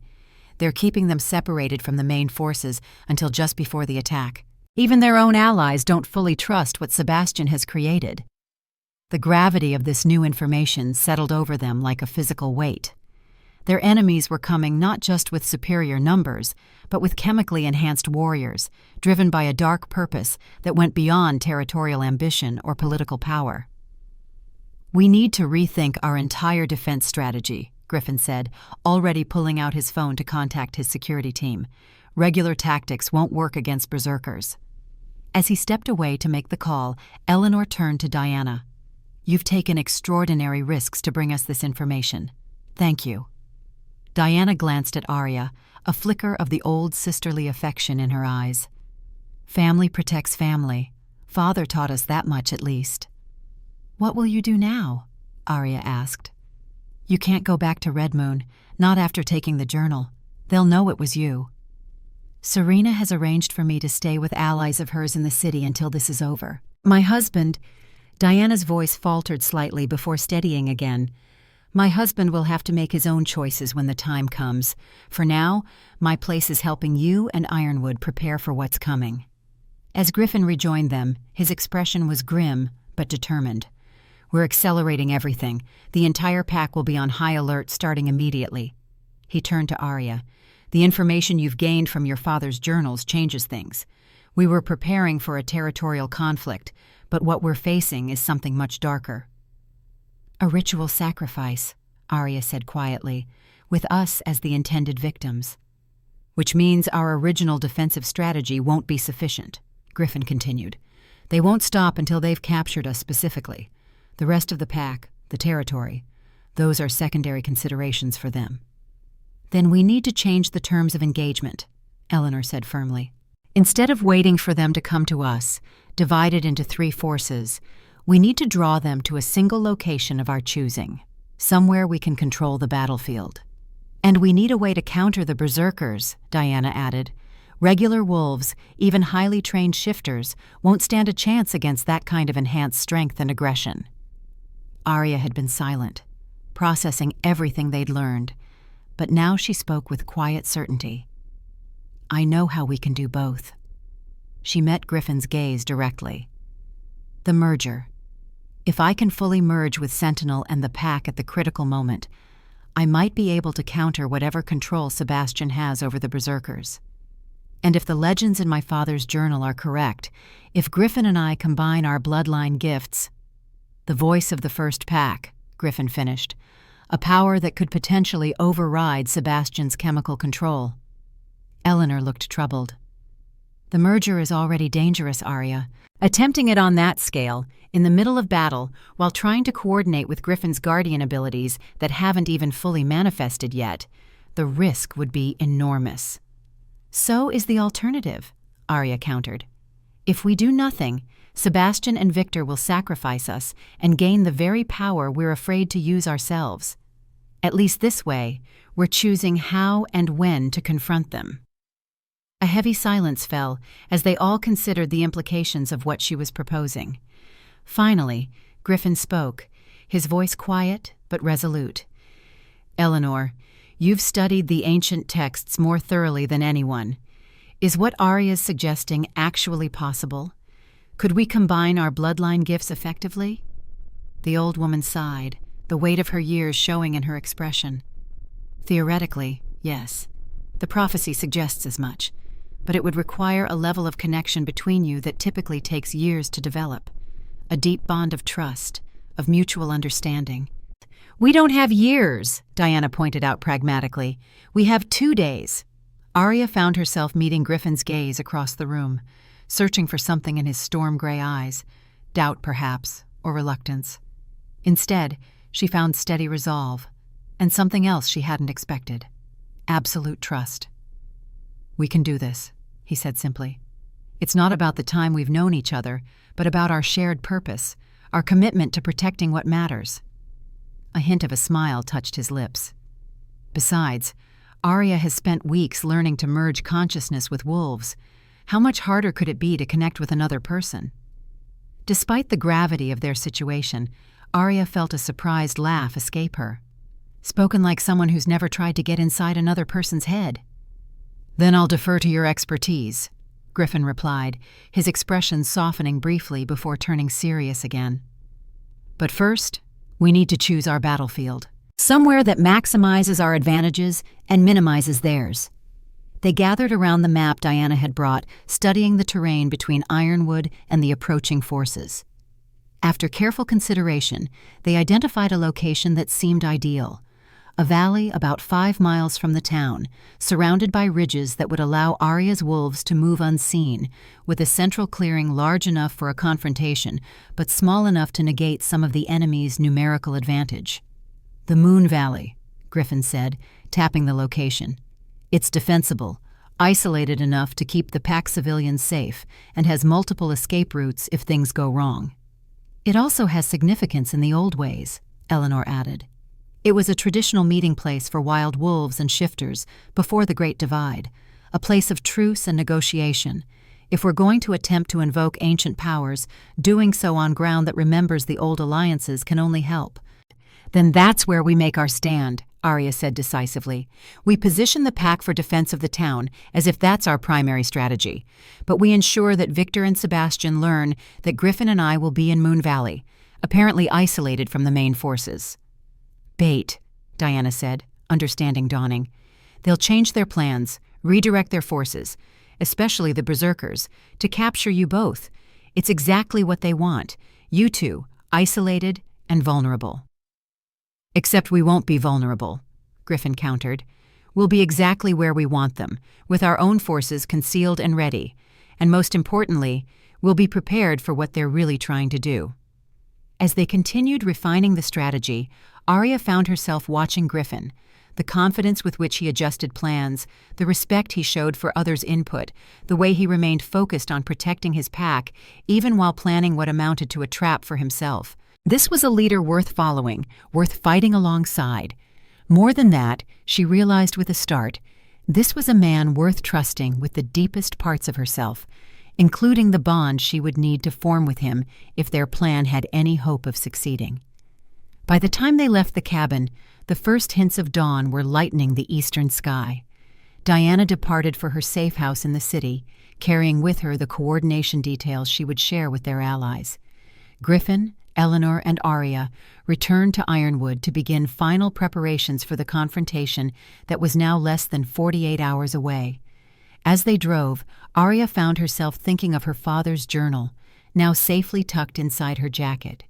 They're keeping them separated from the main forces until just before the attack. Even their own allies don't fully trust what Sebastian has created. The gravity of this new information settled over them like a physical weight. Their enemies were coming not just with superior numbers, but with chemically enhanced warriors, driven by a dark purpose that went beyond territorial ambition or political power. We need to rethink our entire defense strategy, Griffin said, already pulling out his phone to contact his security team. Regular tactics won't work against berserkers. As he stepped away to make the call, Eleanor turned to Diana. You've taken extraordinary risks to bring us this information. Thank you. Diana glanced at Arya, a flicker of the old sisterly affection in her eyes. Family protects family. Father taught us that much at least. What will you do now? Arya asked. You can't go back to Red Moon, not after taking the journal. They'll know it was you. Serena has arranged for me to stay with allies of hers in the city until this is over. My husband— Diana's voice faltered slightly before steadying again. My husband will have to make his own choices when the time comes. For now, my place is helping you and Ironwood prepare for what's coming. As Griffin rejoined them, his expression was grim but determined. We're accelerating everything. The entire pack will be on high alert starting immediately. He turned to Arya. The information you've gained from your father's journals changes things. We were preparing for a territorial conflict, but what we're facing is something much darker. A ritual sacrifice, Arya said quietly, with us as the intended victims. Which means our original defensive strategy won't be sufficient, Griffin continued. They won't stop until they've captured us specifically. The rest of the pack, the territory, those are secondary considerations for them. Then we need to change the terms of engagement, Eleanor said firmly. Instead of waiting for them to come to us, divided into 3 forces, we need to draw them to a single location of our choosing, somewhere we can control the battlefield. And we need a way to counter the berserkers, Diana added. Regular wolves, even highly trained shifters, won't stand a chance against that kind of enhanced strength and aggression. Arya had been silent, processing everything they'd learned, but now she spoke with quiet certainty. I know how we can do both. She met Griffin's gaze directly. The merger. If I can fully merge with Sentinel and the pack at the critical moment, I might be able to counter whatever control Sebastian has over the berserkers. And if the legends in my father's journal are correct, if Griffin and I combine our bloodline gifts— The voice of the first pack, Griffin finished, a power that could potentially override Sebastian's chemical control. Eleanor looked troubled. The merger is already dangerous, Arya. Attempting it on that scale, in the middle of battle, while trying to coordinate with Griffin's guardian abilities that haven't even fully manifested yet, the risk would be enormous. So is the alternative, Arya countered. If we do nothing, Sebastian and Victor will sacrifice us and gain the very power we're afraid to use ourselves. At least this way, we're choosing how and when to confront them. A heavy silence fell as they all considered the implications of what she was proposing. Finally, Griffin spoke, his voice quiet but resolute. Eleanor, you've studied the ancient texts more thoroughly than anyone. Is what Arya's suggesting actually possible? Could we combine our bloodline gifts effectively? The old woman sighed, the weight of her years showing in her expression. Theoretically, yes. The prophecy suggests as much, but it would require a level of connection between you that typically takes years to develop. A deep bond of trust, of mutual understanding. We don't have years, Diana pointed out pragmatically. We have 2 days. Arya found herself meeting Griffin's gaze across the room, searching for something in his storm-gray eyes, doubt perhaps, or reluctance. Instead, she found steady resolve, and something else she hadn't expected. Absolute trust. We can do this, he said simply. It's not about the time we've known each other, but about our shared purpose, our commitment to protecting what matters." A hint of a smile touched his lips. Besides, Arya has spent weeks learning to merge consciousness with wolves. How much harder could it be to connect with another person? Despite the gravity of their situation, Arya felt a surprised laugh escape her. Spoken like someone who's never tried to get inside another person's head. "Then I'll defer to your expertise," Griffin replied, his expression softening briefly before turning serious again. "But first, we need to choose our battlefield. Somewhere that maximizes our advantages and minimizes theirs." They gathered around the map Diana had brought, studying the terrain between Ironwood and the approaching forces. After careful consideration, they identified a location that seemed ideal. A valley about 5 miles from the town, surrounded by ridges that would allow Arya's wolves to move unseen, with a central clearing large enough for a confrontation, but small enough to negate some of the enemy's numerical advantage. "The Moon Valley," Griffin said, tapping the location. "It's defensible, isolated enough to keep the pack civilians safe, and has multiple escape routes if things go wrong." "It also has significance in the old ways," Eleanor added. "It was a traditional meeting place for wild wolves and shifters before the Great Divide, a place of truce and negotiation. If we're going to attempt to invoke ancient powers, doing so on ground that remembers the old alliances can only help." "Then that's where we make our stand," Arya said decisively. "We position the pack for defense of the town, as if that's our primary strategy. But we ensure that Victor and Sebastian learn that Griffin and I will be in Moon Valley, apparently isolated from the main forces." "Bait," Diana said, understanding dawning. "They'll change their plans, redirect their forces, especially the berserkers, to capture you both. It's exactly what they want, you two, isolated and vulnerable." "Except we won't be vulnerable," Griffin countered. "We'll be exactly where we want them, with our own forces concealed and ready. And most importantly, we'll be prepared for what they're really trying to do." As they continued refining the strategy, Arya found herself watching Griffin, the confidence with which he adjusted plans, the respect he showed for others' input, the way he remained focused on protecting his pack, even while planning what amounted to a trap for himself. This was a leader worth following, worth fighting alongside. More than that, she realized with a start, this was a man worth trusting with the deepest parts of herself, including the bond she would need to form with him if their plan had any hope of succeeding. By the time they left the cabin, the first hints of dawn were lightening the eastern sky. Diana departed for her safe house in the city, carrying with her the coordination details she would share with their allies. Griffin, Eleanor, and Arya returned to Ironwood to begin final preparations for the confrontation that was now less than 48 hours away. As they drove, Arya found herself thinking of her father's journal, now safely tucked inside her jacket.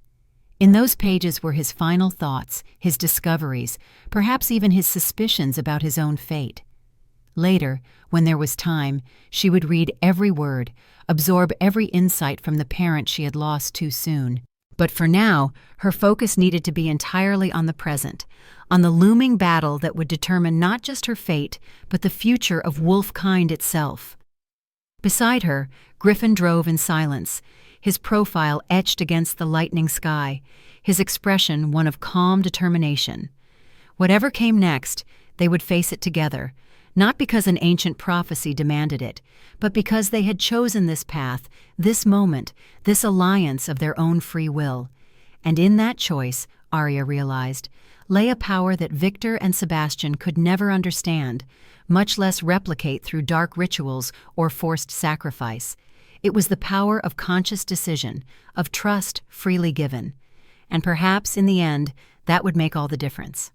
In those pages were his final thoughts, his discoveries, perhaps even his suspicions about his own fate. Later, when there was time, she would read every word, absorb every insight from the parent she had lost too soon. But for now, her focus needed to be entirely on the present, on the looming battle that would determine not just her fate, but the future of wolf-kind itself. Beside her, Griffin drove in silence, his profile etched against the lightening sky, his expression one of calm determination. Whatever came next, they would face it together, not because an ancient prophecy demanded it, but because they had chosen this path, this moment, this alliance of their own free will. And in that choice, Arya realized, lay a power that Victor and Sebastian could never understand, much less replicate through dark rituals or forced sacrifice. It was the power of conscious decision, of trust freely given. And perhaps, in the end, that would make all the difference.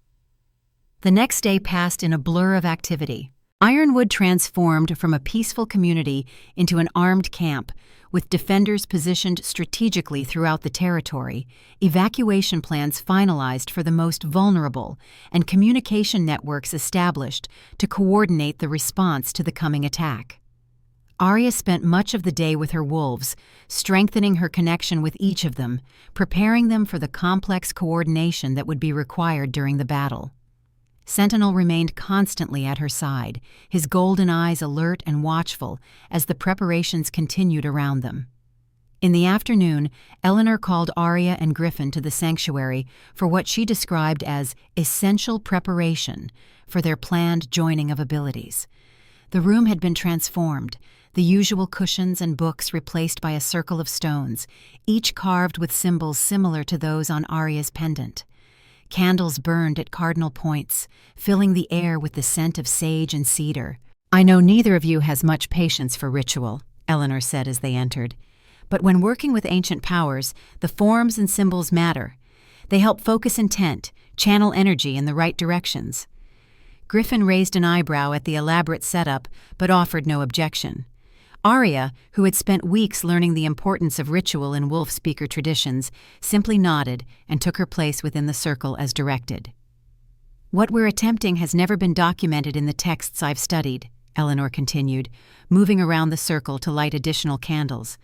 The next day passed in a blur of activity. Ironwood transformed from a peaceful community into an armed camp, with defenders positioned strategically throughout the territory, evacuation plans finalized for the most vulnerable, and communication networks established to coordinate the response to the coming attack. Arya spent much of the day with her wolves, strengthening her connection with each of them, preparing them for the complex coordination that would be required during the battle. Sentinel remained constantly at her side, his golden eyes alert and watchful as the preparations continued around them. In the afternoon, Eleanor called Arya and Griffin to the sanctuary for what she described as essential preparation for their planned joining of abilities. The room had been transformed, the usual cushions and books replaced by a circle of stones, each carved with symbols similar to those on Arya's pendant. Candles burned at cardinal points, filling the air with the scent of sage and cedar. "I know neither of you has much patience for ritual," Eleanor said as they entered. "But when working with ancient powers, the forms and symbols matter. They help focus intent, channel energy in the right directions." Griffin raised an eyebrow at the elaborate setup, but offered no objection. Arya, who had spent weeks learning the importance of ritual in wolf-speaker traditions, simply nodded and took her place within the circle as directed. "What we're attempting has never been documented in the texts I've studied," Eleanor continued, moving around the circle to light additional candles.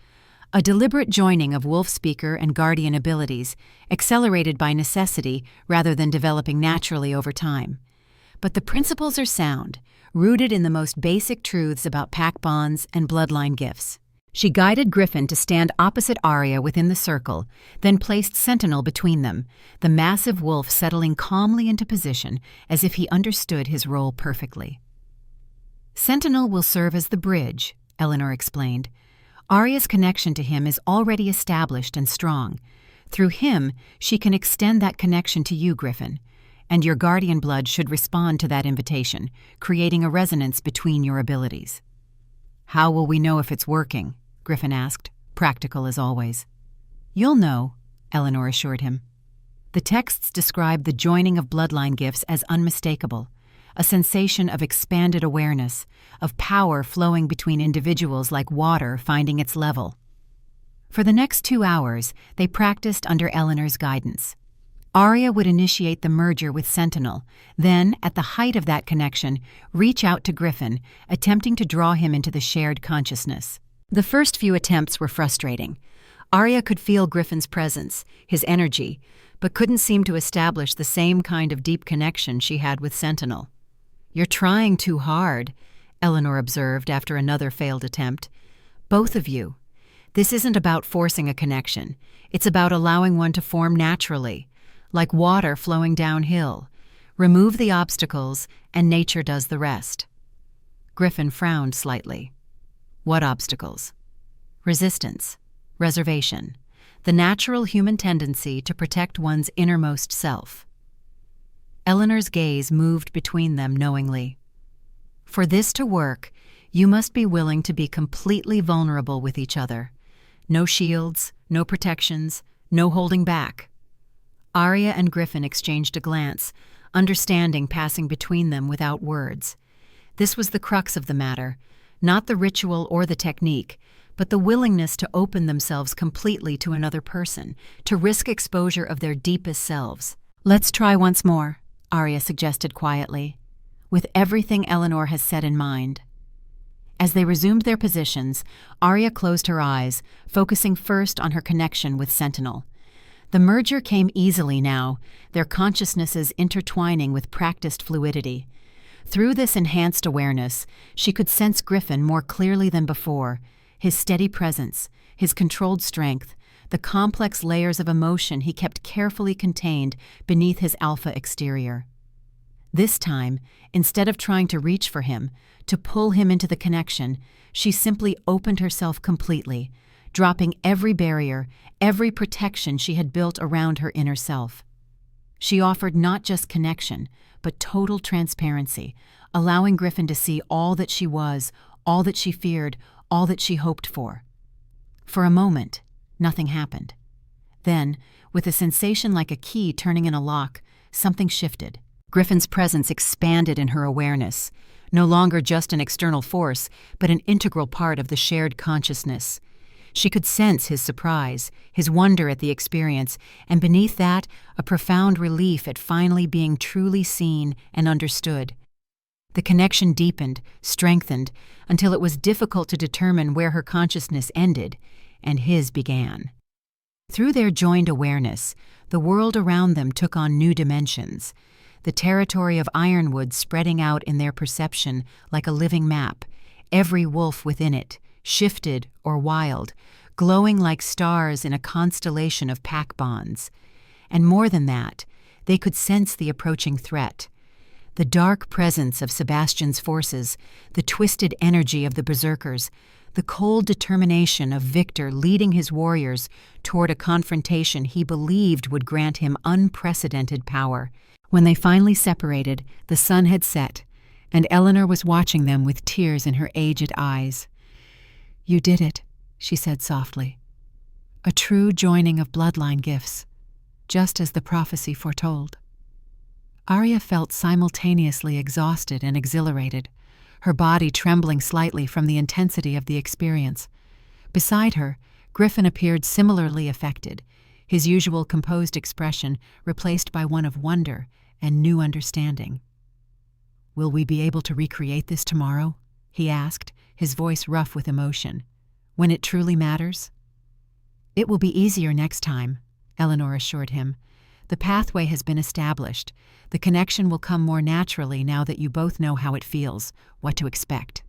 "A deliberate joining of wolf-speaker and guardian abilities, accelerated by necessity rather than developing naturally over time. But the principles are sound, rooted in the most basic truths about pack bonds and bloodline gifts." She guided Griffin to stand opposite Arya within the circle, then placed Sentinel between them, the massive wolf settling calmly into position as if he understood his role perfectly. "Sentinel will serve as the bridge," Eleanor explained. "Arya's connection to him is already established and strong. Through him, she can extend that connection to you, Griffin. And your guardian blood should respond to that invitation, creating a resonance between your abilities." "How will we know if it's working?" Griffin asked, practical as always. "You'll know," Eleanor assured him. The texts describe the joining of bloodline gifts as unmistakable, a sensation of expanded awareness, of power flowing between individuals like water finding its level. For the next 2 hours, they practiced under Eleanor's guidance. Arya would initiate the merger with Sentinel, then, at the height of that connection, reach out to Griffin, attempting to draw him into the shared consciousness. The first few attempts were frustrating. Arya could feel Griffin's presence, his energy, but couldn't seem to establish the same kind of deep connection she had with Sentinel. "You're trying too hard," Eleanor observed after another failed attempt. "Both of you. This isn't about forcing a connection. It's about allowing one to form naturally, like water flowing downhill. Remove the obstacles, and nature does the rest." Griffin frowned slightly. "What obstacles?" "Resistance, reservation, the natural human tendency to protect one's innermost self." Eleanor's gaze moved between them knowingly. "For this to work, you must be willing to be completely vulnerable with each other. No shields, no protections, no holding back." Arya and Griffin exchanged a glance, understanding passing between them without words. This was the crux of the matter, not the ritual or the technique, but the willingness to open themselves completely to another person, to risk exposure of their deepest selves. "Let's try once more," Arya suggested quietly, with everything Eleanor has said in mind. As they resumed their positions, Arya closed her eyes, focusing first on her connection with Sentinel. The merger came easily now, their consciousnesses intertwining with practiced fluidity. Through this enhanced awareness, she could sense Griffin more clearly than before, his steady presence, his controlled strength, the complex layers of emotion he kept carefully contained beneath his alpha exterior. This time, instead of trying to reach for him, to pull him into the connection, she simply opened herself completely, dropping every barrier, every protection she had built around her inner self. She offered not just connection, but total transparency, allowing Griffin to see all that she was, all that she feared, all that she hoped for. For a moment, nothing happened. Then, with a sensation like a key turning in a lock, something shifted. Griffin's presence expanded in her awareness, no longer just an external force, but an integral part of the shared consciousness. She could sense his surprise, his wonder at the experience, and beneath that, a profound relief at finally being truly seen and understood. The connection deepened, strengthened, until it was difficult to determine where her consciousness ended and his began. Through their joined awareness, the world around them took on new dimensions. the territory of Ironwood spreading out in their perception like a living map, every wolf within it, shifted or wild, glowing like stars in a constellation of pack bonds. And more than that, they could sense the approaching threat. The dark presence of Sebastian's forces, the twisted energy of the berserkers, the cold determination of Victor leading his warriors toward a confrontation he believed would grant him unprecedented power. When they finally separated, the sun had set, and Eleanor was watching them with tears in her aged eyes. "You did it," she said softly. "A true joining of bloodline gifts, just as the prophecy foretold." Arya felt simultaneously exhausted and exhilarated, her body trembling slightly from the intensity of the experience. Beside her, Griffin appeared similarly affected, his usual composed expression replaced by one of wonder and new understanding. "Will we be able to recreate this tomorrow?" he asked, his voice rough with emotion. "When it truly matters?" "It will be easier next time," Eleanor assured him. "The pathway has been established. The connection will come more naturally now that you both know how it feels, what to expect."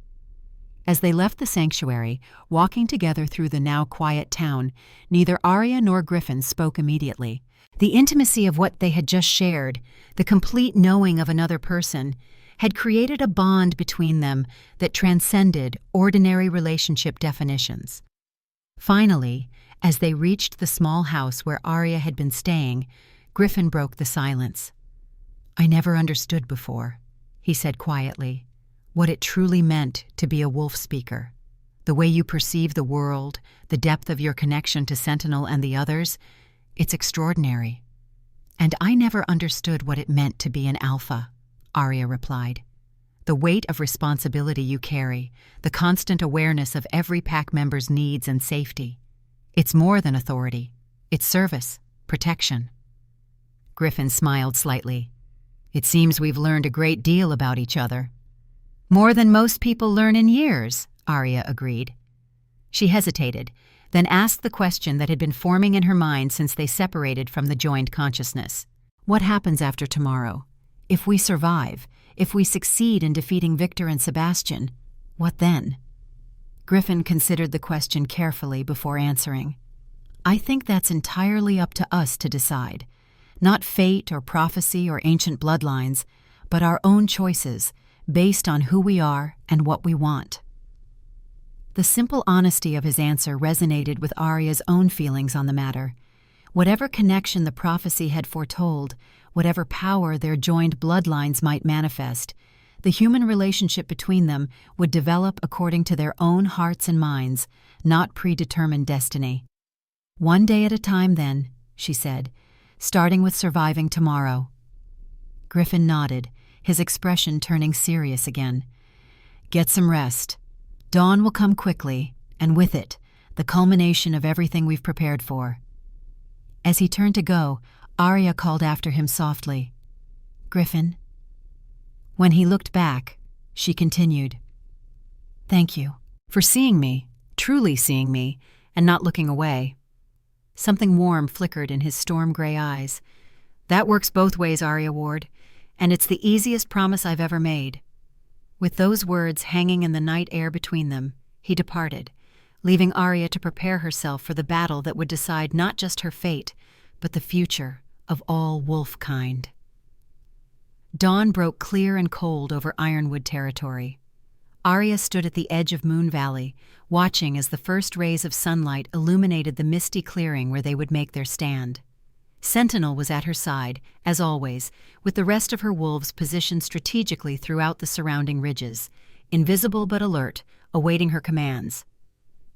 As they left the sanctuary, walking together through the now quiet town, neither Arya nor Griffin spoke immediately. The intimacy of what they had just shared, the complete knowing of another person, had created a bond between them that transcended ordinary relationship definitions. Finally, as they reached the small house where Arya had been staying, Griffin broke the silence. "I never understood before," he said quietly, "what it truly meant to be a wolf speaker. The way you perceive the world, the depth of your connection to Sentinel and the others, it's extraordinary." "And I never understood what it meant to be an alpha," Arya replied. "The weight of responsibility you carry, the constant awareness of every pack member's needs and safety. It's more than authority. It's service, protection." Griffin smiled slightly. "It seems we've learned a great deal about each other." "More than most people learn in years," Arya agreed. She hesitated, then asked the question that had been forming in her mind since they separated from the joined consciousness. "What happens after tomorrow? If we survive, if we succeed in defeating Victor and Sebastian, what then?" Griffin considered the question carefully before answering. "I think that's entirely up to us to decide. Not fate or prophecy or ancient bloodlines, but our own choices, based on who we are and what we want." The simple honesty of his answer resonated with Arya's own feelings on the matter. Whatever connection the prophecy had foretold, whatever power their joined bloodlines might manifest, the human relationship between them would develop according to their own hearts and minds, not predetermined destiny. "One day at a time, then," she said, "starting with surviving tomorrow." Griffin nodded, his expression turning serious again. "Get some rest. Dawn will come quickly, and with it, the culmination of everything we've prepared for." As he turned to go, Arya called after him softly, "Griffin." When he looked back, she continued, "Thank you for seeing me, truly seeing me, and not looking away." Something warm flickered in his storm-gray eyes. "That works both ways, Arya Ward, and it's the easiest promise I've ever made." With those words hanging in the night air between them, he departed, leaving Arya to prepare herself for the battle that would decide not just her fate, but the future of all wolf kind. Dawn broke clear and cold over Ironwood territory. Arya stood at the edge of Moon Valley, watching as the first rays of sunlight illuminated the misty clearing where they would make their stand. Sentinel was at her side, as always, with the rest of her wolves positioned strategically throughout the surrounding ridges, invisible but alert, awaiting her commands.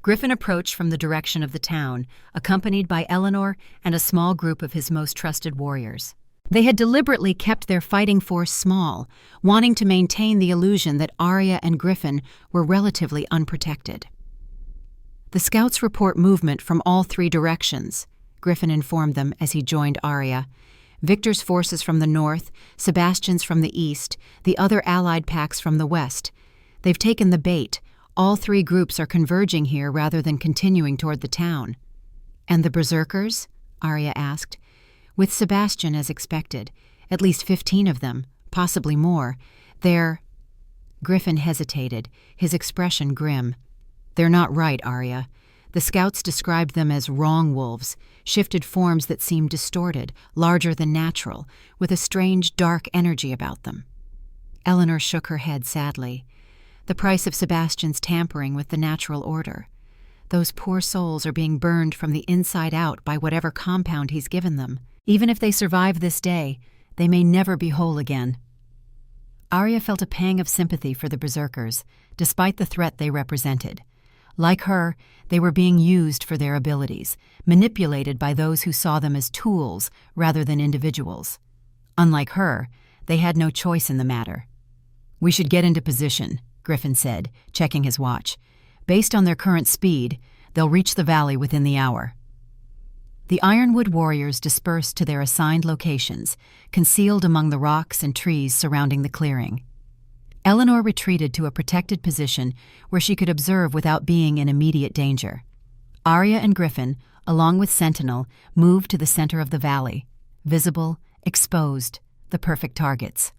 Griffin approached from the direction of the town, accompanied by Eleanor and a small group of his most trusted warriors. They had deliberately kept their fighting force small, wanting to maintain the illusion that Arya and Griffin were relatively unprotected. "The scouts report movement from all three directions," Griffin informed them as he joined Arya. "Victor's forces from the north, Sebastian's from the east, the other allied packs from the west. They've taken the bait. All three groups are converging here rather than continuing toward the town." "And the berserkers?" Arya asked. "With Sebastian as expected. At least 15 of them, possibly more. Griffin hesitated, his expression grim. They're not right, Arya. The scouts described them as wrong wolves, shifted forms that seemed distorted, larger than natural, with a strange dark energy about them. Eleanor shook her head sadly. The price of Sebastian's tampering with the natural order. Those poor souls are being burned from the inside out by whatever compound he's given them. Even if they survive this day, they may never be whole again. Arya felt a pang of sympathy for the berserkers, despite the threat they represented. Like her, they were being used for their abilities, manipulated by those who saw them as tools rather than individuals. Unlike her, they had no choice in the matter. "We should get into position," Griffin said, checking his watch. "Based on their current speed, they'll reach the valley within the hour." The Ironwood warriors dispersed to their assigned locations, concealed among the rocks and trees surrounding the clearing. Eleanor retreated to a protected position where she could observe without being in immediate danger. Arya and Griffin, along with Sentinel, moved to the center of the valley, visible, exposed, the perfect targets.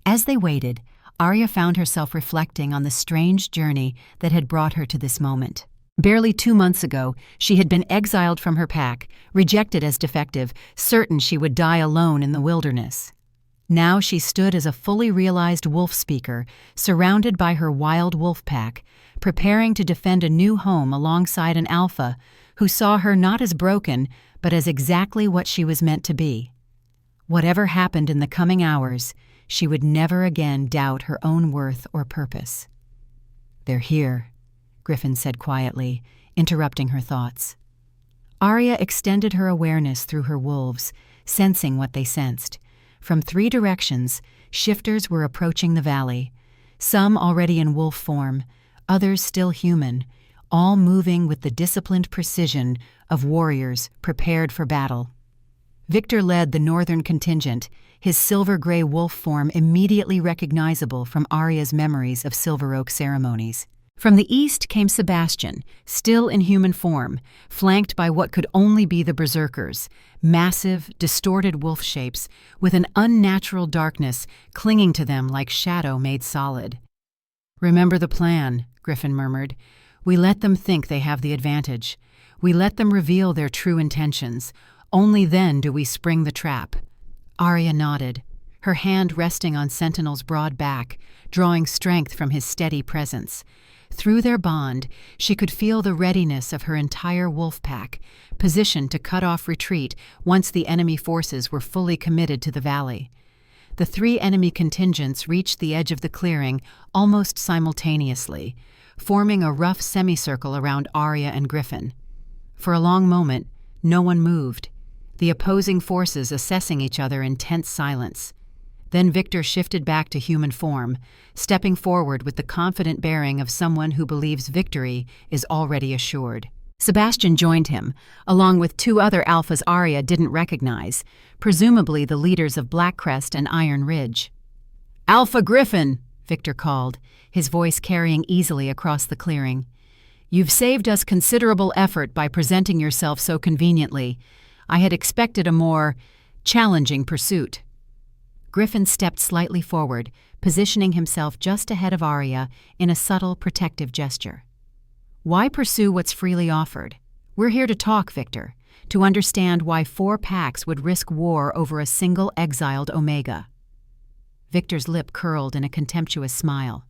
As they waited, Arya found herself reflecting on the strange journey that had brought her to this moment. Barely 2 months ago, she had been exiled from her pack, rejected as defective, certain she would die alone in the wilderness. Now she stood as a fully realized wolf speaker, surrounded by her wild wolf pack, preparing to defend a new home alongside an alpha who saw her not as broken, but as exactly what she was meant to be. Whatever happened in the coming hours, she would never again doubt her own worth or purpose. "They're here," Griffin said quietly, interrupting her thoughts. Arya extended her awareness through her wolves, sensing what they sensed. From 3 directions, shifters were approaching the valley, some already in wolf form, others still human, all moving with the disciplined precision of warriors prepared for battle. Victor led the northern contingent, his silver-gray wolf form immediately recognizable from Arya's memories of Silver Oak ceremonies. From the east came Sebastian, still in human form, flanked by what could only be the berserkers, massive, distorted wolf shapes with an unnatural darkness clinging to them like shadow made solid. "Remember the plan," Griffin murmured. "We let them think they have the advantage. We let them reveal their true intentions. Only then do we spring the trap." Arya nodded, her hand resting on Sentinel's broad back, drawing strength from his steady presence. Through their bond, she could feel the readiness of her entire wolf pack, positioned to cut off retreat once the enemy forces were fully committed to the valley. The 3 enemy contingents reached the edge of the clearing almost simultaneously, forming a rough semicircle around Arya and Griffin. For a long moment, no one moved, the opposing forces assessing each other in tense silence. Then Victor shifted back to human form, stepping forward with the confident bearing of someone who believes victory is already assured. Sebastian joined him, along with 2 other alphas Arya didn't recognize, presumably the leaders of Blackcrest and Iron Ridge. "Alpha Griffin," Victor called, his voice carrying easily across the clearing. "You've saved us considerable effort by presenting yourself so conveniently. I had expected a more challenging pursuit." Griffin stepped slightly forward, positioning himself just ahead of Arya in a subtle, protective gesture. "Why pursue what's freely offered? We're here to talk, Victor, to understand why 4 packs would risk war over a single exiled Omega." Victor's lip curled in a contemptuous smile.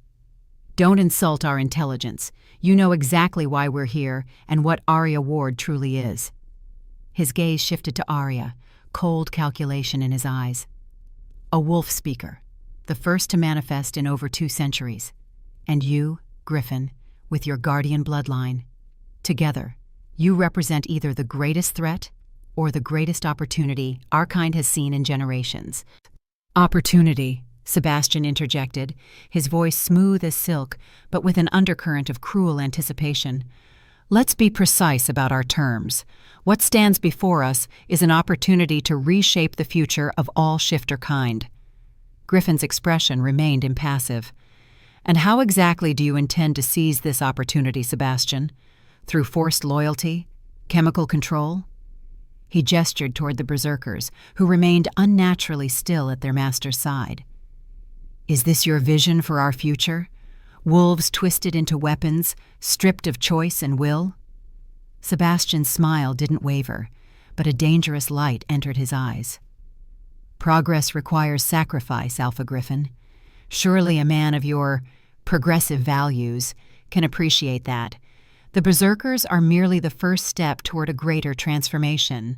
"Don't insult our intelligence. You know exactly why we're here and what Arya Ward truly is." His gaze shifted to Arya, cold calculation in his eyes. "A wolf speaker, the first to manifest in over 2 centuries. And you, Griffin, with your guardian bloodline. Together, you represent either the greatest threat or the greatest opportunity our kind has seen in generations." "Opportunity," Sebastian interjected, his voice smooth as silk, but with an undercurrent of cruel anticipation. "Let's be precise about our terms. What stands before us is an opportunity to reshape the future of all shifter kind." Griffin's expression remained impassive. "And how exactly do you intend to seize this opportunity, Sebastian? Through forced loyalty? Chemical control?" He gestured toward the berserkers, who remained unnaturally still at their master's side. "Is this your vision for our future? Wolves twisted into weapons, stripped of choice and will?" Sebastian's smile didn't waver, but a dangerous light entered his eyes. "Progress requires sacrifice, Alpha Griffin. Surely a man of your progressive values can appreciate that. The berserkers are merely the first step toward a greater transformation."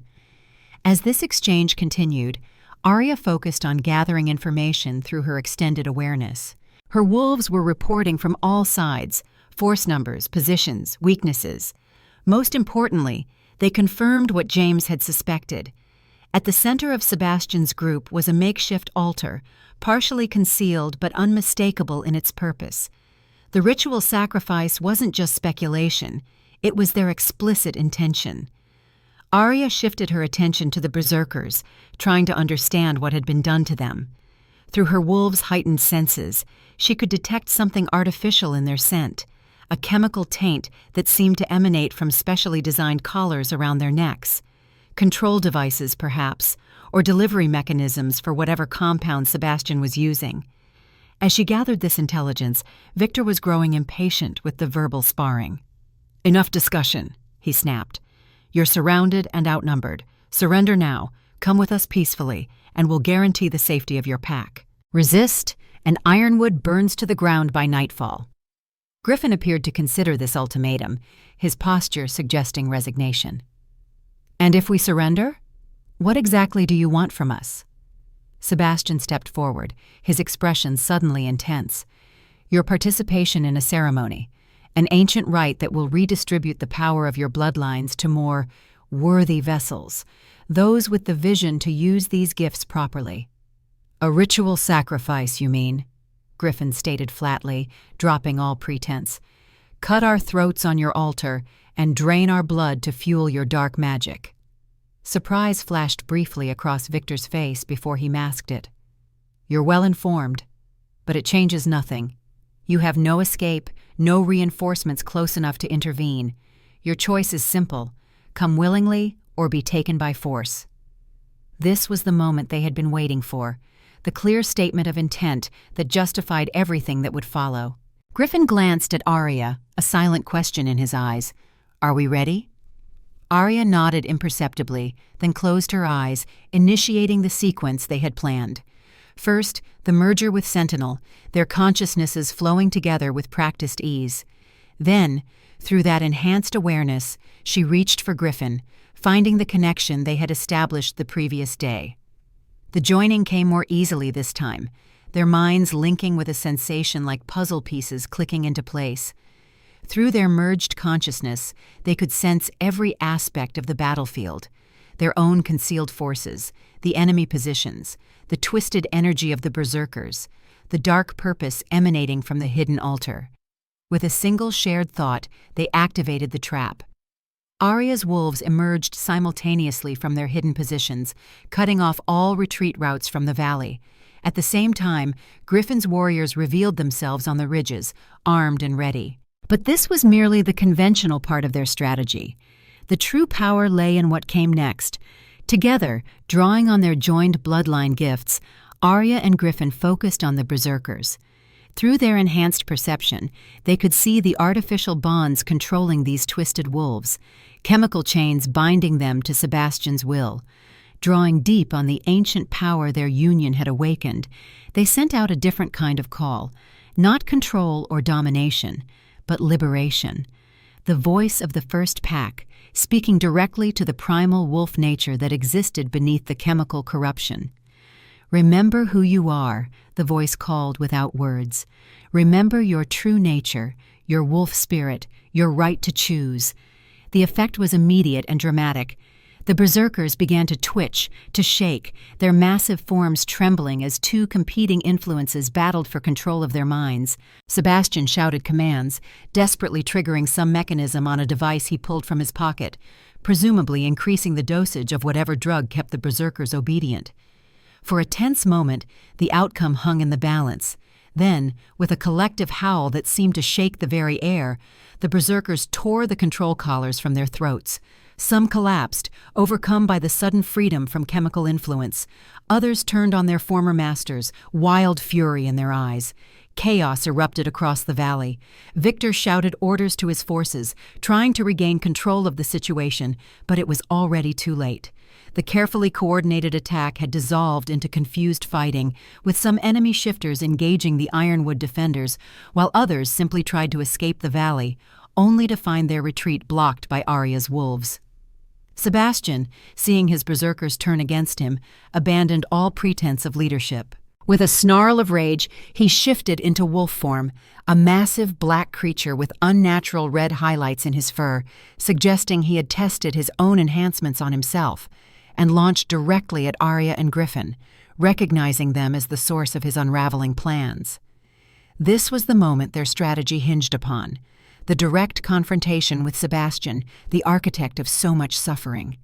As this exchange continued, Arya focused on gathering information through her extended awareness. Her wolves were reporting from all sides: force numbers, positions, weaknesses. Most importantly, they confirmed what James had suspected. At the center of Sebastian's group was a makeshift altar, partially concealed but unmistakable in its purpose. The ritual sacrifice wasn't just speculation, it was their explicit intention. Arya shifted her attention to the berserkers, trying to understand what had been done to them. Through her wolves' heightened senses, she could detect something artificial in their scent, a chemical taint that seemed to emanate from specially designed collars around their necks. Control devices, perhaps, or delivery mechanisms for whatever compound Sebastian was using. As she gathered this intelligence, Victor was growing impatient with the verbal sparring. "Enough discussion," he snapped. "You're surrounded and outnumbered. Surrender now, come with us peacefully, and we'll guarantee the safety of your pack. Resist, and Ironwood burns to the ground by nightfall." Griffin appeared to consider this ultimatum, his posture suggesting resignation. "And if we surrender? What exactly do you want from us?" Sebastian stepped forward, his expression suddenly intense. "Your participation in a ceremony, an ancient rite that will redistribute the power of your bloodlines to more worthy vessels, those with the vision to use these gifts properly." "A ritual sacrifice, you mean?" Griffin stated flatly, dropping all pretense. "Cut our throats on your altar and drain our blood to fuel your dark magic." Surprise flashed briefly across Victor's face before he masked it. "You're well informed, but it changes nothing. You have no escape, no reinforcements close enough to intervene. Your choice is simple: come willingly or be taken by force." This was the moment they had been waiting for, the clear statement of intent that justified everything that would follow. Griffin glanced at Arya, a silent question in his eyes. "Are we ready?" Arya nodded imperceptibly, then closed her eyes, initiating the sequence they had planned. First, the merger with Sentinel, their consciousnesses flowing together with practiced ease. Then, through that enhanced awareness, she reached for Griffin, finding the connection they had established the previous day. The joining came more easily this time, their minds linking with a sensation like puzzle pieces clicking into place. Through their merged consciousness, they could sense every aspect of the battlefield: their own concealed forces, the enemy positions, the twisted energy of the berserkers, the dark purpose emanating from the hidden altar. With a single shared thought, they activated the trap. Arya's wolves emerged simultaneously from their hidden positions, cutting off all retreat routes from the valley. At the same time, Griffin's warriors revealed themselves on the ridges, armed and ready. But this was merely the conventional part of their strategy. The true power lay in what came next. Together, drawing on their joined bloodline gifts, Arya and Griffin focused on the berserkers. Through their enhanced perception, they could see the artificial bonds controlling these twisted wolves, chemical chains binding them to Sebastian's will. Drawing deep on the ancient power their union had awakened, they sent out a different kind of call, not control or domination, but liberation. The voice of the first pack, speaking directly to the primal wolf nature that existed beneath the chemical corruption. "Remember who you are," the voice called without words. "Remember your true nature, your wolf spirit, your right to choose." The effect was immediate and dramatic. The berserkers began to twitch, to shake, their massive forms trembling as two competing influences battled for control of their minds. Sebastian shouted commands, desperately triggering some mechanism on a device he pulled from his pocket, presumably increasing the dosage of whatever drug kept the berserkers obedient. For a tense moment, the outcome hung in the balance. Then, with a collective howl that seemed to shake the very air, the berserkers tore the control collars from their throats. Some collapsed, overcome by the sudden freedom from chemical influence. Others turned on their former masters, wild fury in their eyes. Chaos erupted across the valley. Victor shouted orders to his forces, trying to regain control of the situation, but it was already too late. The carefully coordinated attack had dissolved into confused fighting, with some enemy shifters engaging the Ironwood defenders, while others simply tried to escape the valley, only to find their retreat blocked by Arya's wolves. Sebastian, seeing his berserkers turn against him, abandoned all pretense of leadership. With a snarl of rage, he shifted into wolf form, a massive black creature with unnatural red highlights in his fur, suggesting he had tested his own enhancements on himself, and launched directly at Arya and Griffin, recognizing them as the source of his unraveling plans. This was the moment their strategy hinged upon, the direct confrontation with Sebastian, the architect of so much suffering.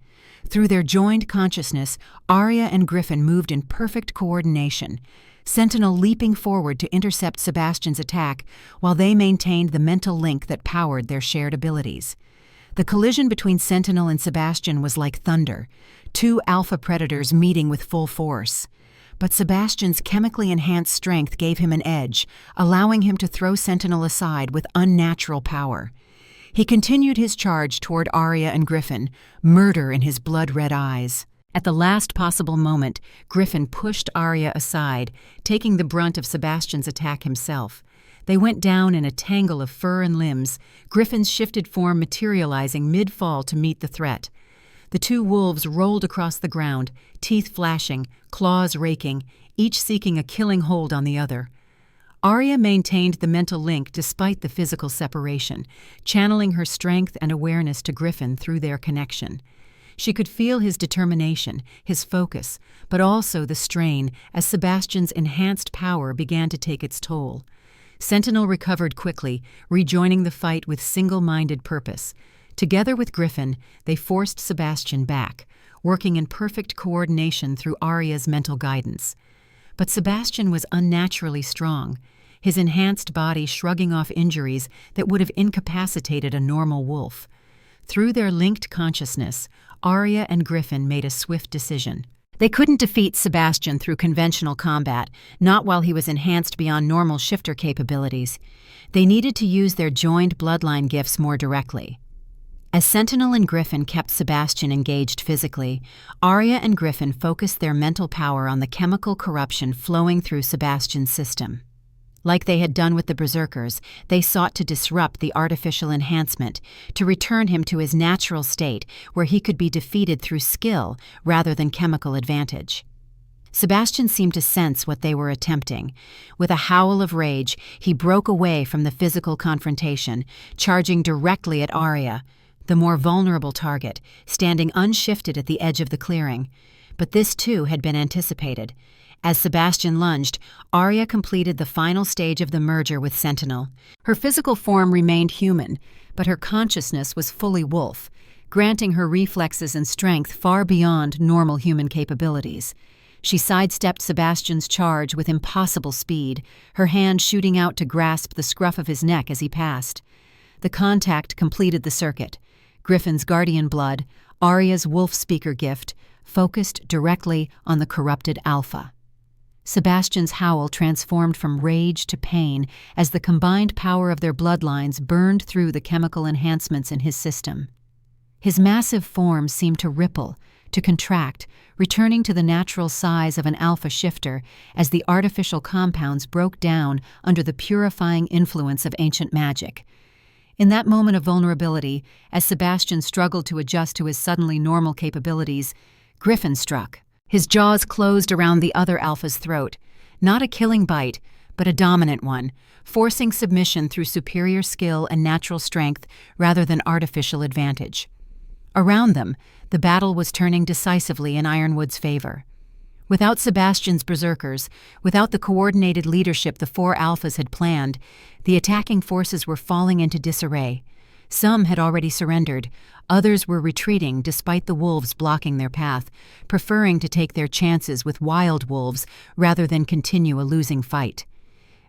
Through their joined consciousness, Arya and Griffin moved in perfect coordination, Sentinel leaping forward to intercept Sebastian's attack while they maintained the mental link that powered their shared abilities. The collision between Sentinel and Sebastian was like thunder, two alpha predators meeting with full force. But Sebastian's chemically enhanced strength gave him an edge, allowing him to throw Sentinel aside with unnatural power. He continued his charge toward Arya and Griffin, murder in his blood-red eyes. At the last possible moment, Griffin pushed Arya aside, taking the brunt of Sebastian's attack himself. They went down in a tangle of fur and limbs, Griffin's shifted form materializing mid-fall to meet the threat. The two wolves rolled across the ground, teeth flashing, claws raking, each seeking a killing hold on the other. Arya maintained the mental link despite the physical separation, channeling her strength and awareness to Griffin through their connection. She could feel his determination, his focus, but also the strain as Sebastian's enhanced power began to take its toll. Sentinel recovered quickly, rejoining the fight with single-minded purpose. Together with Griffin, they forced Sebastian back, working in perfect coordination through Arya's mental guidance. But Sebastian was unnaturally strong, his enhanced body shrugging off injuries that would have incapacitated a normal wolf. Through their linked consciousness, Arya and Griffin made a swift decision. They couldn't defeat Sebastian through conventional combat, not while he was enhanced beyond normal shifter capabilities. They needed to use their joined bloodline gifts more directly. As Sentinel and Griffin kept Sebastian engaged physically, Arya and Griffin focused their mental power on the chemical corruption flowing through Sebastian's system. Like they had done with the Berserkers, they sought to disrupt the artificial enhancement, to return him to his natural state where he could be defeated through skill rather than chemical advantage. Sebastian seemed to sense what they were attempting. With a howl of rage, he broke away from the physical confrontation, charging directly at Arya, the more vulnerable target, standing unshifted at the edge of the clearing. But this too had been anticipated. As Sebastian lunged, Arya completed the final stage of the merger with Sentinel. Her physical form remained human, but her consciousness was fully wolf, granting her reflexes and strength far beyond normal human capabilities. She sidestepped Sebastian's charge with impossible speed, her hand shooting out to grasp the scruff of his neck as he passed. The contact completed the circuit. Griffin's guardian blood, Arya's wolf speaker gift, focused directly on the corrupted alpha. Sebastian's howl transformed from rage to pain as the combined power of their bloodlines burned through the chemical enhancements in his system. His massive form seemed to ripple, to contract, returning to the natural size of an alpha shifter as the artificial compounds broke down under the purifying influence of ancient magic. In that moment of vulnerability, as Sebastian struggled to adjust to his suddenly normal capabilities, Griffin struck. His jaws closed around the other alpha's throat, not a killing bite, but a dominant one, forcing submission through superior skill and natural strength rather than artificial advantage. Around them, the battle was turning decisively in Ironwood's favor. Without Sebastian's berserkers, without the coordinated leadership the four alphas had planned, the attacking forces were falling into disarray. Some had already surrendered, others were retreating despite the wolves blocking their path, preferring to take their chances with wild wolves rather than continue a losing fight.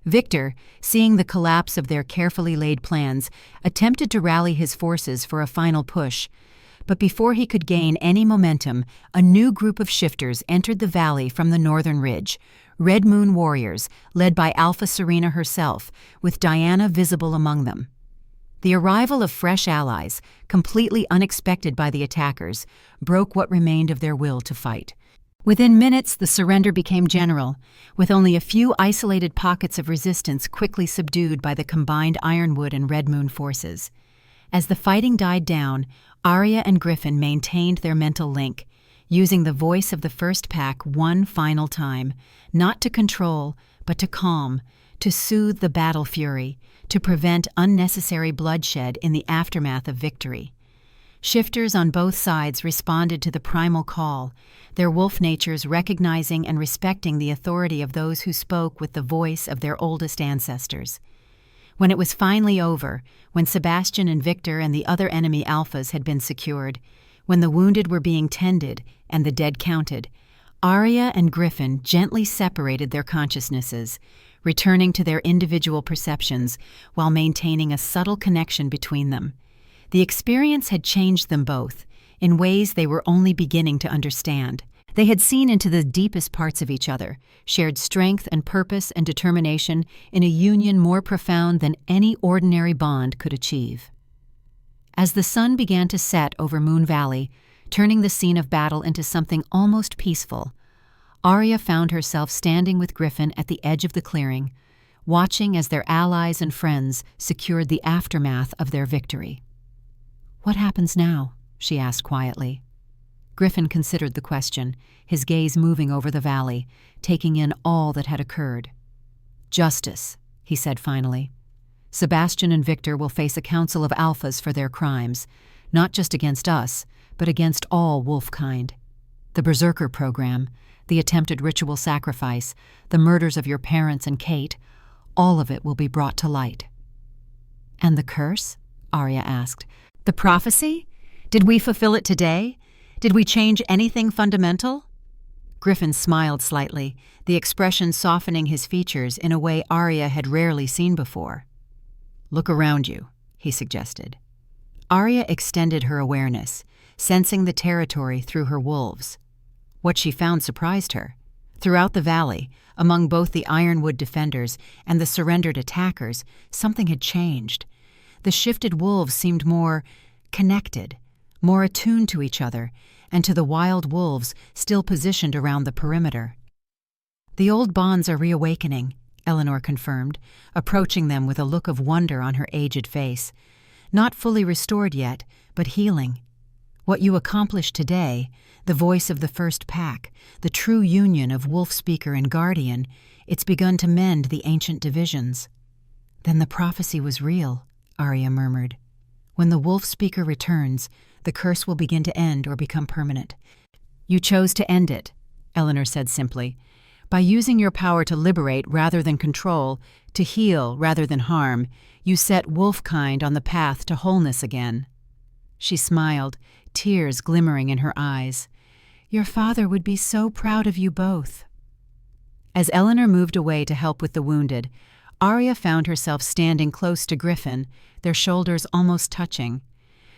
Victor, seeing the collapse of their carefully laid plans, attempted to rally his forces for a final push, But before he could gain any momentum, a new group of shifters entered the valley from the northern ridge, Red Moon warriors, led by Alpha Serena herself, with Diana visible among them. The arrival of fresh allies, completely unexpected by the attackers, broke what remained of their will to fight. Within minutes, the surrender became general, with only a few isolated pockets of resistance quickly subdued by the combined Ironwood and Red Moon forces. As the fighting died down, Arya and Griffin maintained their mental link, using the voice of the first pack one final time, not to control, but to calm, to soothe the battle fury, to prevent unnecessary bloodshed in the aftermath of victory. Shifters on both sides responded to the primal call, their wolf natures recognizing and respecting the authority of those who spoke with the voice of their oldest ancestors. When it was finally over, when Sebastian and Victor and the other enemy alphas had been secured, when the wounded were being tended and the dead counted, Arya and Griffin gently separated their consciousnesses, returning to their individual perceptions while maintaining a subtle connection between them. The experience had changed them both, in ways they were only beginning to understand. They had seen into the deepest parts of each other, shared strength and purpose and determination in a union more profound than any ordinary bond could achieve. As the sun began to set over Moon Valley, turning the scene of battle into something almost peaceful, Arya found herself standing with Griffin at the edge of the clearing, watching as their allies and friends secured the aftermath of their victory. "What happens now?" she asked quietly. Griffin considered the question, his gaze moving over the valley, taking in all that had occurred. "Justice," he said finally. "Sebastian and Victor will face a council of alphas for their crimes, not just against us, but against all wolfkind. The Berserker program, the attempted ritual sacrifice, the murders of your parents and Kate, all of it will be brought to light." "And the curse?" Arya asked. "The prophecy? Did we fulfill it today? Did we change anything fundamental?" Griffin smiled slightly, the expression softening his features in a way Arya had rarely seen before. "Look around you," he suggested. Arya extended her awareness, sensing the territory through her wolves. What she found surprised her. Throughout the valley, among both the Ironwood defenders and the surrendered attackers, something had changed. The shifted wolves seemed more connected, more attuned to each other, and to the wild wolves still positioned around the perimeter. "The old bonds are reawakening," Eleanor confirmed, approaching them with a look of wonder on her aged face. "Not fully restored yet, but healing. What you accomplished today, the voice of the first pack, the true union of wolf speaker and guardian, it's begun to mend the ancient divisions." "Then the prophecy was real," Arya murmured. "When the wolf speaker returns, the curse will begin to end or become permanent." "You chose to end it," Eleanor said simply. "By using your power to liberate rather than control, to heal rather than harm, you set wolfkind on the path to wholeness again." She smiled, tears glimmering in her eyes. "Your father would be so proud of you both." As Eleanor moved away to help with the wounded, Arya found herself standing close to Griffin, their shoulders almost touching.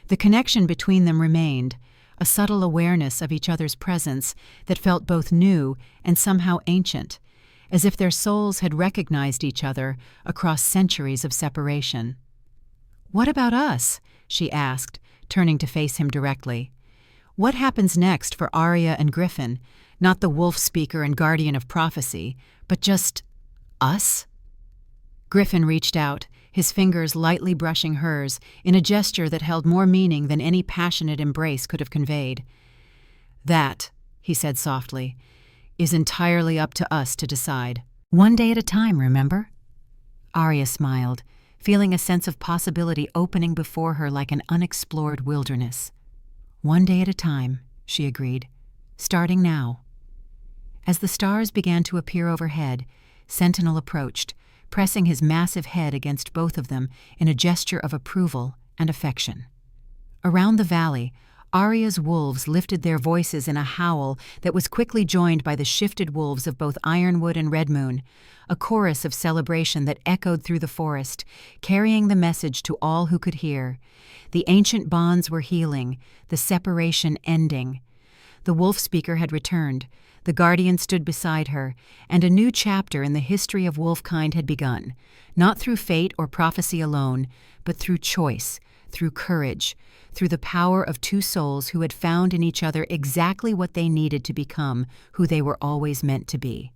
The connection between them remained, a subtle awareness of each other's presence that felt both new and somehow ancient, as if their souls had recognized each other across centuries of separation. "What about us?" she asked, turning to face him directly. "What happens next for Arya and Griffin, not the wolf speaker and guardian of prophecy, but just us?" Griffin reached out, his fingers lightly brushing hers in a gesture that held more meaning than any passionate embrace could have conveyed. "That," he said softly, "is entirely up to us to decide. One day at a time, remember?" Arya smiled, feeling a sense of possibility opening before her like an unexplored wilderness. "One day at a time," she agreed, "starting now." As the stars began to appear overhead, Sentinel approached, pressing his massive head against both of them in a gesture of approval and affection. Around the valley, Arya's wolves lifted their voices in a howl that was quickly joined by the shifted wolves of both Ironwood and Redmoon, a chorus of celebration that echoed through the forest, carrying the message to all who could hear. The ancient bonds were healing, the separation ending. The wolf speaker had returned, the guardian stood beside her, and a new chapter in the history of wolfkind had begun, not through fate or prophecy alone, but through choice, through courage, through the power of two souls who had found in each other exactly what they needed to become who they were always meant to be.